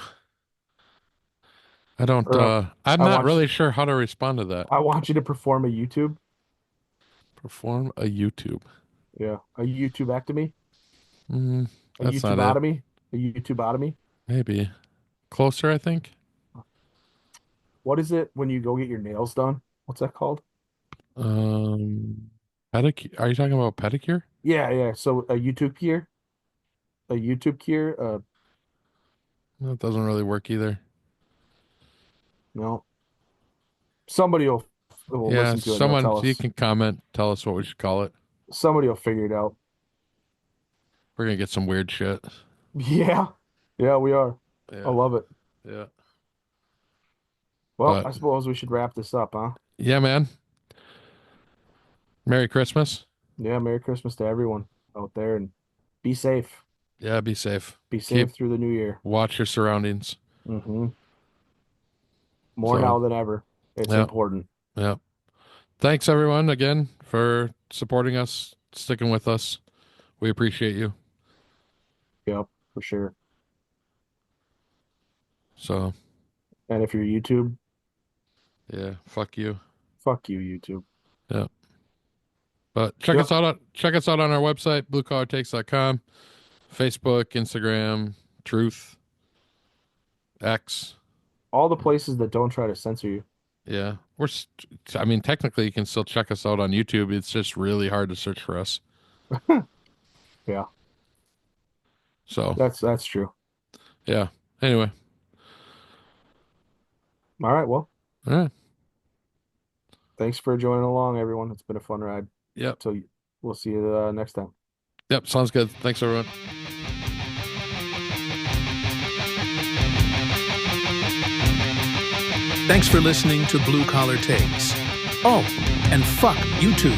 I don't Or I'm I not want really sure how to respond to that. I want you to perform a YouTube. Perform a YouTube. Yeah. A YouTubectomy. Mm, A that's not it. YouTubeotomy. A YouTubeotomy. Maybe. Closer, I think. What is it when you go get your nails done? What's that called? Pedicure. Are you talking about pedicure? Yeah, yeah. So a YouTube cure. A YouTube cure. That doesn't really work either. No. Somebody will Yeah, listen to it and they'll someone, tell you us. can comment, tell us what we should call it. Somebody will figure it out. We're gonna get some weird shit. Yeah. Yeah, we are. I Yeah, love it. yeah, Well, but I suppose we should wrap this up, huh? yeah, man. Merry Christmas. Yeah, Merry Christmas to everyone out there and be safe. Yeah, be safe. Be safe Keep through the new year. watch your surroundings. Mm-hmm. More So, now than ever. It's yeah, important. yeah. Thanks everyone again for supporting us, sticking with us. We appreciate you. Yep, for sure. So, And if you're YouTube, yeah, fuck you. fuck you, YouTube. Yeah. But check Yep. us out. Check us out on our website, bluecollartakes.com, Facebook, Instagram, Truth, X. All the places that don't try to censor you. Yeah, I mean, technically, you can still check us out on YouTube. It's just really hard to search for us. Yeah, So that's true. yeah. Anyway, All right, well, all right. thanks for joining along, everyone. It's been a fun ride. Yep. So we'll see you next time. Yep. Sounds good. Thanks, everyone. Thanks for listening to Blue Collar Takes. Oh, and fuck YouTube.